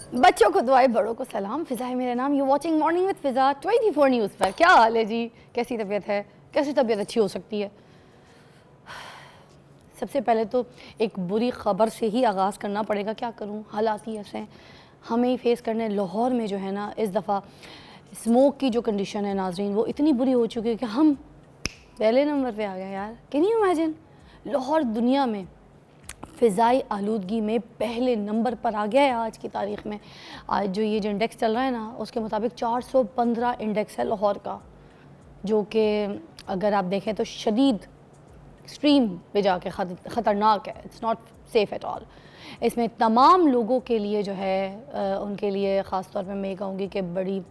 बच्चों को दुआएं, बड़ों को सलाम। फ़िज़ा है मेरा नाम। You watching morning with Fiza 24 news पर। क्या हाल है जी? कैसी तबीयत है? कैसी तबीयत अच्छी हो सकती है? सबसे पहले तो एक बुरी ख़बर से ही आगाज़ करना पड़ेगा। क्या करूं, हालात ही ऐसे हैं, हमें ही फेस करने। लाहौर में जो है ना, इस दफ़ा स्मोक की जो कंडीशन है नाजरीन, वो इतनी बुरी हो चुकी है कि हम पहले नंबर पे आ गए यार। Can you imagine? लाहौर दुनिया में फ़िज़ाई आलूदगी में पहले नंबर पर आ गया है आज की तारीख़ में। आज जो ये जो इंडेक्स चल रहा है ना, उसके मुताबिक 415 इंडेक्स है लाहौर का, जो कि अगर आप देखें तो शदीद एक्सट्रीम पे जाके ख़तरनाक है। It's not safe at all. इसमें तमाम लोगों के लिए जो है उनके लिए ख़ास तौर पे मैं ये कहूँगी कि बड़ी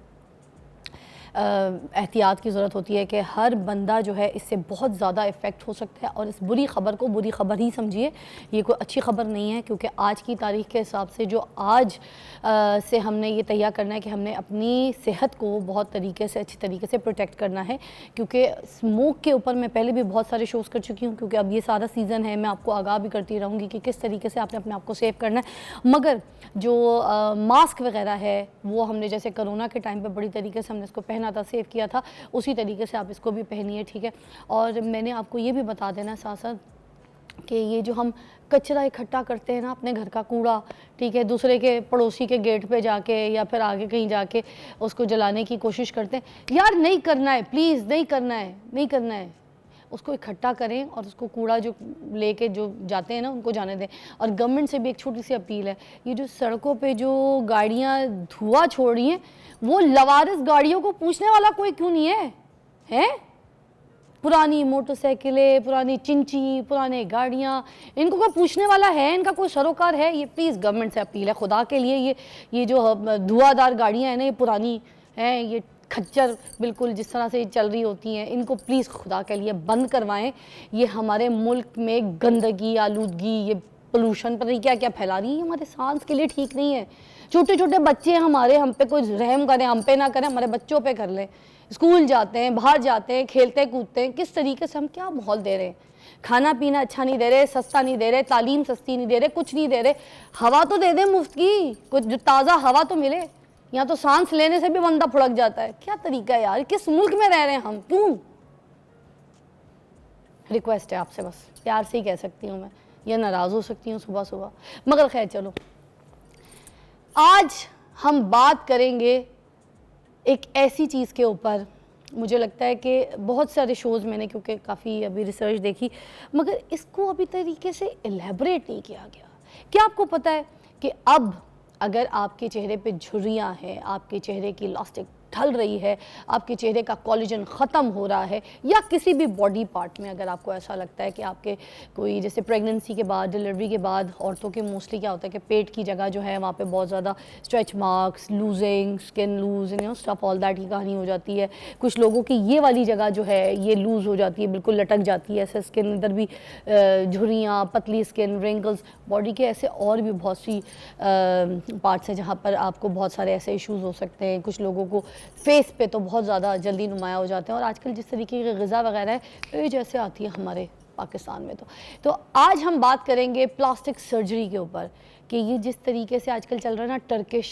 एहतियात की ज़रूरत होती है कि हर बंदा जो है इससे बहुत ज़्यादा इफ़ेक्ट हो सकता है। और इस बुरी ख़बर को बुरी ख़बर ही समझिए, ये कोई अच्छी ख़बर नहीं है, क्योंकि आज की तारीख़ के हिसाब से जो आज से हमने ये तैयार करना है कि हमने अपनी सेहत को बहुत तरीके से, अच्छी तरीके से प्रोटेक्ट करना है। क्योंकि स्मोक के ऊपर मैं पहले भी बहुत सारे शोज़ कर चुकी हूँ, क्योंकि अब ये सारा सीज़न है, मैं आपको आगाह भी करती रहूँगी कि किस तरीके से आपने अपने आप को सेव करना है। मगर जो मास्क वगैरह है, वो हमने जैसे कोरोना के टाइम पे बड़ी तरीके से हमने इसको पहना था, सेव किया था, उसी तरीके से आप इसको भी पहनिए, ठीक है। और मैंने आपको ये भी बता देना साथ साथ कि ये जो हम कचरा इकट्ठा करते हैं ना, अपने घर का कूड़ा, ठीक है, दूसरे के पड़ोसी के गेट पे जाके या फिर आगे कहीं जाके उसको जलाने की कोशिश करते हैं, यार नहीं करना है, प्लीज़ नहीं करना है, नहीं करना है। उसको इकट्ठा करें और उसको कूड़ा जो लेके जो जाते हैं ना, उनको जाने दें। और गवर्नमेंट से भी एक छोटी सी अपील है, ये जो सड़कों पे जो गाड़ियाँ धुआं छोड़ रही हैं, वो लवारिस गाड़ियों को पूछने वाला कोई क्यों नहीं है? हैं? पुरानी मोटरसाइकिलें, पुरानी चिंची, पुराने गाड़ियाँ, इनको कोई पूछने वाला है? इनका कोई सरोकार है? ये प्लीज़ गवर्नमेंट से अपील है, खुदा के लिए। ये जो धुआंधार गाड़ियाँ हैं ना, ये पुरानी हैं, ये खच्चर बिल्कुल जिस तरह से चल रही होती हैं, इनको प्लीज़ खुदा के लिए बंद करवाएं। ये हमारे मुल्क में गंदगी, आलूदगी, ये पोल्यूशन पता नहीं क्या क्या फैला रही है, हमारे सांस के लिए ठीक नहीं है। छोटे छोटे बच्चे हैं हमारे, हम पे कोई रहम करें, हम पे ना करें, हमारे बच्चों पे कर लें। स्कूल जाते हैं, बाहर जाते हैं, खेलते कूदते हैं, किस तरीके से हम क्या माहौल दे रहे हैं। खाना पीना अच्छा नहीं दे रहे, सस्ता नहीं दे रहे, तालीम सस्ती नहीं दे रहे, कुछ नहीं दे रहे। हवा तो दे दें मुफ्त की, कुछ जो ताज़ा हवा तो मिले। यहाँ तो सांस लेने से भी बंदा फुड़क जाता है। क्या तरीका है यार, किस मुल्क में रह रहे हैं हम? क्यों? रिक्वेस्ट है आपसे, बस प्यार से ही कह सकती हूँ मैं, या नाराज़ हो सकती हूँ सुबह सुबह, मगर खैर चलो। आज हम बात करेंगे एक ऐसी चीज़ के ऊपर, मुझे लगता है कि बहुत सारे शोज़ मैंने, क्योंकि काफ़ी अभी रिसर्च देखी, मगर इसको अभी तरीके से एलेबरेट नहीं किया गया। क्या आपको पता है कि अब अगर आपके चेहरे पे झुर्रियाँ हैं, आपके चेहरे की इलास्टिक ढल रही है, आपके चेहरे का कोलेजन ख़त्म हो रहा है, या किसी भी बॉडी पार्ट में अगर आपको ऐसा लगता है कि आपके कोई, जैसे प्रेगनेंसी के बाद, डिलीवरी के बाद औरतों के मोस्टली क्या होता है कि पेट की जगह जो है वहाँ पे बहुत ज़्यादा stretch marks, losing, skin loose, you know stuff all that की कहानी हो जाती है। कुछ लोगों की ये वाली जगह जो है ये लूज़ हो जाती है, बिल्कुल लटक जाती है ऐसे, स्किन इधर भी झुर्रियाँ, पतली स्किन, रिंकल्स, बॉडी के ऐसे और भी बहुत सी पार्ट्स हैं जहाँ पर आपको बहुत सारे ऐसे इश्यूज़ हो सकते हैं। कुछ लोगों को फेस पे तो बहुत ज़्यादा जल्दी नुमाया हो जाते हैं, और आजकल जिस तरीके की ग़िज़ा वगैरह है ये जैसे आती है हमारे पाकिस्तान में, तो आज हम बात करेंगे प्लास्टिक सर्जरी के ऊपर कि ये जिस तरीके से आजकल चल रहा है ना, टर्किश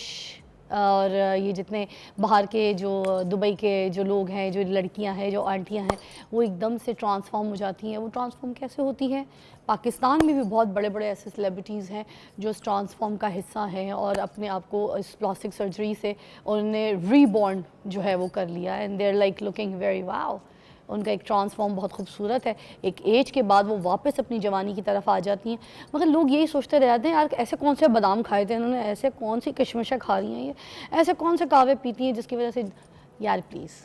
और ये जितने बाहर के जो दुबई के जो लोग हैं, जो लड़कियां हैं, जो आंटियां हैं, वो एकदम से ट्रांसफॉर्म हो जाती हैं। वो ट्रांसफॉर्म कैसे होती हैं? पाकिस्तान में भी बहुत बड़े बड़े ऐसे सेलिब्रिटीज़ हैं जो इस ट्रांसफॉर्म का हिस्सा हैं और अपने आप को इस प्लास्टिक सर्जरी से उन्होंने रीबॉर्न जो है वो कर लिया, and they are like looking very wow. उनका एक ट्रांसफॉर्म बहुत खूबसूरत है। एक एज के बाद वो वापस अपनी जवानी की तरफ आ जाती हैं। मगर लोग यही सोचते रह जाते हैं, यार ऐसे कौन से बादाम खाए थे इन्होंने, ऐसे कौन सी किशमिशें खा रही हैं ये, ऐसे कौन से कहवे पीती हैं जिसकी वजह से। यार प्लीज़,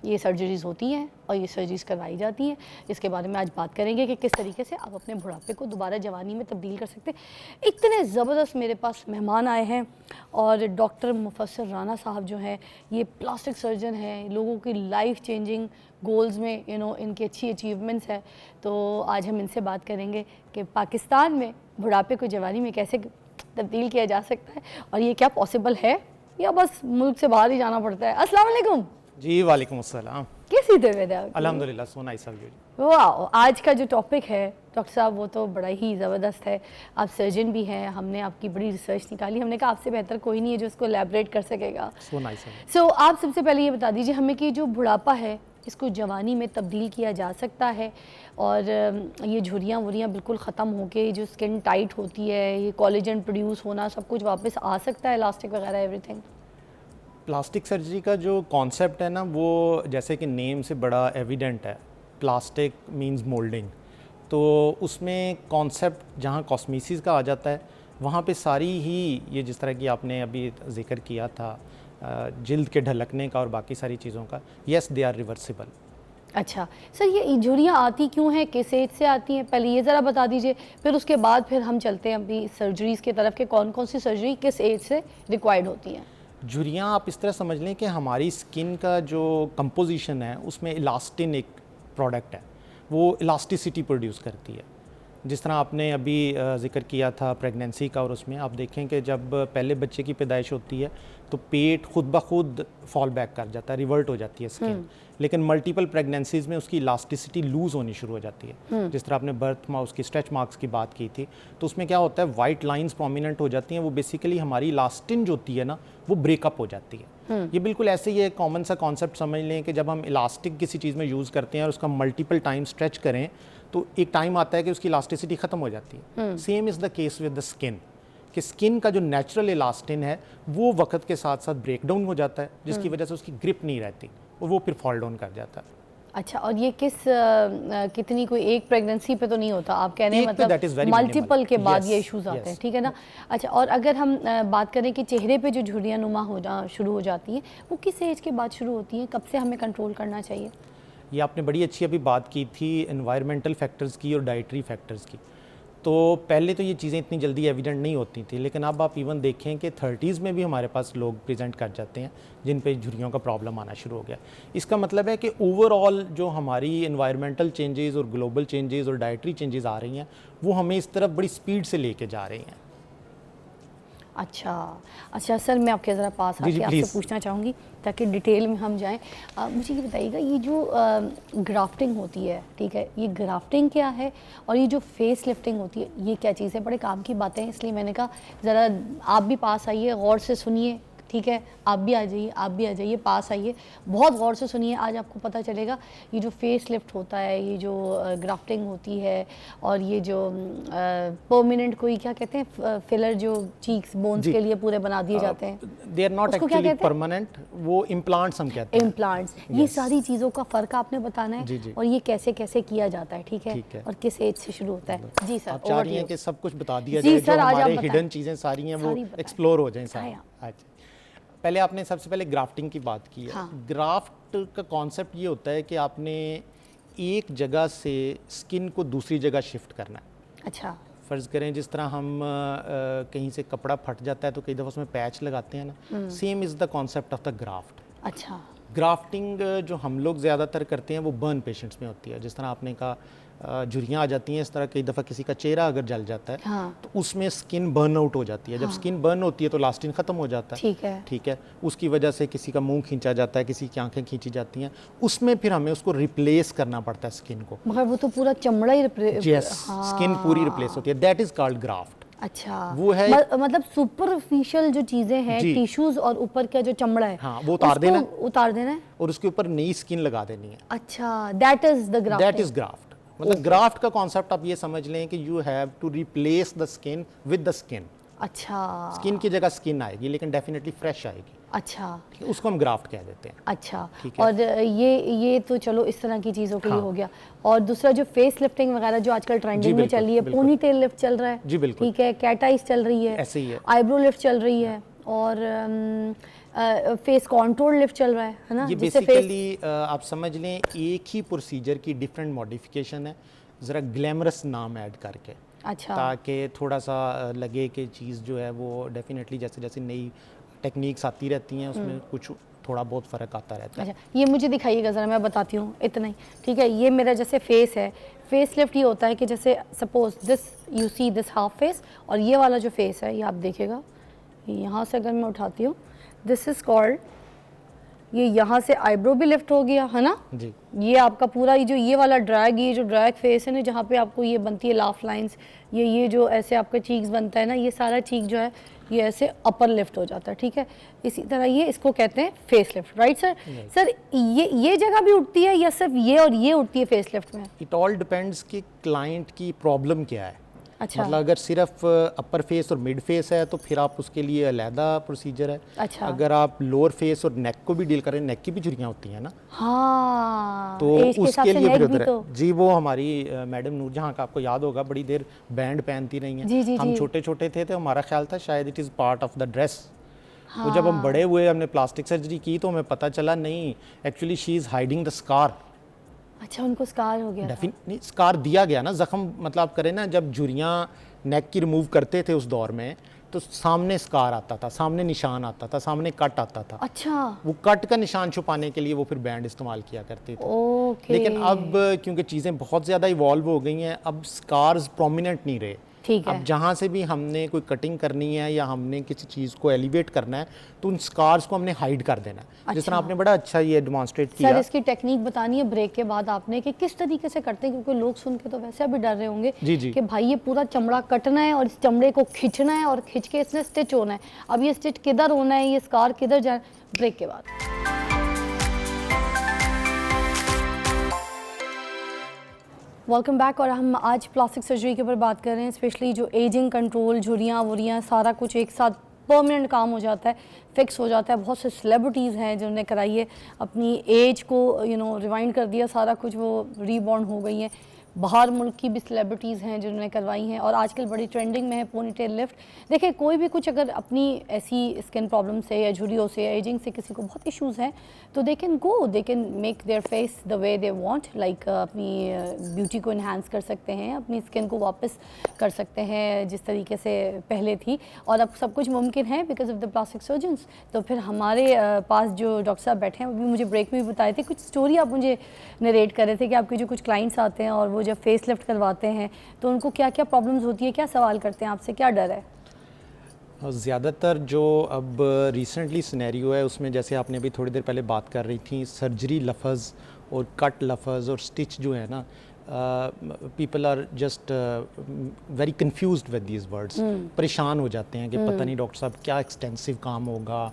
ये सर्जरीज़ होती हैं और ये सर्जरीज़ करवाई जाती हैं। इसके बारे में आज बात करेंगे कि किस तरीके से आप अपने बुढ़ापे को दोबारा जवानी में तब्दील कर सकते हैं। इतने ज़बरदस्त मेरे पास मेहमान आए हैं, और डॉक्टर मुफस्सर राना साहब जो हैं, ये प्लास्टिक सर्जन हैं, लोगों की लाइफ चेंजिंग गोल्स में इनकी अच्छी अचीवमेंट्स है। तो आज हम इनसे बात करेंगे कि पाकिस्तान में बुढ़ापे को जवानी में कैसे तब्दील किया जा सकता है, और ये क्या पॉसिबल है या बस मुल्क से बाहर ही जाना पड़ता है। अस्सलाम वालेकुम जी। वालेकुम अस्सलाम। कैसी तबीयत है? अल्हम्दुलिल्लाह, सो नाइस ऑफ यू। वाह, आज का जो टॉपिक है डॉक्टर साहब वो तो बड़ा ही ज़बरदस्त है, आप सर्जन भी हैं, हमने आपकी बड़ी रिसर्च निकाली, हमने कहा आपसे बेहतर कोई नहीं है जो इसको एलैबोरेट कर सकेगा। सो आप सबसे पहले ये बता दीजिए हमें कि जो बुढ़ापा है इसको जवानी में तब्दील किया जा सकता है, और ये झुर्रियाँ वुर्रियाँ बिल्कुल ख़त्म होके जो स्किन टाइट होती है, ये कोलेजन प्रोड्यूस होना सब कुछ वापस आ सकता है, इलास्टिक वगैरह एवरीथिंग? प्लास्टिक सर्जरी का जो कॉन्सेप्ट है ना, वो जैसे कि नेम से बड़ा एविडेंट है, प्लास्टिक मींस मोल्डिंग, तो उसमें कॉन्सेप्ट जहाँ कॉस्मेसिस का आ जाता है वहाँ पे सारी ही ये जिस तरह की आपने अभी जिक्र किया था जिल्द के ढलकने का और बाकी सारी चीज़ों का, येस दे आर रिवर्सिबल। अच्छा सर, ये झुर्रियाँ आती क्यों हैं, किस एज से आती हैं, पहले ये ज़रा बता दीजिए, फिर उसके बाद फिर हम चलते हैं अभी सर्जरीज़ की तरफ के कौन कौन सी सर्जरी किस एज से रिक्वायर्ड होती हैं। झुर्रियाँ आप इस तरह समझ लें कि हमारी स्किन का जो कंपोजिशन है उसमें इलास्टिन एक प्रोडक्ट है, वो इलास्टिसिटी प्रोड्यूस करती है। जिस तरह आपने अभी जिक्र किया था प्रेगनेंसी का, और उसमें आप देखें कि जब पहले बच्चे की पैदाइश होती है तो पेट खुद ब खुद फॉल बैक कर जाता है, रिवर्ट हो जाती है स्किन, लेकिन मल्टीपल प्रेगनेंसीज में उसकी इलास्टिसिटी लूज़ होनी शुरू हो जाती है। जिस तरह आपने बर्थ मार्क्स की स्ट्रेच मार्क्स की बात की थी, तो उसमें क्या होता है, वाइट लाइंस प्रोमिनेंट हो जाती हैं, वो बेसिकली हमारी इलास्टिन जो होती है ना वो ब्रेकअप हो जाती है। ये बिल्कुल ऐसे ही एक कॉमन सा कॉन्सेप्ट समझ लें कि जब हम इलास्टिक किसी चीज़ में यूज़ करते हैं और उसका मल्टीपल टाइम स्ट्रेच करें तो एक टाइम आता है कि उसकी इलास्टिसिटी ख़त्म हो जाती है। Same is the case with the skin, कि स्किन का जो नेचुरल इलास्टिन है वो वक्त के साथ साथ ब्रेक डाउन हो जाता है, जिसकी वजह से उसकी ग्रिप नहीं रहती और वो फिर फॉल डाउन कर जाता है। अच्छा, और ये कितनी कोई एक प्रेगनेंसी पे तो नहीं होता, आप कह रहे हैं मतलब मल्टीपल के बाद ये इश्यूज आते हैं, ठीक है ना। अच्छा, और अगर हम बात करें कि चेहरे पे जो झुर्रियाँ नुमा हो शुरू हो जाती हैं, वो किस एज के बाद शुरू होती हैं, कब से हमें कंट्रोल करना चाहिए? ये आपने बड़ी अच्छी अभी बात की थी एनवायरमेंटल फैक्टर्स की और डाइटरी फैक्टर्स की। तो पहले तो ये चीज़ें इतनी जल्दी एविडेंट नहीं होती थी, लेकिन अब आप इवन देखें कि 30s में भी हमारे पास लोग प्रेजेंट कर जाते हैं जिन पे झुर्रियों का प्रॉब्लम आना शुरू हो गया। इसका मतलब है कि ओवरऑल जो हमारी एनवायरमेंटल चेंजेस और ग्लोबल चेंजेस और डाइटरी चेंजेस आ रही हैं वो हमें इस तरफ बड़ी स्पीड से लेके जा रही हैं। अच्छा सर, मैं आपके ज़रा पास आके आपसे पूछना चाहूँगी ताकि डिटेल में हम जाएं। मुझे ये बताइएगा, ये जो ग्राफ्टिंग होती है, ठीक है, ये ग्राफ्टिंग क्या है और ये जो फेस लिफ्टिंग होती है ये क्या चीज़ है? बड़े काम की बातें हैं, इसलिए मैंने कहा ज़रा आप भी पास आइए, गौर से सुनिए, ठीक है, आप भी आ जाइए, पास आइए, बहुत गौर से सुनिए। आज आपको पता चलेगा ये जो फेस लिफ्ट होता है, ये जो ग्राफ्टिंग होती है, और ये जो परमानेंट कोई क्या कहते हैं फिलर जो चीक्स बोन्स के लिए पूरे बना दिए जाते हैं, they are not actually permanent, वो इम्प्लांट्स हम कहते हैं। इम्प्लांट्स, ये सारी चीज़ों का फ़र्क आपने बताना है जी। और ये कैसे कैसे किया जाता है, ठीक है, और किस एज से शुरू होता है। जी सर, आप चाह रही हैं कि सब कुछ बता दिया जाए, जो हमारे हिडन चीज़ें सारी हैं वो एक्सप्लोर हो जाएं सारी। पहले आपने सबसे पहले ग्राफ्टिंग की बात की है। ग्राफ्ट का कॉन्सेप्ट ये होता है कि आपने एक जगह से स्किन को दूसरी जगह शिफ्ट करना है। अच्छा, फ़र्ज़ करें जिस तरह हम कहीं से कपड़ा फट जाता है तो कई दफ़ा उसमें पैच लगाते हैं ना, same is the concept of the graft. अच्छा, ग्राफ्टिंग जो हम लोग ज़्यादातर करते हैं वो बर्न पेशेंट्स में होती है। जिस तरह आपने कहा झुर्रियाँ आ जाती हैं, इस तरह कई दफ़ा किसी का चेहरा अगर जल जाता है तो उसमें स्किन बर्न आउट हो जाती है। जब स्किन बर्न होती है तो इलास्टिन ख़त्म हो जाता है, ठीक है, उसकी वजह से किसी का मुंह खींचा जाता है, किसी की आंखें खींची जाती हैं, उसमें फिर हमें उसको रिप्लेस करना पड़ता है स्किन को। मगर वो तो पूरा चमड़ा ही स्किन पूरी रिप्लेस होती है, दैट इज़ कॉल्ड ग्राफ्ट। अच्छा, वो है मतलब सुपरफिशियल जो चीजें हैं, टिश्यूज और ऊपर का जो चमड़ा है, हाँ, वो उतार देना है और उसके ऊपर नई स्किन लगा देनी है। अच्छा, दैट इज ग्राफ्ट। मतलब ग्राफ्ट का कॉन्सेप्ट आप ये समझ लें कि you have to replace the skin with the skin. अच्छा, स्किन की जगह स्किन आएगी लेकिन डेफिनेटली फ्रेश आएगी। अच्छा, उसको हम ग्राफ्ट कह देते हैं। अच्छा, और ये तो चलो इस तरह की चीज़ों के लिए हो गया। और दूसरा जो फेस लिफ्टिंग वगैरह जो आजकल ट्रेंडिंग में चल रही है, पोनी टेल लिफ्ट चल रहा है, जी बिल्कुल, ठीक है, कैट आइज चल रही है, ऐसे ही है, आईब्रो लिफ्ट चल रही है, और फेस कॉन्टूर लिफ्ट चल रहा है ना। ये बेसिकली आप समझ लें एक ही प्रोसीजर की डिफरेंट मॉडिफिकेशन है, ज़रा ग्लैमरस नाम ऐड करके। अच्छा, ताकि थोड़ा सा लगे कि चीज़ जो है वो डेफिनेटली जैसे जैसे नई टेक्निक्स आती रहती हैं उसमें कुछ थोड़ा बहुत फ़र्क आता रहता है। अच्छा, ये मुझे दिखाइएगा ज़रा, मैं बताती हूँ इतना ही, ठीक है। ये मेरा जैसे फेस है, फेस लिफ्ट ये होता है कि जैसे suppose this you see this half face, और ये वाला जो फेस है ये आप देखिएगा, यहाँ से अगर मैं उठाती हूँ, दिस इज़ कॉल्ड ये यहाँ से आईब्रो भी लिफ्ट हो गया है ना, जी ये आपका पूरा ये वाला ड्रैग, ये जो ड्रैग फेस है ना, जहाँ पे आपको ये बनती है लाफ लाइंस, ये जो ऐसे आपका चीक्स बनता है ना, ये सारा चीक जो है ये ऐसे अपर लिफ्ट हो जाता है, ठीक है। इसी तरह ये इसको कहते हैं face lift, right sir? Sir ये जगह भी उठती है या सिर्फ ये और ये उठती है फेस लिफ्ट में? इट ऑल डिपेंड्स कि क्लाइंट की प्रॉब्लम क्या है। अच्छा। मतलब अगर सिर्फ अपर फेस और मिड फेस है तो फिर आप उसके लिए अलहदा प्रोसीजर है। अच्छा। अगर आप लोअर फेस और नेक को भी डील करें, नेक की भी झुर्रियाँ होती हैं ना, हाँ, तो एज के हिसाब उसके से लिए नेक फिर भी उधर तो। है जी। वो हमारी मैडम नूरजहां का आपको याद होगा, बड़ी देर बैंड पहनती रही हैं। जी, जी, हम जी। छोटे छोटे थे तो हमारा ख्याल था शायद it is part of the dress. वो जब हम बड़े हुए, हमने प्लास्टिक सर्जरी की तो हमें पता चला नहीं, actually she is hiding the scar. अच्छा, उनको स्कार हो गया था। डेफिनेटली स्कार दिया गया ना, जख्म मतलब आप करें ना, जब झुर्रियाँ नेक की रिमूव करते थे उस दौर में तो सामने स्कार आता था, सामने निशान आता था, सामने कट आता था। अच्छा, वो कट का निशान छुपाने के लिए वो फिर बैंड इस्तेमाल किया करते थे। ओके। लेकिन अब क्योंकि चीज़ें बहुत ज़्यादा इवॉल्व हो गई हैं, अब स्कार्स प्रोमिनेंट नहीं रहे। ठीक है। अब जहाँ से भी हमने कोई कटिंग करनी है या हमने किसी चीज़ को एलिवेट करना है तो उन स्कार्स को हमने हाइड कर देना है। जिस तरह आपने बड़ा अच्छा ये डिमॉन्स्ट्रेट सर किया। इसकी टेक्निक बतानी है ब्रेक के बाद आपने कि किस तरीके से करते हैं, क्योंकि लोग सुन के तो वैसे अभी डर रहे होंगे जी जी। कि भाई ये पूरा चमड़ा कटना है और इस चमड़े को खींचना है और खींच के इसने स्टिच होना है। अब ये स्टिच किधर होना है, ये स्कार किधर जाए, ब्रेक के बाद। Welcome back. और हम आज प्लास्टिक सर्जरी के ऊपर बात कर रहे हैं, स्पेशली जो एजिंग कंट्रोल, झुर्रियाँ वुरियाँ सारा कुछ एक साथ परमानेंट काम हो जाता है, फिक्स हो जाता है। बहुत से सेलिब्रिटीज़ हैं जिन्होंने कराई है, अपनी एज को रिवाइंड कर दिया, सारा कुछ वो रीबॉर्न हो गई हैं। बाहर मुल्क की भी सेलिब्रिटीज़ हैं जिन्होंने करवाई हैं और आजकल बड़ी ट्रेंडिंग में है पोनीटेल लिफ्ट। देखिए, कोई भी कुछ अगर अपनी ऐसी स्किन प्रॉब्लम से या झुर्रियों से या एजिंग से किसी को बहुत इश्यूज़ हैं तो they can make their face the way they want, like अपनी ब्यूटी को इन्हांस कर सकते हैं, अपनी स्किन को वापस कर सकते हैं जिस तरीके से पहले थी। और अब सब कुछ मुमकिन है because of the plastic surgeons. तो फिर हमारे पास जो डॉक्टर साहब बैठे हैं, अभी मुझे ब्रेक में भी बताए थे, कुछ स्टोरी आप मुझे नरेट कर रहे थे कि आपके जो कुछ क्लाइंट्स आते हैं और वो जब फेस लिफ्ट करवाते हैं तो उनको क्या क्या प्रॉब्लम्स होती है, क्या सवाल करते हैं आपसे, क्या डर है? ज़्यादातर जो अब रिसेंटली सिनेरियो है उसमें, जैसे आपने अभी थोड़ी देर पहले बात कर रही थी, सर्जरी लफ्ज़ और कट लफ्ज़ और स्टिच जो है ना, people are just very confused with these words. परेशान हो जाते हैं कि पता नहीं डॉक्टर साहब क्या एक्सटेंसिव काम होगा,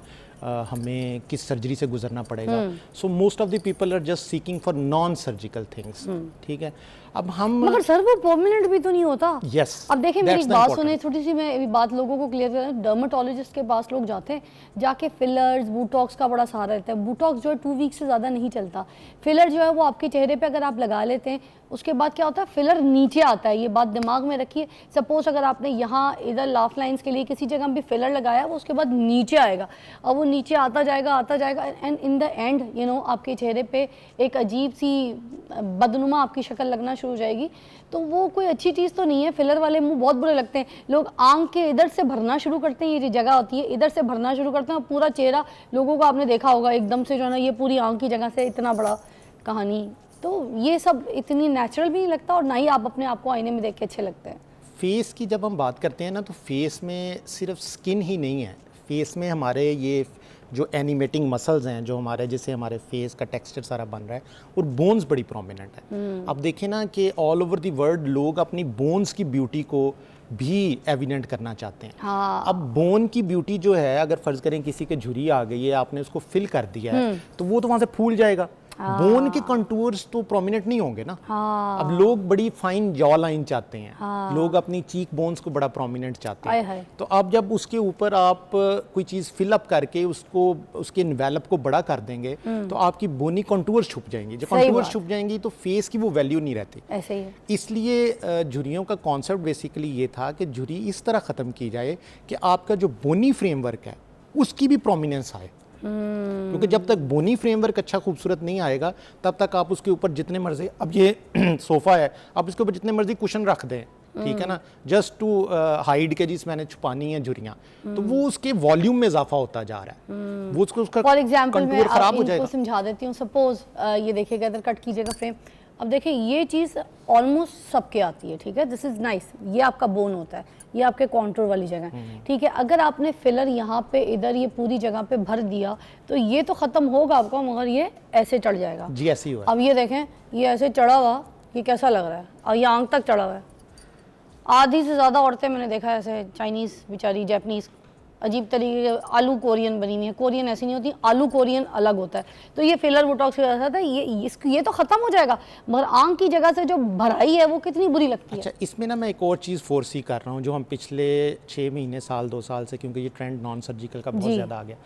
हमें किस सर्जरी से गुजरना पड़ेगा। So most of the people are just seeking for non surgical things. ठीक है, अब हम मगर सर वो परमानेंट भी तो नहीं होता। यस, अब देखिए मेरी बात सुने, छोटी सी मैं अभी बात लोगों को क्लियर करें। डर्माटोलॉजिस्ट के पास लोग जाते हैं, जाके फिलर्स बूटॉक्स का बड़ा सहारा रहता है। बूटॉक्स जो है 2 वीक से ज़्यादा नहीं चलता। फिलर जो है वो आपके चेहरे पे अगर आप लगा लेते हैं, उसके बाद क्या होता है, फिलर नीचे आता है। ये बात दिमाग में रखिए। सपोज अगर आपने यहाँ इधर लाफ लाइंस के लिए किसी जगह भी फिलर लगाया, वो उसके बाद नीचे आएगा और वो नीचे आता जाएगा एंड इन द एंड आपके चेहरे पे एक अजीब सी बदनुमा आपकी शक्ल लगना शुरू हो जाएगी। तो वो कोई अच्छी चीज़ तो नहीं है। फिलर वाले मुंह बहुत बुरे लगते हैं। लोग आंख के इधर से भरना शुरू करते हैं, ये जो जगह होती है इधर से भरना शुरू करते हैं, पूरा चेहरा लोगों को आपने देखा होगा एकदम से जो है ना, ये पूरी आंख की जगह से इतना बड़ा कहानी। तो ये सब इतनी नेचुरल भी नहीं लगता और ना ही आप अपने आप को आईने में देख के अच्छे लगते हैं। फेस की जब हम बात करते हैं ना, तो फेस में सिर्फ स्किन ही नहीं है, फेस में हमारे ये जो एनिमेटिंग मसल्स हैं, जो हमारे जैसे हमारे फेस का टेक्सचर सारा बन रहा है, और बोन्स बड़ी प्रोमिनेंट है। अब देखिए ना कि ऑल ओवर द वर्ल्ड लोग अपनी बोन्स की ब्यूटी को भी एविडेंट करना चाहते हैं। हाँ। अब बोन की ब्यूटी जो है, अगर फर्ज करें किसी के झुर्री आ गई है, आपने उसको फिल कर दिया है, तो वो तो वहाँ से फूल जाएगा। बोन के कंटूर्स तो प्रोमिनेंट नहीं होंगे ना। हाँ। अब लोग बड़ी फाइन जॉ लाइन चाहते हैं। हाँ। लोग अपनी चीक बोन्स को बड़ा प्रोमिनेंट चाहते हैं। तो अब जब उसके ऊपर आप कोई चीज़ फिल अप करके उसको, उसके इन्वेलप को बड़ा कर देंगे, तो आपकी बोनी कंटूर्स छुप जाएंगी। जब कंटूर्स छुप जाएंगी तो फेस की वो वैल्यू नहीं रहती। ऐसे ही है। इसलिए झुर्रियों का कॉन्सेप्ट बेसिकली ये था कि झुर्री इस तरह ख़त्म की जाए कि आपका जो बोनी फ्रेमवर्क है उसकी भी प्रोमिनेंस आए। क्योंकि जब तक बोनी फ्रेमवर्क अच्छा खूबसूरत नहीं आएगा, तब तक आप उसके ऊपर जितने मर्जी, अब ये सोफ़ा है, आप इसके ऊपर जितने मर्जी कुशन रख दें, ठीक है ना, जस्ट टू हाइड के जिस मैंने छुपानी है झुर्रियाँ, तो वो उसके वॉल्यूम में इजाफा होता जा रहा है। वो उसका फॉर एग्जाम्पल मैं खराब हो जाएगा। समझा देती हूँ। सपोज ये देखिएगा, इधर कट कीजिएगा फ्रेम। अब देखिए ये चीज़ ऑलमोस्ट सबके आती है, ठीक है, दिस इज़ नाइस, ये आपका बोन होता है। ये आपके कॉन्टूर वाली जगह है, ठीक है। अगर आपने फिलर यहाँ पे इधर ये पूरी जगह पे भर दिया तो ये तो ख़त्म होगा आपका, मगर ये ऐसे चढ़ जाएगा जी, ऐसे ही हुआ। अब ये देखें, ये ऐसे चढ़ा हुआ, ये कैसा लग रहा है, और ये आंख तक चढ़ा हुआ है। आधी से ज़्यादा औरतें मैंने देखा है ऐसे, चाइनीज़ बेचारी, जापानीज़, अजीब तरीके के आलू कोरियन बनी हुई है। कोरियन ऐसी नहीं होती, आलू कोरियन अलग होता है। तो ये फिलर बोटॉक्स की वजह से ये तो ख़त्म हो जाएगा, मगर आंख की जगह से जो भराई है वो कितनी बुरी लगती है। अच्छा, इसमें ना मैं एक और चीज़ फोरसी कर रहा हूँ जो हम पिछले 6 महीने, साल, 2 साल से, क्योंकि ये ट्रेंड नॉन सर्जिकल का बहुत ज़्यादा आ गया।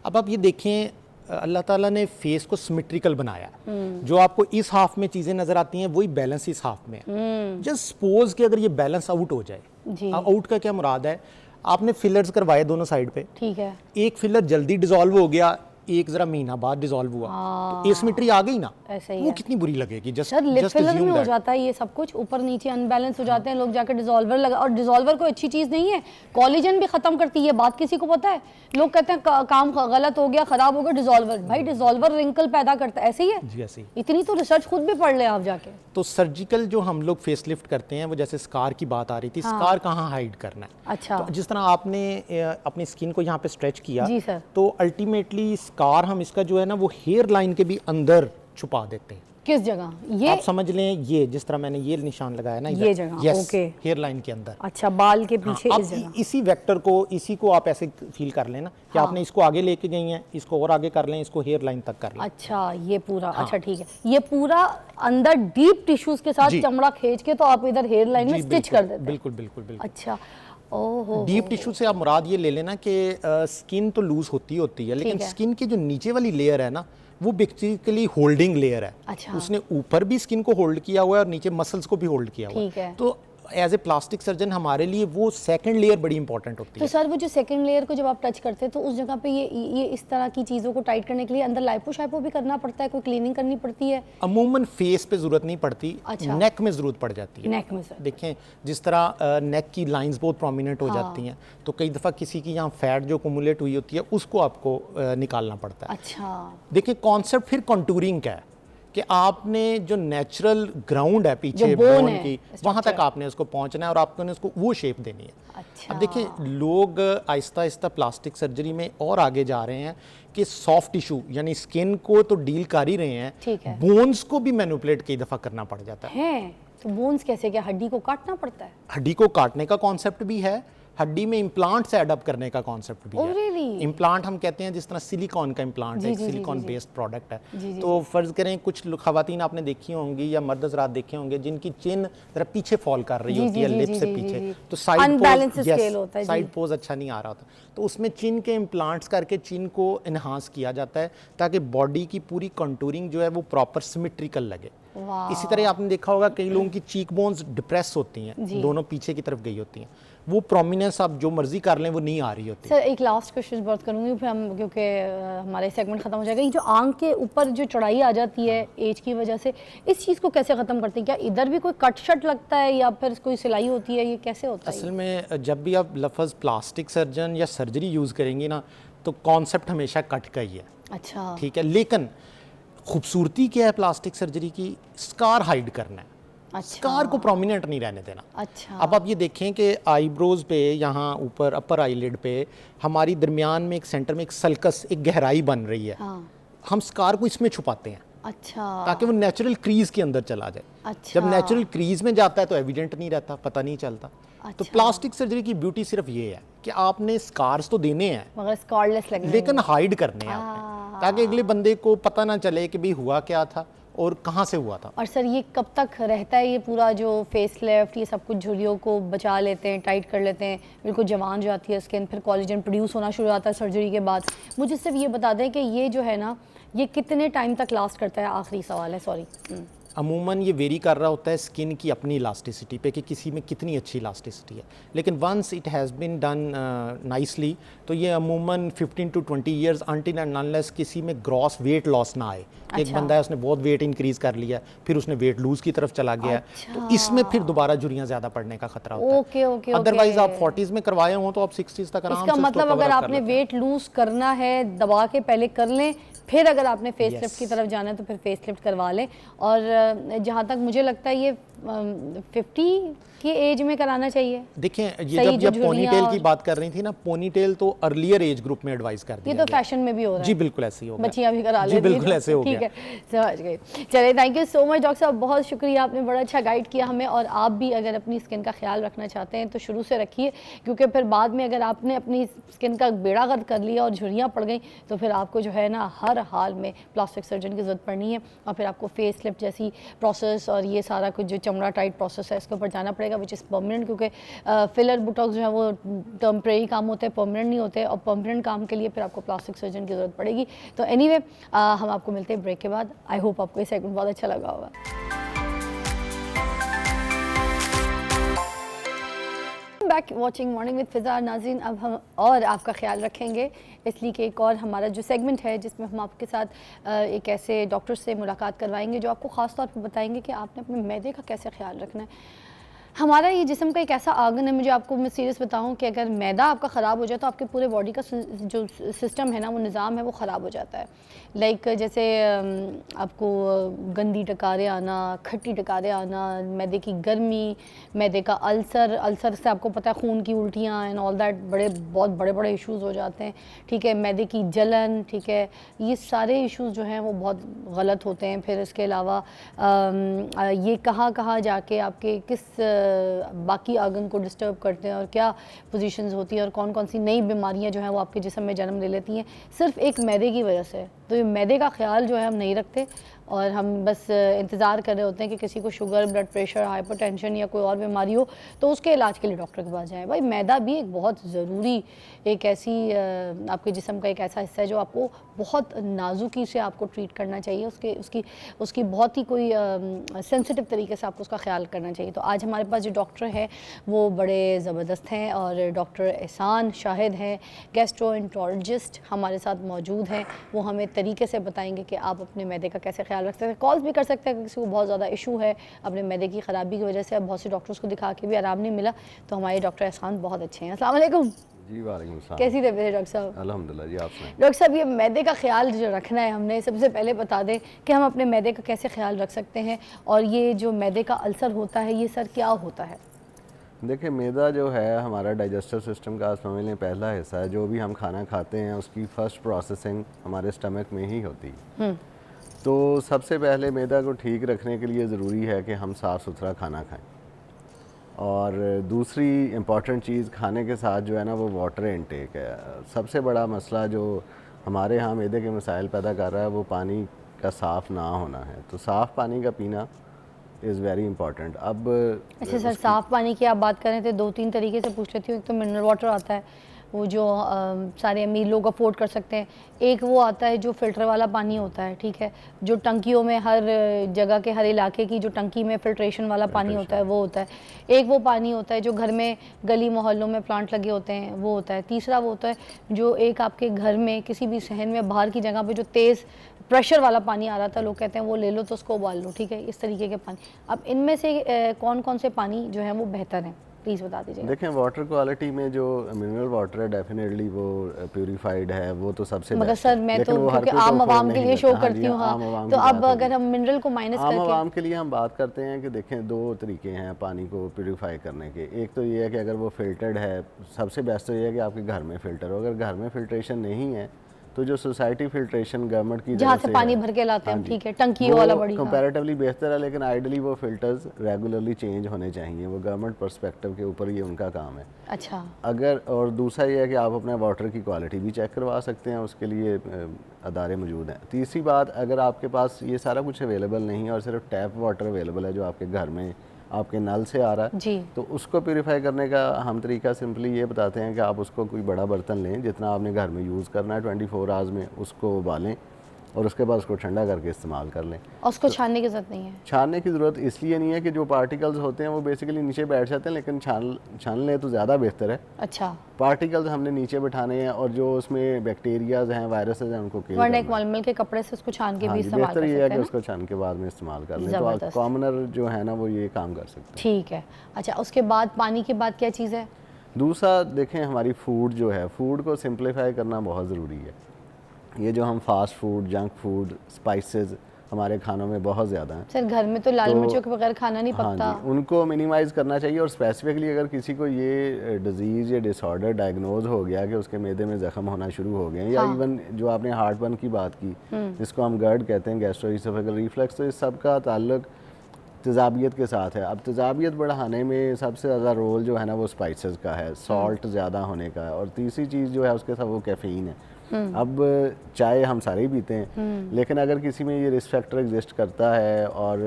अब आप ये देखें, अल्लाह ताला ने फेस को सिमेट्रिकल बनाया। जो आपको इस हाफ में चीज़ें नज़र आती हैं वही बैलेंस इस हाफ में है। जस्ट सपोज कि अगर ये बैलेंस आउट हो जाए, आउट का क्या मुराद है, आपने फिलर्स करवाए दोनों साइड पे, ठीक है, एक फिलर जल्दी डिसॉल्व हो गया, एक जरा महीना बाद डिसॉल्व हुआ, तो एसिमेट्री आ गई ना, ऐसे ही वो है। कितनी बुरी लगेगी। Just sir lip just filler में assume हो that। जाता है ये सब कुछ, ऊपर नीचे अनबैलेंस हो जाते हैं, लोग जाकर डिसॉल्वर लगा, और डिसॉल्वर कोई अच्छी चीज़ नहीं है, कोलेजन भी ख़त्म करती है। बात किसी को पता है? लोग कहते हैं काम गलत हो गया, ख़राब हो गया डिसॉल्वर। भाई डिसॉल्वर रिंकल पैदा करता है, ऐसे ही है जी, ऐसे ही। इतनी तो रिसर्च खुद भी पढ़ लें आप जाके। तो सर्जिकल जो हम लोग फेस लिफ्ट करते हैं, वो जैसे स्कार की बात आ रही थी, स्कार कहाँ हाइड करना है। अच्छा, तो जिस तरह आपने अपनी स्किन को यहाँ पे स्ट्रेच किया, जी सर, तो अल्टीमेटली स्कार हम इसका जो है ना वो हेयर लाइन के भी अंदर छुपा देते हैं। किस जगह? ये आप समझ लें, ये जिस तरह मैंने ये निशान लगाया ना, ये जगह, यस, ओके, हेयर लाइन के अंदर। अच्छा, बाल के पीछे हाँ, इस जगह। इसी वेक्टर को, इसी को आप ऐसे फील कर लेना कि आपने इसको आगे लेके गई हैं, इसको और आगे कर लें, इसको हेयर लाइन तक कर लें। अच्छा, ये पूरा, अच्छा ठीक है, ये पूरा अंदर डीप टिश्यूज के साथ चमड़ा खींच के तो आप इधर हेयर लाइन में स्टिच कर देते हैं। बिल्कुल बिल्कुल बिल्कुल। अच्छा, ओहो। डीप टिश्यू से आप मुराद ये ले लेना कि स्किन तो लूज होती है, लेकिन स्किन की जो नीचे वाली लेयर है ना, वो बेसिकली होल्डिंग लेयर है। अच्छा। उसने ऊपर भी स्किन को होल्ड किया हुआ है और नीचे मसल्स को भी होल्ड किया हुआ ठीक है। तो एज ए प्लास्टिक सर्जन हमारे लिए वो सेकंड लेयर बड़ी इंपॉर्टेंट होती तो है। सर वो जो सेकंड लेयर को जब आप टच करते हैं तो उस जगह पे ये इस तरह की चीज़ों को टाइट करने के लिए अंदर लाइपो शाइपो भी करना पड़ता है, कोई क्लीनिंग करनी पड़ती है? अमूमन फेस पे जरूरत नहीं पड़ती, अच्छा। नेक में जरूरत पड़ जाती है। नेक में सर देखें, जिस तरह नेक की लाइंस बहुत प्रोमिनेंट हो जाती हैं, तो कई दफ़ा किसी की यहाँ फैट जो कुमुलेट हुई होती है उसको आपको निकालना पड़ता है। अच्छा, देखिए कॉन्सेप्ट फिर कॉन्टूरिंग का है कि आपने जो नेचुरल ग्राउंड है पीछे जो bone बोन है, की, वहाँ तक आपने उसको पहुँचना है और आपने उसको वो शेप देनी है। अच्छा। अब देखिए, लोग आहिस्ता आहिस्ता प्लास्टिक सर्जरी में और आगे जा रहे हैं कि सॉफ्ट टिश्यू यानी स्किन को तो डील कर ही रहे हैं, ठीक है, बोन्स को भी मैनिपुलेट कई दफ़ा करना पड़ जाता है। तो बोन्स कैसे, क्या हड्डी को काटना पड़ता है? हड्डी को काटने का कॉन्सेप्ट भी है, हड्डी में इम्प्लांट्स एडअप करने का कॉन्सेप्ट भी Oh, है। really? इम्प्लांट हम कहते हैं जिस तरह सिलिकॉन का इम्प्लांट है, सिलिकॉन बेस्ड प्रोडक्ट है। तो फर्ज करें कुछ खवातीन आपने देखी होंगी या मर्द हज़रात देखे होंगे जिनकी चिन जरा पीछे फॉल कर रही होती है, लिप से पीछे, तो साइड पोज अच्छा नहीं आ रहा होता, तो उसमें चिन के इम्प्लांट्स करके चिन को इन्हांस किया जाता है ताकि बॉडी की पूरी कंटूरिंग जो है वो प्रॉपर सिमेट्रिकल लगे। इसी तरह आपने देखा होगा कई लोगों की चीक बोन्स डिप्रेस होती हैं, दोनों पीछे की तरफ गई होती हैं, वो प्रोमिनेंस आप जो मर्जी कर लें वो नहीं आ रही होती। सर एक लास्ट क्वेश्चन बात करूंगी फिर हम, क्योंकि हमारे सेगमेंट खत्म हो जाएगा। ये जो आंख के ऊपर जो चढ़ाई आ जाती है एज की वजह से, इस चीज़ को कैसे ख़त्म करते हैं? क्या इधर भी कोई कट शट लगता है या फिर कोई सिलाई होती है, ये कैसे होता है? असल में जब भी आप लफ्ज़ प्लास्टिक सर्जन या सर्जरी यूज़ करेंगी ना, तो कॉन्सेप्ट हमेशा कट का ही है। अच्छा, ठीक है, लेकिन खूबसूरती क्या है प्लास्टिक सर्जरी की? स्कार हाइड करना है। अच्छा, स्कार को प्रोमिनेंट नहीं रहने देना। अच्छा, अब आप ये देखें कि आईब्रोज पे, यहाँ ऊपर अपर आईलिड पे हमारी दरमियान में एक सेंटर में एक सल्कस, एक गहराई बन रही है। हाँ, हम स्कार को इसमें छुपाते हैं अच्छा, ताकि वो नेचुरल क्रीज के अंदर चला जाए। अच्छा, जब नेचुरल क्रीज में जाता है तो एविडेंट नहीं रहता, पता नहीं चलता। तो अच्छा। प्लास्टिक सर्जरी की ब्यूटी सिर्फ ये है कि आपने स्कार्स तो देने हैं मगर स्कारलेस लगने लेकिन हाइड करने हैं आपने, ताकि अगले बंदे को पता ना चले कि भाई हुआ क्या था और कहाँ से हुआ था। और सर ये कब तक रहता है, ये पूरा जो फेस लिफ्ट, ये सब कुछ झुर्रियों को बचा लेते हैं, टाइट कर लेते हैं, बिल्कुल जवान जो आती है स्किन, फिर कोलेजन प्रोड्यूस होना शुरू होता है सर्जरी के बाद? मुझे सिर्फ ये बता दें कि ये जो है ना, ये कितने टाइम तक लास्ट करता है? आखिरी सवाल है, सॉरी। अमूमन ये वेरी कर रहा होता है स्किन की अपनी इलास्टिसिटी पे कि किसी में कितनी अच्छी इलास्टिसिटी है, लेकिन once it has been done nicely तो ये अमूमन 15 to 20 years until and unless किसी में ग्रॉस वेट लॉस ना आए। अच्छा। एक बंदा है उसने बहुत वेट इंक्रीज कर लिया, फिर उसने वेट लूज की तरफ चला गया, अच्छा। तो इसमें फिर दोबारा झुर्रियाँ ज़्यादा पड़ने का खतरा होता है। ओके ओके, अदरवाइज आप 40s में करवाए हों तो आप 60s तक आराम से इसका उसको मतलब cover अगर up कर आपने लेते हैं। वेट लूज करना है दबा के पहले कर लें, फिर अगर आपने फेस लिफ्ट की तरफ जाना है तो फिर फेस लिफ्ट करवा लें। और जहाँ तक मुझे लगता है ये 50 की एज में कराना चाहिए? देखें, ये सही जब जो पोनीटेल झुर्रियाँ की और- बात कर रही थी ना, पोनीटेल तो अर्लियर एज ग्रुप में एडवाइस कर ये दिया तो गया। फैशन में भी हो रहा जी है, बिल्कुल ऐसे ही हो गया। बच्चियां भी करा जी लेती हैं। बिल्कुल ऐसे हो ठीक गया। है, समझ गई। चलिए, thank you so much doctor साहब, बहुत शुक्रिया, आपने बड़ा अच्छा गाइड किया हमें। और आप भी अगर अपनी स्किन का ख्याल रखना चाहते हैं तो शुरू से रखिए, क्योंकि फिर बाद में अगर आपने अपनी स्किन का बेड़ा गर्क कर लिया और झुर्रियाँ पड़ गई तो फिर आपको जो है ना हर हाल में प्लास्टिक सर्जन की ज़रूरत पड़नी है, और फिर आपको फेस लिफ्ट जैसी प्रोसेस और ये सारा कुछ जो चमड़ा टाइट प्रोसेस है इसके ऊपर जाना पड़ेगा, विच इज़ परमानेंट, क्योंकि फिलर बुटॉक्स जो है वो टेम्परेरी काम होते हैं, परमानेंट नहीं होते, और परमानेंट काम के लिए फिर आपको प्लास्टिक सर्जन की ज़रूरत पड़ेगी। तो एनीवे हम आपको मिलते हैं ब्रेक के बाद। आई होप आपको ये सेगमेंट बहुत अच्छा लगा होगा। बैक वॉचिंग मॉर्निंग विद फिज़ा। नाज़रीन, अब हम और आपका ख्याल रखेंगे, इसलिए कि एक और हमारा जो सेगमेंट है जिसमें हम आपके साथ एक ऐसे डॉक्टर से मुलाकात करवाएंगे जो आपको ख़ास तौर पर बताएंगे कि आपने अपने मैदे का कैसे ख्याल रखना है। हमारा ये जिस्म का एक ऐसा आंगन है, मुझे आपको मैं सीरियस बताऊं कि अगर मैदा आपका ख़राब हो जाए तो आपके पूरे बॉडी का जो सिस्टम है ना, वो निज़ाम है, वो ख़राब हो जाता है। लाइक जैसे आपको गंदी टकारें आना, खट्टी टकारें आना, मैदे की गर्मी, मैदे का अल्सर से आपको पता है खून की उल्टियाँ एंड ऑल दैट, बहुत बड़े बड़े इश्यूज़ हो जाते हैं। ठीक है, मैदे की जलन, ठीक है, ये सारे इश्यूज़ जो हैं वो बहुत गलत होते हैं। फिर इसके अलावा ये कहाँ जाके आपके किस बाकी आर्गन को डिस्टर्ब करते हैं और क्या पोजीशंस होती हैं और कौन कौन सी नई बीमारियां जो हैं वो आपके जिस्म में जन्म ले लेती हैं सिर्फ एक मैदे की वजह से। तो ये मैदे का ख्याल जो है हम नहीं रखते और हम बस इंतज़ार कर रहे होते हैं कि किसी को शुगर, ब्लड प्रेशर, हाइपरटेंशन या कोई और बीमारी हो तो उसके इलाज के लिए डॉक्टर के पास जाएं। भाई मैदा भी एक बहुत ज़रूरी एक ऐसी आपके जिस्म का एक ऐसा हिस्सा है जो आपको बहुत नाजुकी से आपको ट्रीट करना चाहिए, उसकी बहुत ही कोई सेंसिटिव तरीके से आपको उसका ख्याल करना चाहिए। तो आज हमारे पास जो डॉक्टर है वो बड़े ज़बरदस्त हैं और डॉक्टर एहसान शाहिद हैं, गैस्ट्रोएंटरोलॉजिस्ट हमारे साथ मौजूद हैं। वो हमें तरीके से बताएंगे कि आप अपने मैदे का कैसे ख्याल रख सकते हैं। कॉल्स भी कर सकते हैं, किसी को बहुत ज़्यादा इशू है अपने मैदे की ख़राबी की वजह से, अब बहुत से डॉक्टर्स को दिखा के भी आराम नहीं मिला, तो हमारे डॉक्टर एहसान बहुत अच्छे हैं। अस्सलाम वालेकुम। जी वालेकुम सलाम। कैसी तबीयत है डॉक्टर साहब? अल्हम्दुलिल्लाह जी, आप सुनाएं। डॉक्टर साहब, ये मैदे का ख्याल जो रखना है हमने, सबसे पहले बता दें कि हम अपने मैदे का कैसे ख्याल रख सकते हैं और ये जो मैदे का अल्सर होता है ये सर क्या होता है? देखिए, मैदा जो है हमारा डाइजेस्टिव सिस्टम का समझ लें पहला हिस्सा है। जो भी हम खाना खाते हैं उसकी फ़र्स्ट प्रोसेसिंग हमारे स्टमक में ही होती है। तो सबसे पहले मैदा को ठीक रखने के लिए ज़रूरी है कि हम साफ़ सुथरा खाना खाएं। और दूसरी इम्पॉर्टेंट चीज़ खाने के साथ जो है ना वो वाटर इनटेक है। सबसे बड़ा मसला जो हमारे यहाँ मैदे के मसाइल पैदा कर रहा है वो पानी का साफ़ ना होना है। तो साफ़ पानी का पीना इज़ वेरी इंपॉर्टेंट। अब अच्छा सर, साफ़ पानी की आप बात करें तो 2-3 तरीके से पूछ लेती हूँ। एक तो मिनरल वाटर आता है, वो जो सारे अमीर लोग अफोर्ड कर सकते हैं। एक वो आता है जो फ़िल्टर वाला पानी होता है, ठीक है, जो टंकियों में हर जगह के हर इलाके की जो टंकी में फ़िल्ट्रेशन वाला पानी होता है वो होता है। एक वो पानी होता है जो घर में गली मोहल्लों में प्लांट लगे होते हैं वो होता है। तीसरा वो होता है जो एक आपके घर में किसी भी सहन में बाहर की जगह पे जो तेज़ प्रेशर वाला पानी आ रहा था, लोग कहते हैं वो ले लो तो उसको उबाल लो, ठीक है, इस तरीके के पानी। अब इनमें से कौन कौन से पानी जो है वो बेहतर हैं, प्लीज़ बता दीजिए। देखें, वाटर क्वालिटी में जो मिनरल वाटर है डेफिनेटली वो प्यूरिफाइड है, वो तो सबसे मगर बेस्ट सर है। मैं लेकिन तो वो हर क्योंकि कोई तो आम afford आवाम के नहीं लिए करता। शो हाँ करती जी, हूँ, आम आवाम हाँ, की तो बात अब होगी। अगर हम मिनरल को माइनस आम करके आवाम के लिए हम बात करते हैं कि देखें दो तरीके हैं पानी को प्यूरिफाई करने के। एक तो ये है कि अगर वो फिल्टर्ड है, सबसे बेस्ट तो ये है कि आपके घर में फ़िल्टर हो। अगर घर में फ़िल्ट्रेशन नहीं है तो जो सोसाइटी फ़िल्ट्रेशन गवर्नमेंट की जहाँ तरफ से से पानी है, भर के लाते हैं हाँ हम, जी, ठीक है, टंकी वो वाला बड़ी, हाँ। कंपैरेटिवली बेहतर है। लेकिन आइडली वो फ़िल्टर्स रेगुलरली चेंज होने चाहिए, वो गवर्नमेंट पर्सपेक्टिव के ऊपर ये उनका काम है। अच्छा, अगर और दूसरा ये है कि आप अपने वाटर की क्वालिटी भी चेक करवा सकते हैं, उसके लिए अदारे मौजूद हैं। तीसरी बात, अगर आपके पास ये सारा कुछ अवेलेबल नहीं है और सिर्फ टैप वाटर अवेलेबल है जो आपके घर में आपके नल से आ रहा है, जी, तो उसको प्यूरिफाई करने का हम तरीका सिंपली ये बताते हैं कि आप उसको कोई बड़ा बर्तन लें जितना आपने घर में यूज़ करना है 24 आवर्स में, उसको उबालें और उसके बाद उसको ठंडा करके इस्तेमाल कर लें। और उसको छानने की ज़रूरत नहीं है? छानने की ज़रूरत इसलिए नहीं है कि जो पार्टिकल्स होते हैं वो बेसिकली नीचे बैठ जाते हैं, लेकिन छान लें तो ज़्यादा बेहतर है। अच्छा, पार्टिकल्स हमने नीचे बिठाने हैं और जो उसमें बैक्टीरियाज हैं, वायरसेस हैं, उनको किल वरना एक करना है। मलमल के कपड़े से उसको छान के हाँ भी जी, इस्तेमाल बेहतर कर ये सकते है हैं कि ना? उसको छान के बाद में इस्तेमाल कर लें। तो ज़बरदस्त। कॉमनर जो है ना वो ये काम कर सकते हैं। ठीक है। अच्छा, उसके बाद पानी के बाद क्या चीज़ है? दूसरा देखें, हमारी फूड जो है, फूड को सिंप्लीफाई करना बहुत ज़रूरी है। ये जो हम fast food, junk food, spices हमारे खानों में बहुत ज़्यादा हैं। सर घर में तो लाल तो मिर्चों के बगैर खाना नहीं हाँ पकता। जी, उनको मिनिमाइज़ करना चाहिए। और स्पेसिफिकली अगर किसी को ये डिज़ीज़ या डिसऑर्डर डायग्नोज हो गया कि उसके मैदे में ज़ख्म होना शुरू हो गए हैं, या हाँ। इवन जो आपने हार्टबर्न की बात की जिसको हम GERD कहते हैं, गैस्ट्रोइसोफेगल रिफ्लक्स, तो इस सब का ताल्लुक तेज़ाबियत के साथ है। अब तेज़ाबियत बढ़ाने में सबसे ज़्यादा रोल जो है ना वो स्पाइसेस का है, सॉल्ट ज़्यादा होने का है, और तीसरी चीज़ जो है उसके साथ वो कैफ़ीन है। अब चाय हम सारे ही पीते हैं, लेकिन अगर किसी में ये रिस्क फैक्टर एग्जिस्ट करता है और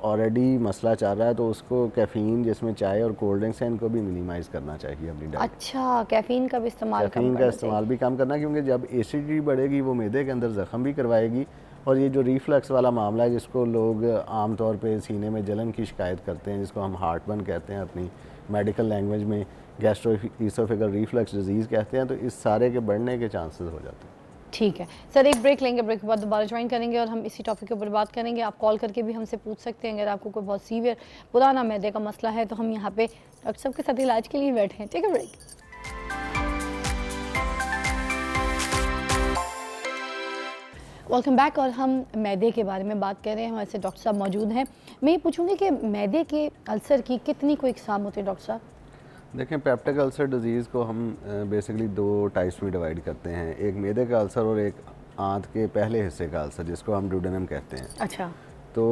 ऑलरेडी मसला चल रहा है तो उसको कैफ़ीन, जिसमें चाय और कोल्ड ड्रिंक्स हैं, इनको भी मिनिमाइज़ करना चाहिए अपनी डाइट। अच्छा, कैफीन का भी इस्तेमाल कम कैफ़ीन का करना इस्तेमाल भी कम करना, क्योंकि जब एसिडिटी बढ़ेगी वो मैदे के अंदर ज़ख्म भी करवाएगी। और ये जो रिफ्लक्स वाला मामला है जिसको लोग आम तौर पे सीने में जलन की शिकायत करते हैं, जिसको हम हार्टबर्न कहते हैं अपनी मेडिकल लैंग्वेज में, गैस्ट्रोइसोफेगल रिफ्लक्स डिजीज़ कहते हैं, तो इस सारे के बढ़ने के चांसेस हो जाते हैं। ठीक है सर, एक ब्रेक लेंगे, ब्रेक के बाद दोबारा ज्वाइन करेंगे और हम इसी टॉपिक के ऊपर बात करेंगे। आप कॉल करके भी हमसे पूछ सकते हैं अगर आपको कोई बहुत सीवियर पुराना मैदे का मसला है, तो हम यहाँ पे डॉक्टर साहब के साथ इलाज के लिए बैठे हैं। ठीक है, ब्रेक। Welcome back. और हम मैदे के बारे में बात कर रहे हैं, हमारे से डॉक्टर साहब मौजूद हैं। मैं ये पूछूंगी कि मैदे के अल्सर की कितनी कोई इकसाम होती है डॉक्टर साहब? देखें, पेप्टिक अल्सर डिज़ीज़ को हम बेसिकली दो टाइप्स में डिवाइड करते हैं, एक मैदे का अल्सर और एक आंत के पहले हिस्से का अल्सर, जिसको हम ड्यूडेनम कहते हैं। अच्छा। तो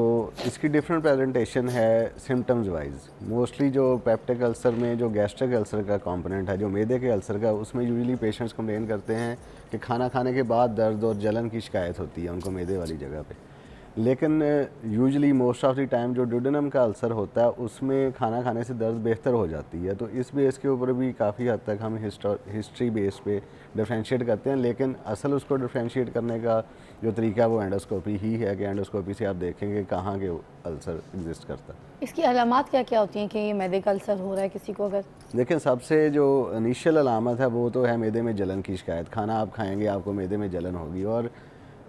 इसकी डिफरेंट प्रेजेंटेशन है सिम्टम्स वाइज। मोस्टली जो पेप्टिक अल्सर में जो गैस्ट्रिक अल्सर का कंपोनेंट है, जो मैदे के अल्सर का, उसमें यूजुअली पेशेंट्स कंप्लेन करते हैं कि खाना खाने के बाद दर्द और जलन की शिकायत होती है उनको मैदे वाली जगह पे। लेकिन usually most of the time जो ड्यूडेनम का अल्सर होता है उसमें खाना खाने से दर्द बेहतर हो जाती है। तो इस बेस के ऊपर भी काफ़ी हद तक हम हिस्ट्री बेस पे डिफ्रेंशिएट करते हैं, लेकिन असल उसको डिफ्रेंशिएट करने का जो तरीका है वो एंडोस्कोपी ही है कि एंडोस्कोपी से आप देखेंगे कहाँ के अल्सर एग्जिस्ट करता है। इसकी अलामात क्या क्या होती हैं कि ये मैदे का अल्सर हो रहा है किसी को? अगर देखें, सबसे जो इनिशियल अलामत है वो तो है मैदे में जलन की शिकायत। खाना आप खाएंगे आपको मैदे में जलन होगी, और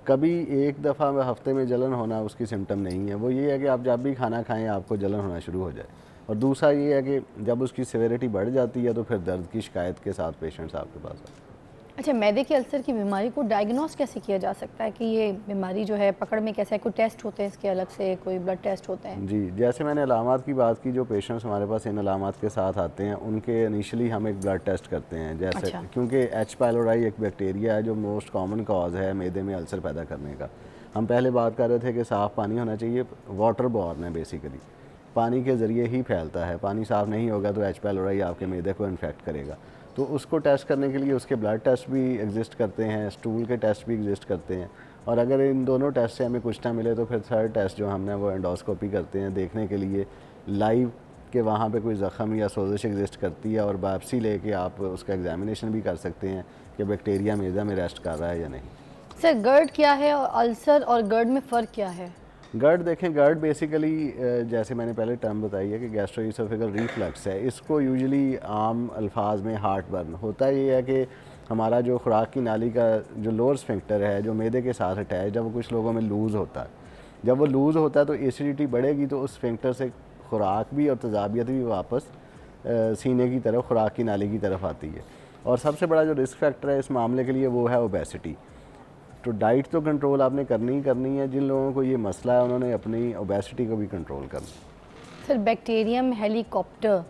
कभी एक दफ़ा हफ्ते में जलन होना उसकी सिम्टम नहीं है। वो ये है कि आप जब भी खाना खाएं आपको जलन होना शुरू हो जाए। और दूसरा ये है कि जब उसकी सिविरिटी बढ़ जाती है तो फिर दर्द की शिकायत के साथ पेशेंट्स आपके पास आते हैं। अच्छा, मैदे के अल्सर की बीमारी को डायग्नोस कैसे किया जा सकता है कि ये बीमारी जो है पकड़ में कैसे है? कोई टेस्ट होते हैं इसके अलग से, कोई ब्लड टेस्ट होते हैं? जी, जैसे मैंने अलामात की बात की, जो पेशेंट्स हमारे पास इन अलामात के साथ आते हैं उनके इनिशियली हम एक ब्लड टेस्ट करते हैं। जैसे अच्छा। क्योंकि एच पाइलोराई एक बैक्टीरिया है जो मोस्ट कॉमन कॉज है मैदे में अल्सर पैदा करने का। हम पहले बात कर रहे थे कि साफ़ पानी होना चाहिए, वाटर बॉर्न है बेसिकली, पानी के ज़रिए ही फैलता है। पानी साफ़ नहीं होगा तो एच पाइलोराई आपके मैदे को इन्फेक्ट करेगा। तो उसको टेस्ट करने के लिए उसके ब्लड टेस्ट भी एग्जिस्ट करते हैं, स्टूल के टेस्ट भी एग्जिस्ट करते हैं। और अगर इन दोनों टेस्ट से हमें कुछ ना मिले तो फिर थर्ड टेस्ट जो हमने वो एंडोस्कोपी करते हैं, देखने के लिए लाइव कि वहाँ पे कोई ज़ख़म या सोजिश एग्जिस्ट करती है, और बायोप्सी लेके आप उसका एग्जामिनेशन भी कर सकते हैं कि बैक्टीरिया मैदा में रेस्ट कर रहा है या नहीं। सर, गर्ड क्या है और अल्सर और गर्ड में फ़र्क क्या है? GERD देखें, GERD बेसिकली जैसे मैंने पहले टर्म बताई है कि गैस्ट्रोइसोफेगल रिफ्लक्स है। इसको यूजुअली आम अल्फाज में हार्ट बर्न होता है। ये है कि हमारा जो खुराक की नाली का जो लोअर स्फिंक्टर है जो मैदे के साथ अटैच, जब वो कुछ लोगों में लूज़ होता है, जब वो लूज़ होता है तो एसिडिटी बढ़ेगी, तो उस स्फिंक्टर से खुराक भी और तेज़ाबियत भी वापस सीने की तरफ, खुराक की नाली की तरफ आती है। और सबसे बड़ा जो रिस्क फैक्टर है इस मामले के लिए वो है ओबेसिटी। तो डाइट तो कंट्रोल आपने करनी ही करनी है। जिन लोगों को ये मसला है उन्होंने अपनी ओबेसिटी को भी कंट्रोल करना है। Sir, bacterium helicopter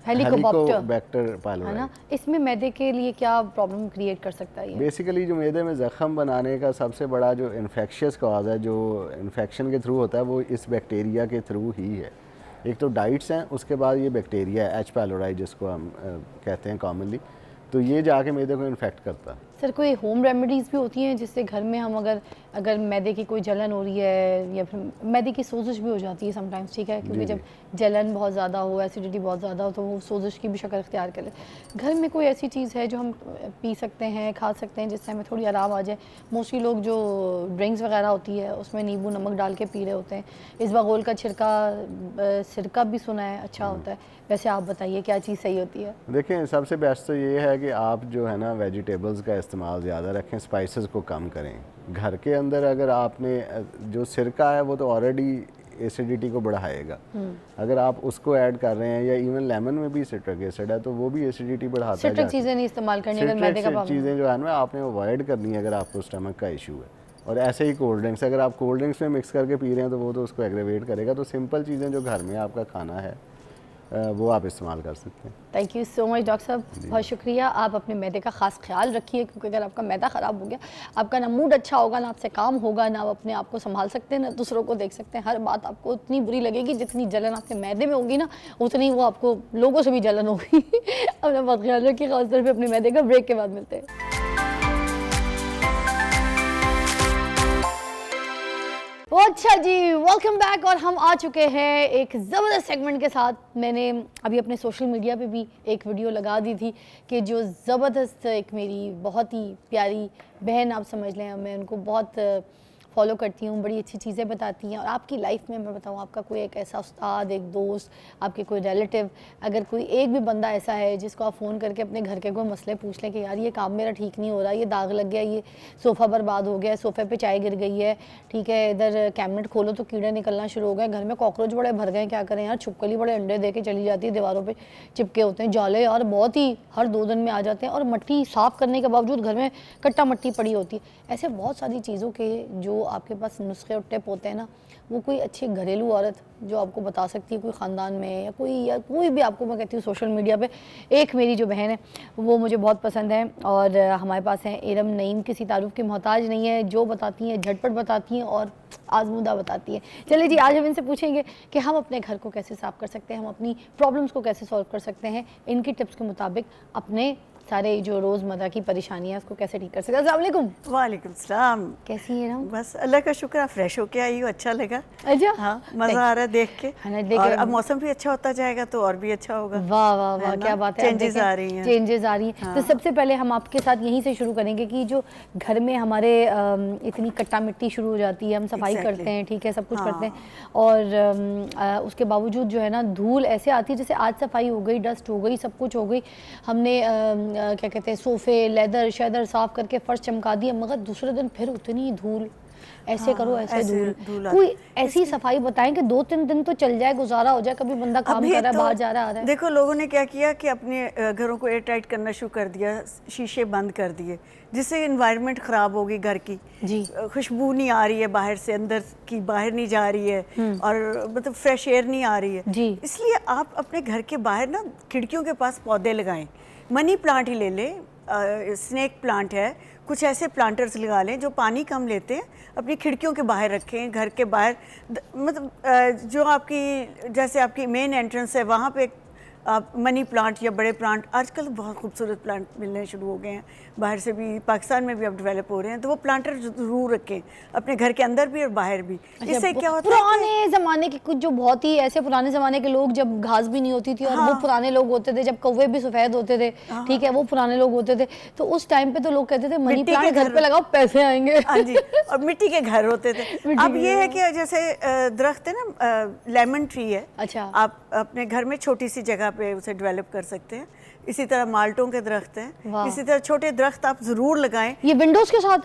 Helicobacter pylori है ना, इसमें मैदे के लिए क्या प्रॉब्लम क्रिएट कर सकता है ये? बेसिकली जो मैदे में ज़ख़म बनाने का सबसे बड़ा जो इन्फेक्शियस कॉज है, जो इन्फेक्शन के थ्रू होता है, वो इस बैक्टीरिया के थ्रू ही है। एक तो डाइट्स हैं, उसके बाद ये बैक्टीरिया है एच पाइलोराई जिसको हम कहते हैं कॉमनली, तो ये जाके मैदे को इन्फेक्ट करता है। सर, कोई होम रेमेडीज़ भी होती हैं जिससे घर में हम अगर मैदे की कोई जलन हो रही है या फिर मैदे की सोजिश भी हो जाती है समटाइम्स, ठीक है, क्योंकि जब जलन बहुत ज़्यादा हो, एसिडिटी बहुत ज़्यादा हो, तो वो सोजिश की भी शक्ल इख्तियार करे। घर में कोई ऐसी चीज़ है जो हम पी सकते हैं, खा सकते हैं, जिससे हमें थोड़ी आराम आ जाए? मोस्टली लोग जो ड्रिंक्स वगैरह होती है उसमें नींबू नमक डाल के पी रहे होते हैं। इसबगोल का छिड़का सिरका भी सुना है अच्छा होता है। वैसे आप बताइए क्या चीज़ सही होती है? देखें, सबसे बेस्ट तो ये है कि आप जो है ना वेजिटेबल्स का इस्तेमाल ज़्यादा रखें, स्पाइसेस को कम करें। घर के अंदर अगर आपने जो सिरका है वो तो ऑलरेडी एसिडिटी को बढ़ाएगा, अगर आप उसको ऐड कर रहे हैं, या इवन लेमन में भी सिट्रिक एसिड है तो वो भी एसिडिटी बढ़ाता है। सिट्रिक चीज़ें नहीं इस्तेमाल करनी अगर मैदे का प्रॉब्लम। चीज़ें जो है ना आपने अवॉइड करनी है अगर आपको स्टमक का इशू है। और ऐसे ही कोल्ड ड्रिंक्स, अगर आप कोल्ड ड्रिंक्स में मिक्स करके पी रहे हैं तो वो तो उसको एग्रेवेट करेगा। तो सिंपल चीज़ें जो घर में आपका खाना है वो आप इस्तेमाल कर सकते हैं। Thank you so much doctor साहब, बहुत शुक्रिया। आप अपने मैदे का खास ख्याल रखिए, क्योंकि अगर आपका मैदा ख़राब हो गया, आपका ना मूड अच्छा होगा, ना आपसे काम होगा, ना आप अपने आप को संभाल सकते हैं, ना दूसरों को देख सकते हैं। हर बात आपको उतनी बुरी लगेगी, जितनी जलन आपके मैदे में होगी ना, उतनी वो आपको लोगों से भी जलन होगी। अपना बहुत ख्याल रखिए, खासतौर पर अपने मैदे का। ब्रेक के बाद मिलते हैं। अच्छा जी, वेलकम बैक। और हम आ चुके हैं एक ज़बरदस्त सेगमेंट के साथ। मैंने अभी अपने सोशल मीडिया पे भी एक वीडियो लगा दी थी कि जो ज़बरदस्त एक मेरी बहुत ही प्यारी बहन आप समझ लें, मैं उनको बहुत फॉलो करती हूँ, बड़ी अच्छी चीज़ें बताती हैं। और आपकी लाइफ में मैं बताऊँ, आपका कोई एक ऐसा उस्ताद, एक दोस्त, आपके कोई रिलेटिव, अगर कोई एक भी बंदा ऐसा है जिसको आप फ़ोन करके अपने घर के कोई मसले पूछ लें कि यार ये काम मेरा ठीक नहीं हो रहा, ये दाग लग गया, ये सोफ़ा बर्बाद हो गया, सोफ़े पे चाय गिर गई है, ठीक है, इधर कैबिनेट खोलो तो कीड़े निकलना शुरू हो गए, घर में कॉकरोच बड़े भर गए, क्या करें यार, छिपकली बड़े अंडे दे के चली जाती है, दीवारों पर चिपके होते हैं, जाले यार बहुत ही हर 2 दिन में आ जाते हैं, और मट्टी साफ़ करने के बावजूद घर में कट्टा मट्टी पड़ी होती है। ऐसे बहुत सारी चीज़ों के जो आपके पास नुस्खे और टिप होते हैं ना, वो कोई अच्छी घरेलू औरत जो आपको बता सकती है, कोई ख़ानदान में या कोई भी, आपको मैं कहती हूँ सोशल मीडिया पे एक मेरी जो बहन है वो मुझे बहुत पसंद है, और हमारे पास हैं इरम नईम, किसी तारुफ की मोहताज नहीं है, जो बताती हैं झटपट बताती हैं और आजमूदा बताती हैं। चलिए जी, आज हम इनसे पूछेंगे कि हम अपने घर को कैसे साफ़ कर सकते हैं, हम अपनी प्रॉब्लम्स को कैसे सॉल्व कर सकते हैं, इनकी टिप्स के मुताबिक अपने सारे जो रोज़मर्रा की परेशानियाँ उसको कैसे ठीक कर सकते हैं। अस्सलाम वालेकुम। वालेकुम सलाम। कैसी हैं हम? बस अल्लाह का शुक्र, आप फ्रेश होके आई हो, अच्छा लगा। अच्छा, हाँ, मज़ा आ रहा है देख के। है ना, देख और के अब मौसम भी अच्छा होता जाएगा तो और भी अच्छा होगा। वाह वाह वाह, क्या बात है। चेंजेस आ रही हैं, चेंजेस आ रही हैं। हाँ। तो सबसे पहले हम आपके साथ यहीं से शुरू करेंगे कि जो घर में हमारे इतनी कट्टा मिट्टी शुरू हो जाती है, हम सफाई करते हैं, ठीक है, सब कुछ करते हैं, और उसके बावजूद जो है ना धूल ऐसे आती है, जैसे आज सफाई हो गई, डस्ट हो गई, सब कुछ हो गई, हमने क्या कहते हैं सोफ़े लेदर शेदर साफ़ करके फ़र्श चमका दिया, मगर दूसरे दिन फिर उतनी धूल, ऐसे हाँ, करो ऐसे धूल। आती। कोई ऐसी सफाई बताएं कि 2-3 दिन तो चल जाए, गुजारा हो जाए, कभी बंदा काम कर रहा है, बाहर जा रहा है। देखो लोगों ने क्या किया कि अपने घरों को एयर टाइट करना शुरू कर दिया, शीशे बंद कर दिए, जिससे इन्वायरमेंट ख़राब होगी घर की जी। खुशबू नहीं आ रही है बाहर से, अंदर की बाहर नहीं जा रही है, और मतलब फ्रेश एयर नहीं आ रही है जी। इसलिए आप अपने घर के बाहर ना खिड़कियों के पास पौधे लगाएं। मनी प्लांट ही ले लें, स्नेक प्लांट है, कुछ ऐसे प्लांटर्स लगा लें जो पानी कम लेते हैं, अपनी खिड़कियों के बाहर रखें, घर के बाहर। मतलब जो आपकी जैसे आपकी मेन एंट्रेंस है वहाँ पे आप मनी प्लांट या बड़े प्लांट, आजकल बहुत खूबसूरत प्लांट मिलने शुरू हो गए हैं, बाहर से भी, पाकिस्तान में भी अब डेवलप हो रहे हैं, तो वो प्लांटर ज़रूर रखें अपने घर के अंदर भी और बाहर भी। इससे क्या होता है, पुराने ज़माने के कुछ जो बहुत ही ऐसे पुराने ज़माने के लोग, जब घास भी नहीं होती थी, और वो पुराने लोग होते थे, जब कौवे भी सफ़ेद होते थे, ठीक है, वो पुराने लोग होते थे, तो उस टाइम पे तो लोग कहते थे मनी प्लांट घर पे लगाओ, पैसे आएंगे। हाँ जी, और मिट्टी के घर होते थे। अब ये है कि जैसे दरख्त है ना, लेमन ट्री है, अच्छा, आप अपने घर में छोटी सी जगह पे उसे डेवलप कर सकते हैं। इसी तरह माल्टों के दरख्त हैं, इसी तरह छोटे दरख्त आप ज़रूर लगाएं। ये विंडोज़ के साथ,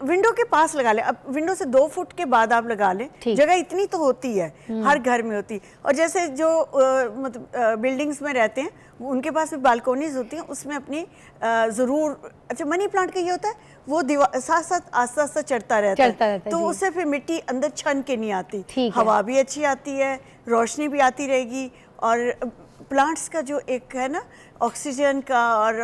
विंडो के पास लगा लें, अब विंडो से 2 फुट के बाद आप लगा लें, जगह इतनी तो होती है, हर घर में होती। और जैसे जो मतलब बिल्डिंग्स में रहते हैं उनके पास भी बालकोनीज होती हैं, उसमें अपनी ज़रूर, अच्छा मनी प्लांट का ये होता है वो दीवार साथ साथ आस्ता आस्ता चढ़ता रहता है, तो उससे फिर मिट्टी अंदर छन के नहीं आती, हवा भी अच्छी आती है, रोशनी भी आती रहेगी। और प्लांट्स का जो एक है ना ऑक्सीजन का और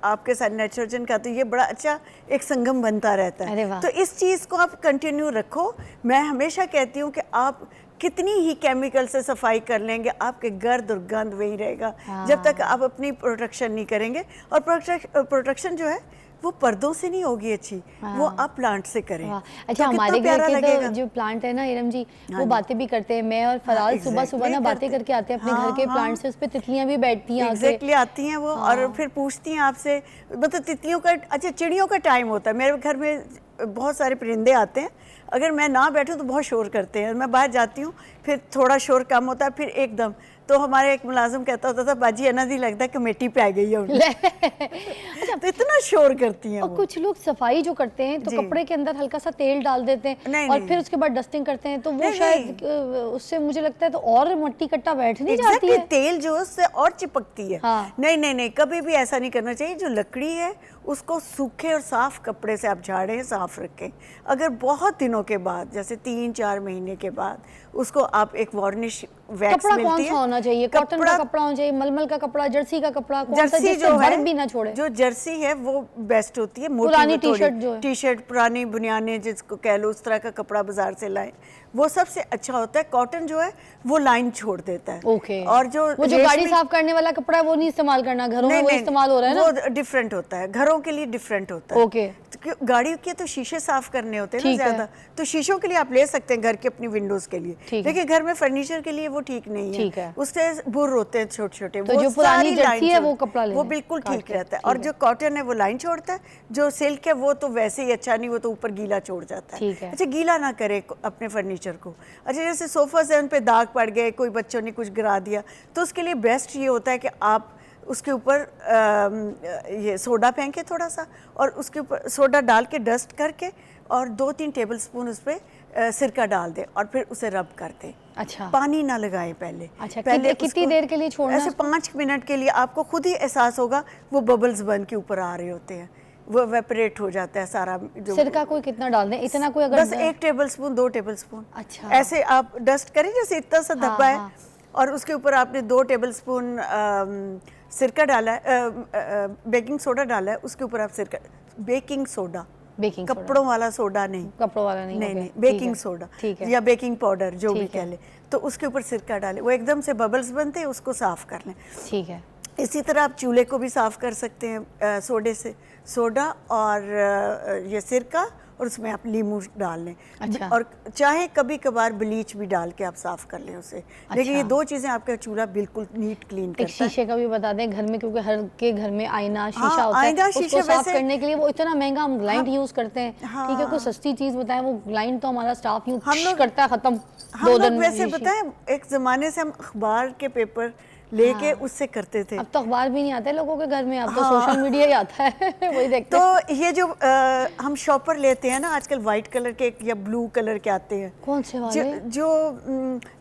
आपके साथ नाइट्रोजन का, तो ये बड़ा अच्छा एक संगम बनता रहता है। तो इस चीज़ को आप कंटिन्यू रखो। मैं हमेशा कहती हूँ कि आप कितनी ही केमिकल से सफाई कर लेंगे, आपके गर्द और गंद वही रहेगा जब तक आप अपनी प्रोटेक्शन नहीं करेंगे। और प्रोटेक्शन जो है वो पर्दों से नहीं होगी अच्छी, वो आप प्लांट से करें। अच्छा, हमारे घर के तो जो प्लांट है ना इरम जी, वो बातें भी करते हैं। मैं और फराज सुबह सुबह ना बातें करके आते हैं अपने घर के प्लांट से, उस पे तितलियां भी बैठती हैं, एग्जैक्टली आती हैं वो, और फिर पूछती हैं आपसे। मतलब तितलियों का, अच्छा चिड़ियों का टाइम होता है, मेरे घर में बहुत सारे परिंदे आते हैं, अगर मैं ना बैठूं तो बहुत शोर करते हैं, मैं बाहर जाती हूँ फिर थोड़ा शोर कम होता है, फिर एकदम तो हमारे एक मुलाजिम कहता होता था बाजी अना दी लगता है कमेटी पे आ गई है उनकी। तो इतना शोर करती हैं और वो। कुछ लोग सफाई जो करते हैं तो जी। कपड़े के अंदर हल्का सा तेल डाल देते हैं नहीं, और नहीं। फिर उसके बाद डस्टिंग करते हैं, तो वो नहीं, शायद उससे मुझे लगता है तो और मट्टी कट्टा बैठ नहीं जाती Exactly, है। तेल जो है उससे और चिपकती है। हाँ। नहीं नहीं नहीं, कभी भी ऐसा नहीं करना चाहिए। जो लकड़ी है उसको सूखे और साफ कपड़े से आप झाड़ें, साफ रखें। अगर बहुत दिनों के बाद, जैसे 3-4 महीने के बाद, उसको आप एक वार्निश वैक्स कपड़ा मिलती कौन है। सा होना चाहिए? कॉटन का कपड़ा होना चाहिए, मलमल का कपड़ा, जर्सी का कपड़ा, कौन सा जर्सी जिससे जो है, बर्फ भी ना छोड़े? जो जर्सी है वो बेस्ट होती है। मोटी पुरानी वो थोड़ी- टी-शर्ट जो है। टी-शर्ट, पुरानी बुनियाने जिसको कह लो, उस तरह का कपड़ा बाजार से लाएं, वो सबसे अच्छा होता है। कॉटन जो है वो लाइन छोड़ देता है। ओके। और जो वो जो गाड़ी साफ करने वाला कपड़ा है वो नहीं इस्तेमाल करना, घरों में वो इस्तेमाल हो रहा है ना? वो डिफरेंट होता है, घरों के लिए डिफरेंट होता है। ओके। गाड़ी के तो शीशे साफ करने होते हैं ना ठीक है। ज्यादा, तो शीशों के लिए आप ले सकते हैं घर के अपनी विंडोज के लिए, ठीक है। लेकिन घर में फर्नीचर के लिए वो ठीक नहीं है। ठीक है। उससे बुर होते हैं छोटे छोटे। तो जो पुरानी जर्सी है वो कपड़ा वो लें, बिल्कुल काट ठीक के, रहता है। ठीक और है। जो कॉटन है वो लाइन छोड़ता है, जो सिल्क है वो तो वैसे ही अच्छा नहीं, वो तो ऊपर गीला छोड़ जाता है। ठीक है। अच्छा, गीला ना करे अपने फर्नीचर को। अच्छा, जैसे सोफा से उन पे दाग पड़ गए, कोई बच्चों ने कुछ गिरा दिया, तो उसके लिए बेस्ट ये होता है कि आप उसके ऊपर ये सोडा फेंके थोड़ा सा, और उसके ऊपर सोडा डाल के डस्ट करके और 2-3 टेबलस्पून उस पर सिरका डाल दें और फिर उसे रब कर दें। अच्छा। पानी ना लगाएं पहले। अच्छा, पहले कितनी उसको देर के लिए छोड़ना ऐसे 5 मिनट के लिए आपको खुद ही एहसास होगा, वो बबल्स बन के ऊपर आ रहे होते हैं, वो एवेपोरेट हो जाता है सारा। जो सिरका कोई कितना डाल दें? इतना कोई अगर बस 1 टेबलस्पून 2 टेबलस्पून। अच्छा। ऐसे आप डस्ट करें जैसे इतना सा हाँ, धब्बा है, हाँ। और उसके ऊपर आपने 2 टेबलस्पून सिरका डाला है, बेकिंग सोडा डाला है, उसके ऊपर आप सिरका, बेकिंग सोडा, बेकिंग सोडा। कपड़ों वाला सोडा नहीं, कपड़ों वाला नहीं? नहीं ओके, नहीं, ठीक बेकिंग है, सोडा ठीक है। या बेकिंग पाउडर जो भी ठीक कह है। ले, तो उसके ऊपर सिरका डालें, वो एकदम से बबल्स बनते हैं, उसको साफ कर लें। ठीक है। इसी तरह आप चूल्हे को भी साफ कर सकते हैं सोडे से, सोडा और ये सिरका, और उसमें आप लीमू डाल लें। अच्छा। और चाहे कभी कभार ब्लीच भी डाल के आप साफ कर लें उसे। लेकिन ये अच्छा। 2 चीज़ें आपका चूल्हा बिल्कुल नीट क्लीन एक करता है। शीशे का भी बता दें घर में, क्योंकि हर के घर में आईना शीशा हाँ, होता है, आईना, उसको शीशे साफ वैसे- करने के लिए वो इतना महंगा हम ग्लाइंड यूज करते हैं। हाँ। ठीक है, कोई सस्ती चीज बताएं, वो ग्लाइंड तो हमारा स्टाफ यूज हम लोग- करता है, खत्म हम 2 लोग दिन में वैसे शीशे। बताएं, एक ज़माने से हम अखबार के पेपर लेके उससे करते थे। अब तो अखबार भी नहीं आते लोगों के घर में, अब तो हाँ। सोशल मीडिया ही आता है वही देखते हैं। तो ये जो हम शॉपर लेते हैं ना आजकल, वाइट कलर के या ब्लू कलर के आते हैं, कौन से वाले? जो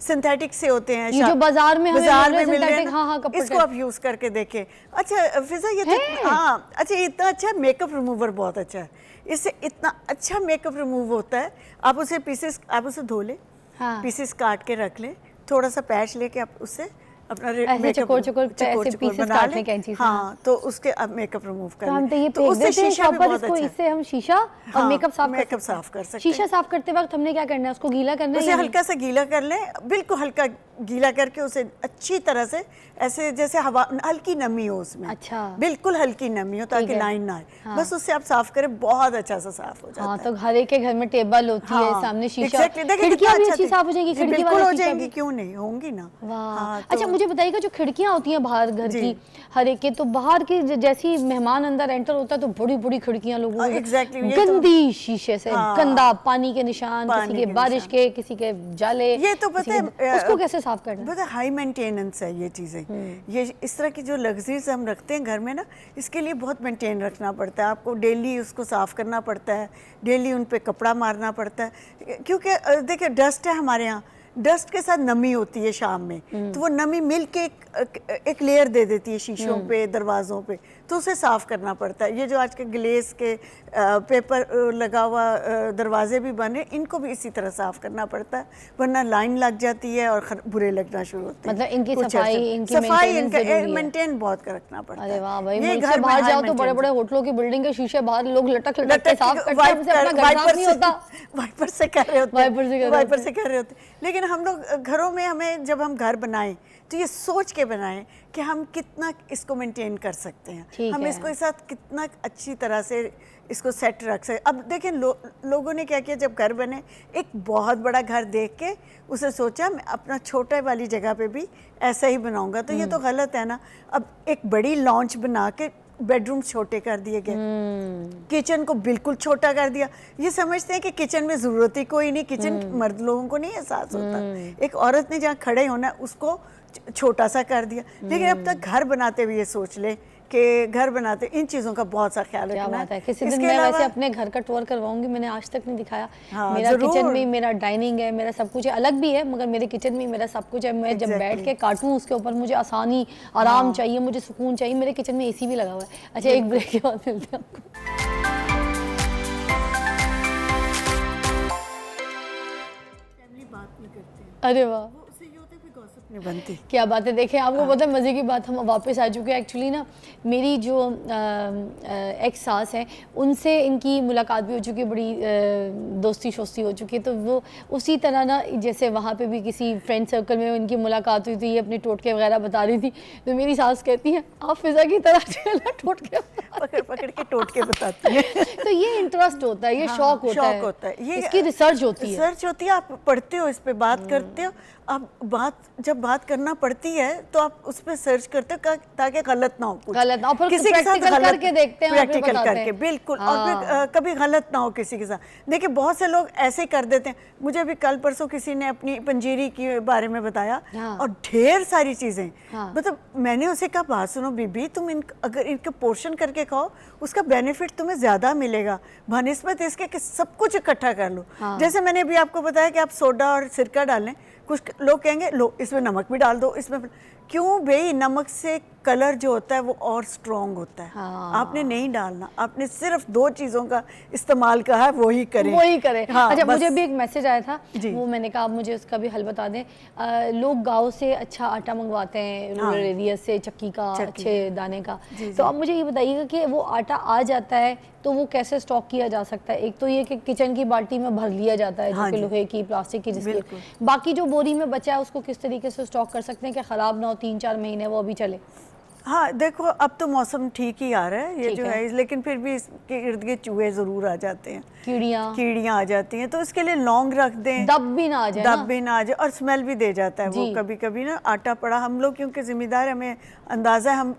सिंथेटिक से होते हैं, ये जो बाजार में हमें बाजार मिल रहे में मिल रहे हैं synthetic, ना, हाँ, हाँ, कपड़े। इसको आप यूज करके देखें। अच्छा फिजा, ये तो है? हाँ, अच्छा, ये इतना अच्छा मेकअप रिमूवर, बहुत अच्छा है। इससे इतना अच्छा मेकअप रिमूव होता है। आप उसे पीसेस, आप उसे धो लें, हाँ। पीसेस काट के रख लें, थोड़ा सा पैच लेके आप उससे अपना ऐसे चकोर-चकोर ऐसे pieces बना काटने लें। कैंची से, हाँ, तो उसके अब मेकअप रिमूव कर तो हम तो लें, ये तो फेंक उससे देते हैं शीशा भी शॉपर, बहुत इसको अच्छा है। इससे हम शीशा और हाँ, मेकअप साफ मेकअप कर साफ कर सकते शीशा हैं। साफ करते वक्त हमने क्या करना है? उसको गीला करना है उसे या हल्का सा गीला कर लें, बिल्कुल हल्का गीला करके उसे अच्छी तरह से, ऐसे जैसे हवा, हल्की नमी हो उसमें। अच्छा। बिल्कुल हल्की नमी हो ताकि ठीक है। लाइन ना आए। हाँ। बस उससे आप साफ करें, बहुत अच्छा सा साफ हो जाता हाँ, है। तो हर एक के घर में टेबल होती है, सामने शीशा, Exactly, देखिए खिड़कियाँ कितना भी अच्छा अच्छी दिख- साफ हो जाएंगी, जी, खिड़की बिल्कुल वाला हो शीशा जाएंगी, भी। क्यों नहीं होंगी ना। वाह। हाँ, अच्छा, मुझे बताइएगा जो खिड़कियाँ होती हैं बाहर घर जी। की, हर एक के, तो बाहर की जैसी मेहमान अंदर एंटर होता है तो बड़ी बड़ी खिड़कियाँ लोगों की exactly, ये तो- गंदी शीशे से, हाँ। गंदा पानी के निशान, पानी किसी के के बारिश निशान। के, किसी के जाले, ये तो किसी पता के- है, उसको कैसे साफ करना है? पता है, हाई मेंटेनेंस है ये चीज़ें। ये इस तरह की जो लग्जरीज हम रखते हैं घर में ना, इसके लिए बहुत मेंटेन रखना पड़ता है। आपको डेली उसको साफ करना पड़ता है, डेली उन पे कपड़ा मारना पड़ता है, क्योंकि देखिए डस्ट है हमारे यहाँ, डस्ट के साथ नमी होती है शाम में, तो वो नमी मिल के एक लेयर दे देती है शीशों पे, दरवाज़ों पे, तो उसे साफ़ करना पड़ता है। ये जो आज के ग्लेस के पेपर लगा हुआ दरवाजे भी बने, इनको भी इसी तरह साफ़ करना पड़ता है, वरना लाइन लग जाती है और बुरे लगना शुरू होते हैं। मतलब इनकी कुछ सफाई, ऐसे- इनकी सफाई maintenance जरूरी है। मेंटेन बहुत रखना पड़ता है। अरे वाह भाई, ये मुल्क घर से में बाहर high जाओ तो बड़े maintenance बड़े होटलों की बिल्डिंग के शीशे बाहर लोग लटक लटक के साफ करते हैं, उनसे अपना घर साफ नहीं होता। वाइपर से कर रहे होते हैं, वाइपर से कर रहे वाइपर होते से कर रहे होते हैं। लेकिन हम लोग घरों में, हमें जब हम घर बनाएं तो ये सोच के बनाएं कि हम कितना इसको मेंटेन कर सकते हैं, ठीक हम है। इसको साथ कितना अच्छी तरह से इसको सेट रख सकते। अब देखें लोगों ने क्या किया, जब घर बने एक बहुत बड़ा घर देख के उसे सोचा मैं अपना छोटे वाली जगह पे भी ऐसा ही बनाऊंगा, तो ये तो गलत है ना। अब एक बड़ी लॉन्च बना के बेडरूम छोटे कर दिए गए, किचन को बिल्कुल छोटा कर दिया। ये समझते हैं कि किचन में ज़रूरत ही कोई नहीं, किचन मर्द लोगों को नहीं एहसास होता। एक औरत ने जहाँ खड़े होना है उसको छोटा सा कर दिया। लेकिन अब तक घर बनाते हुए ये सोच ले कि घर बनाते इन चीज़ों का बहुत सा ख्याल क्या रखना बात है। है। किसी दिन इसके मैं अलावा वैसे अपने घर का टूर करवाऊंगी, मैंने आज तक नहीं दिखाया। हाँ, मेरा ज़रूर। किचन में मेरा डाइनिंग है, मेरा सब कुछ है, अलग भी है मगर मेरे किचन में मेरा सब कुछ है। मैं जब बैठ के काटूं उसके ऊपर मुझे आसानी आराम चाहिए, मुझे सुकून चाहिए। मेरे किचन में एसी भी लगा हुआ है। अच्छा, एक ब्रेक के बाद मिलते हैं आपको। अरे वाह, नहीं बनती। क्या बात है। देखें, आपको पता है मज़े की बात, हम वापस आ चुके हैं। एक्चुअली ना मेरी जो एक्स सास हैं उनसे इनकी मुलाकात भी हो चुकी है, बड़ी दोस्ती शोस्ती हो चुकी है। तो वो उसी तरह ना जैसे वहाँ पे भी किसी फ्रेंड सर्कल में इनकी मुलाकात हुई थी, ये अपने टोटके वगैरह बता रही थी। तो मेरी सास कहती हैं आप फिज़ा की तरह जो है ना टोटके पकड़ पकड़ के टोटके बताती है। तो ये इंटरेस्ट होता है, ये शौक होता है, ये इसकी रिसर्च होती है। रिसर्च होती है, आप पढ़ते हो, इस पे बात करते हो। आप जब बात करना पड़ती है तो आप उस पे सर्च करते हो ताकि गलत ना हो, कुछ गलत ना हो, फिर किसी के साथ प्रैक्टिकल करके देखते हैं और फिर प्रैक्टिकल बताते करके हैं। बिल्कुल। हाँ। और फिर कभी गलत ना हो किसी के साथ। देखिए बहुत से लोग ऐसे कर देते हैं। मुझे भी कल परसों किसी ने अपनी पंजीरी के बारे में बताया हाँ। और ढेर सारी चीजें। हाँ। मतलब मैंने उसे कहा बात सुनो बीबी, तुम अगर इनके पोर्शन करके खाओ उसका बेनिफिट तुम्हें ज्यादा मिलेगा बनिस्बत इसके कि सब कुछ इकट्ठा कर लो। हाँ। जैसे मैंने अभी आपको बताया कि आप सोडा और सिरका डालें, कुछ लोग कहेंगे लो इसमें नमक भी डाल दो, इसमें क्यों भाई, नमक से कलर जो होता है वो और स्ट्रॉन्ग होता है। हाँ। आपने नहीं डालना, आपने सिर्फ 2 चीज़ों का इस्तेमाल कहा है, वही करें। वही करें। हाँ, अच्छा, बस। मुझे भी एक मैसेज आया था, जी। वो मैंने कहा आप मुझे उसका भी हल बता दें। लोग गांव से अच्छा आटा मंगवाते हैं, हाँ। रूरल एरिया से, चक्की का, चक्की। अच्छे दाने का। जी, तो आप मुझे ये बताइएगा कि वो आटा आ जाता है तो वो कैसे स्टॉक किया जा सकता है? एक तो ये कि किचन की बाल्टी में भर लिया जाता है, जो हाँ कि जी। लोहे की, प्लास्टिक की, जिसकी। बिल्कुल। बाकी जो बोरी में बचा है उसको किस तरीके से स्टॉक कर सकते हैं कि ख़राब ना हो, 3-4 महीने वो अभी चले? हाँ देखो, अब तो मौसम ठीक ही आ रहा है, ये ठीक जो है। है, लेकिन फिर भी इसके इर्द गिर्द चूहे ज़रूर आ जाते हैं, कीड़ियाँ आ जाती हैं। तो इसके लिए लौंग रख दें, दब भी ना आ जाए ना। दब भी ना आ जाए, और स्मेल भी दे जाता है वो जी। कभी कभी ना। आटा पड़ा, हम लोग क्योंकि जिम्मेदार, हमें अंदाज़ा है, हम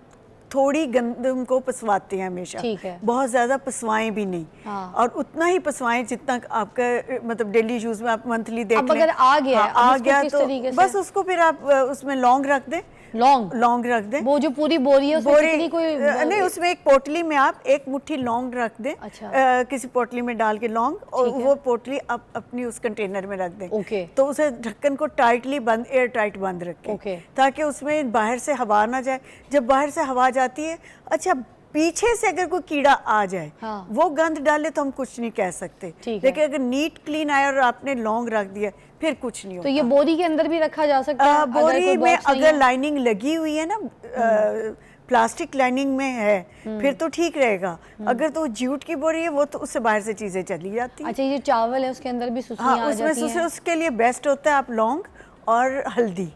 थोड़ी गंदम को पसवाते हैं हमेशा। ठीक है। बहुत ज़्यादा पसवाएं भी नहीं। हाँ। और उतना ही पसवाएं जितना आपका मतलब डेली यूज़ में आप मंथली देख अब लें। अगर आ गया है, हाँ, अब आ इसको गया किस तो तरीके से? बस उसको फिर आप उसमें लौंग रख दें, लौंग रख दें। वो जो पूरी बोरी है उसमें कितनी कोई नहीं, उसमें एक पोटली में आप 1 मुट्ठी लौंग रख दें। अच्छा। किसी पोटली में डाल के लौंग, और वो पोटली आप अपनी उस कंटेनर में रख दें। ओके। तो उसे ढक्कन को टाइटली बंद, एयर टाइट बंद रखें। ओके। ताकि उसमें बाहर से हवा ना जाए। जब बाहर से हवा जाती है, अच्छा पीछे से अगर कोई कीड़ा आ जाए, हाँ। वो गंद डाले तो हम कुछ नहीं कह सकते। ठीक है। लेकिन अगर नीट क्लीन आया और आपने लौंग रख दिया, फिर कुछ नहीं तो होता। ये बोरी के अंदर भी रखा जा सकता है? बोरी में box नहीं अगर है? लाइनिंग लगी हुई है ना, प्लास्टिक लाइनिंग में है, फिर तो ठीक रहेगा। अगर तो जूट की बोरी है, वो तो उससे बाहर से चीजें चली जाती हैं। अच्छा, ये चावल है उसके अंदर भी सुसुइयां हाँ, आ उसमें जाती हैं? उसके लिए बेस्ट होता है आप लौंग और हल्दी।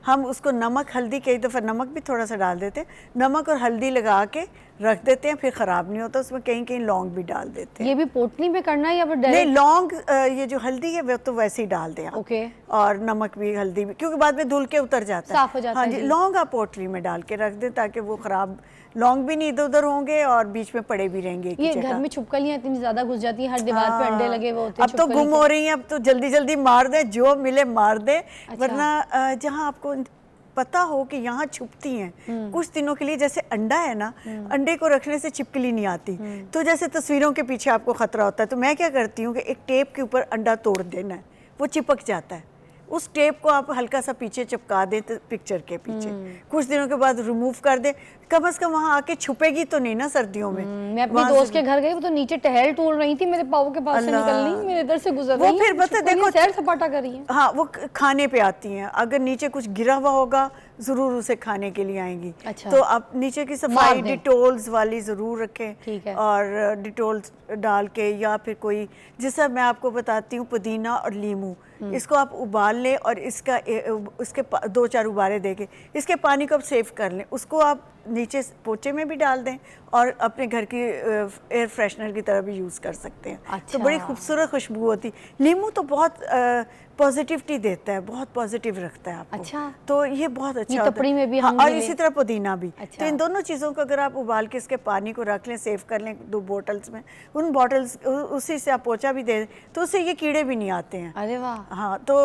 हम उसको नमक हल्दी, कई दफ़ा नमक भी थोड़ा सा डाल देते हैं, नमक और हल्दी लगा के रख देते हैं, फिर ख़राब नहीं होता। उसमें कहीं कहीं लौंग भी डाल देते हैं। ये भी पोटली में करना है या फिर नहीं, डायरेक्ट? लौंग ये जो हल्दी है वो तो वैसे ही डाल दें आप। ओके। और नमक भी, हल्दी भी, क्योंकि बाद में धुल के उतर जाता है, साफ हो जाता हाँ है जी। जी। लौंग आप पोटली में डाल के रख दें ताकि वो ख़राब, लौंग भी नहीं इधर उधर होंगे और बीच में पड़े भी रहेंगे एक ही ये जगह। घर में छिपकलियां इतनी ज्यादा घुस जाती हैं, हर दीवार पे अंडे लगे हुए होते हैं। अब तो छिपकली गुम हो रही हैं, अब तो जल्दी जल्दी मार दें, जो मिले मार दें। अच्छा। वरना जहाँ आपको पता हो कि यहाँ छुपती हैं कुछ दिनों के लिए, जैसे अंडा है ना, अंडे को रखने से छिपकली नहीं आती। तो जैसे तस्वीरों के पीछे आपको खतरा होता है, तो मैं क्या करती हूँ कि एक टेप के ऊपर अंडा तोड़ देना है, वो चिपक जाता है। उस टेप को आप हल्का सा पीछे चिपका दें तो पिक्चर के पीछे, कुछ दिनों के बाद रिमूव कर दें। कम से कम वहाँ आके छुपेगी तो नहीं ना सर्दियों में। मैं अपनी दोस्त के घर गई, वो तो नीचे टहल टूल रही थी, मेरे पाँव के पास से निकल रही, मेरे इधर से गुजर वो रही फिर पता है, देखो सैर सपाटा कर रही है। हाँ, वो खाने पे आती हैं। अगर नीचे कुछ गिरा हुआ होगा जरूर उसे खाने के लिए आएंगी। अच्छा। तो आप नीचे की सफाई डिटोल्स वाली जरूर रखें। ठीक है। और डिटोल्स डाल के, या फिर कोई, जैसा मैं आपको बताती हूँ, पुदीना और नींबू, इसको आप उबाल लें और इसके 2-4 उबाले देके इसके पानी को आप सेव कर लें। उसको आप नीचे पोचे में भी डाल दें और अपने घर की एयर फ्रेशनर की तरह भी यूज़ कर सकते हैं। अच्छा। तो बड़ी खूबसूरत खुशबू होती। नींबू तो बहुत पॉजिटिविटी देता है, बहुत पॉजिटिव रखता है आपको। अच्छा। तो ये बहुत अच्छा ये होता कपड़ी है। में भी हाँ, हम और ले इसी लें? तरह पुदीना भी। अच्छा। तो इन दोनों चीज़ों को अगर आप उबाल के इसके पानी को रख लें, सेव कर लें 2 बॉटल्स में, उन बॉटल्स उसी से आप पोछा भी दे दें तो उससे ये कीड़े भी नहीं आते हैं। अरे वाह। हाँ, तो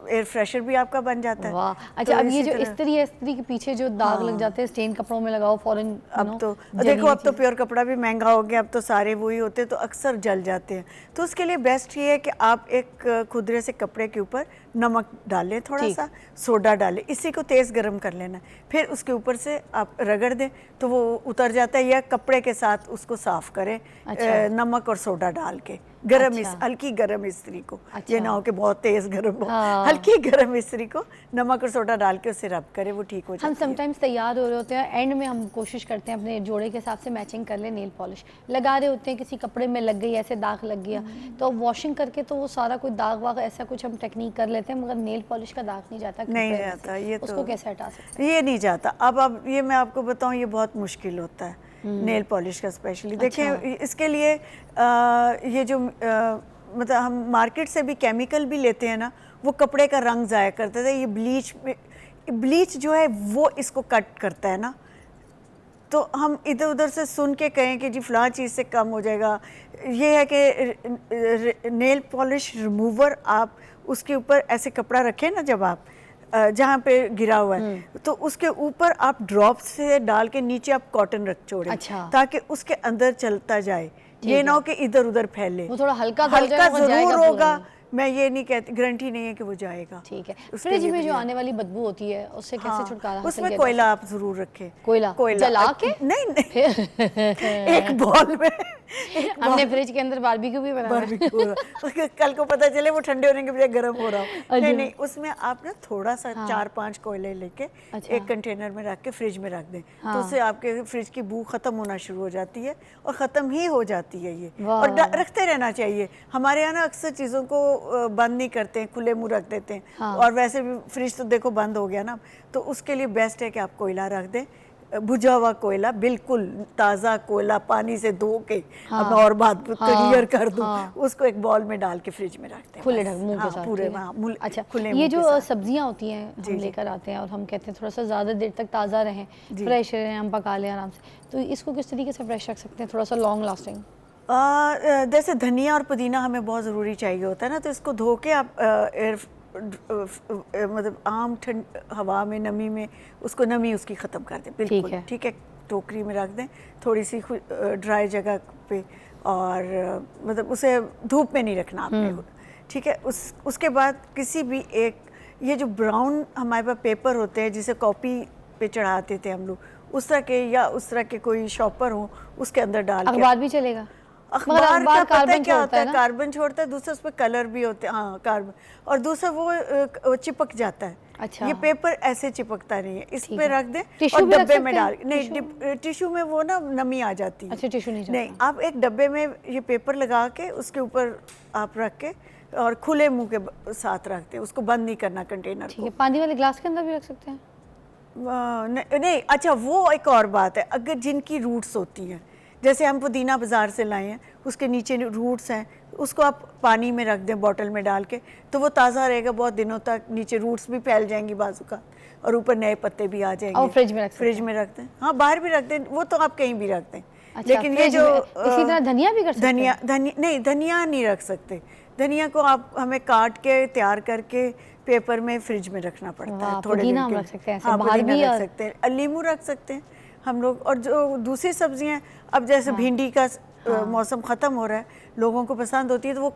एयर फ्रेशर भी आपका बन जाता है। वाह। अच्छा, तो अब ये इसी जो तरह- इस्त्री है, इस्त्री के पीछे जो दाग लग जाते हैं स्टेन कपड़ों में लगाओ फौरन, अब तो देखो, अब तो प्योर कपड़ा भी महंगा हो गया, अब तो सारे वही होते हैं, तो अक्सर जल जाते हैं। तो उसके लिए बेस्ट ये है कि आप एक खुदरे से कपड़े के ऊपर नमक डालें, थोड़ा सा सोडा डालें, इसी को तेज़ गर्म कर लेना, फिर उसके ऊपर से आप रगड़ दें तो वो उतर जाता है, या कपड़े के साथ उसको साफ करें। अच्छा। नमक और सोडा डाल के गरम अच्छा। हल्की गरम इस्त्री को, अच्छा। ये ना हो कि बहुत तेज़ गर्म हो, हाँ। हल्की गरम इस्त्री को नमक और सोडा डाल के उसे रब करें, वो ठीक हो जाता हम है। समटाइम्स तैयार हो रहे होते हैं, एंड में हम कोशिश करते हैं अपने जोड़े के हिसाब से मैचिंग कर ले, नेल पॉलिश लगा रहे होते हैं, किसी कपड़े में लग गई, ऐसे दाग लग गया, तो वॉशिंग करके तो वो सारा कोई दाग वाग ऐसा कुछ हम टेक्निक कर लेते हैं, मगर नेल पॉलिश का दाग नहीं जाता। नहीं कपड़े में जाता, से। ये तो उसको कैसे हटा सकते हैं? ये नहीं जाता। अब ये मैं आपको बताऊं, ये बहुत मुश्किल होता है नेल पॉलिश का स्पेशली। देखिए, इसके लिए ये जो मतलब हम मार्केट से भी केमिकल भी लेते हैं ना, वो कपड़े का रंग ज़ाया करते थे। ये ब्लीच जो है वो इसको कट करता है ना, तो हम इधर उधर से सुन के कहें कि जी फ़लाँ चीज़ से कम हो जाएगा। ये है कि नेल पॉलिश रिमूवर आप उसके ऊपर ऐसे कपड़ा रखें ना, जब आप जहाँ पे गिरा हुआ है तो उसके ऊपर आप ड्रॉप से डाल के नीचे आप कॉटन रख छोड़ें। अच्छा। ताकि उसके अंदर चलता जाए, ये ना हो कि इधर उधर फैले। वो थोड़ा हल्का हल्का ज़रूर ज़रूर होगा, मैं ये नहीं कहती, गारंटी नहीं है कि वो जाएगा। ठीक है। उसके फ्रिज लिए में भी जो है। आने वाली बदबू होती है उससे कैसे हाँ, छुटकारा हासिल उसमें किया कोयला आप जरूर रखें। कोयला जला के? नहीं नहीं एक बॉल में हमने फ्रिज के अंदर बारबेक्यू भी बनाया है। बारबेक्यू हो रहा, कल को पता चले वो ठंडे होने के बजाय गर्म हो रहा हो। अच्छा। नहीं नहीं, उसमें आप ना थोड़ा सा 4-5 कोयले लेके अच्छा। एक कंटेनर में रख के फ्रिज में रख दें, हाँ। तो उससे आपके फ्रिज की बू खत्म होना शुरू हो जाती है, और ख़त्म ही हो जाती है ये। वाह, और वाह। रखते रहना चाहिए। हमारे यहाँ ना अक्सर चीज़ों को बंद नहीं करते हैं, खुले मुँह रख देते हैं। हाँ। और वैसे भी फ्रिज तो देखो बंद हो गया ना, तो उसके लिए बेस्ट है कि आप कोयला रख दें, बुझा हुआ कोयला, बिल्कुल ताज़ा कोयला, पानी से धो के। अब मैं और बात क्लियर कर दूं, उसको एक बॉल में डाल के फ्रिज में रखते हैं, खुले बस। ढक मुंह के हाँ, साथ। पूरे ठीक है। अच्छा, खुले ये मुंह जो के साथ। सब्जियां होती हैं हम लेकर आते हैं और हम कहते हैं थोड़ा सा ज़्यादा देर तक ताज़ा रहें, फ्रेश रहें, हम पका लें आराम से, तो इसको किस तरीके से फ्रेश रख सकते हैं, थोड़ा सा लॉन्ग लास्टिंग? जैसे धनिया और पुदीना हमें बहुत ज़रूरी चाहिए होता है ना, तो इसको धो के आप मतलब आम ठंड हवा में, नमी में, उसको नमी उसकी ख़त्म कर दें, बिल्कुल ठीक है। टोकरी में रख दें, थोड़ी सी ड्राई जगह पे, और मतलब उसे धूप में नहीं रखना आपने, ठीक है। उसके बाद किसी भी एक, ये जो ब्राउन हमारे पास पेपर होते हैं जिसे कॉपी पे चढ़ाते थे हम लोग, उस तरह के, या उस तरह के कोई शॉपर हो, उसके अंदर डाल के। अखबार भी चलेगा? अखबार का पता है क्या होता है, कार्बन छोड़ता है, दूसरा उस पर कलर भी होते हैं, हाँ कार्बन, और दूसरा वो चिपक जाता है। अच्छा। ये पेपर ऐसे चिपकता नहीं है, इस पे रख दें टिश्यू और भी रख डब्बे सकते में हैं? डाल, नहीं टिश्यू में वो ना नमी आ जाती है। अच्छा, टिश्यू नहीं जाता। नहीं, आप एक डब्बे में ये पेपर लगा के उसके ऊपर आप रख के और खुले मुंह के साथ रखते हैं, उसको बंद नहीं करना कंटेनर ठीक है। पानी वाले ग्लास के अंदर भी रख सकते हैं? नहीं, अच्छा वो एक और बात है, अगर जिनकी रूट्स होती हैं, जैसे हम पुदीना बाज़ार से लाए हैं, उसके नीचे रूट्स हैं, उसको आप पानी में रख दें बॉटल में डाल के, तो वो ताज़ा रहेगा बहुत दिनों तक, नीचे रूट्स भी फैल जाएंगी बाजू का, और ऊपर नए पत्ते भी आ जाएंगे। और फ्रिज में रख सकते हैं? फ्रिज में रख दें, हाँ, बाहर भी रख दें, वो तो आप कहीं भी रख दें। अच्छा, लेकिन ये जो इसी तरह धनिया भी कर सकते हैं? धनिया नहीं रख सकते। धनिया को आप हमें काट के तैयार करके पेपर में फ्रिज में रखना पड़ता है थोड़े दिन पुदीना हम के रख सकते हैं, हाँ, बाहर भी रख सकते हैं, नींबू रख सकते हैं हम लोग। और जो दूसरी सब्जियां, अब जैसे भिंडी का मौसम ख़त्म हो रहा है, लोगों को पसंद होती है, तो वो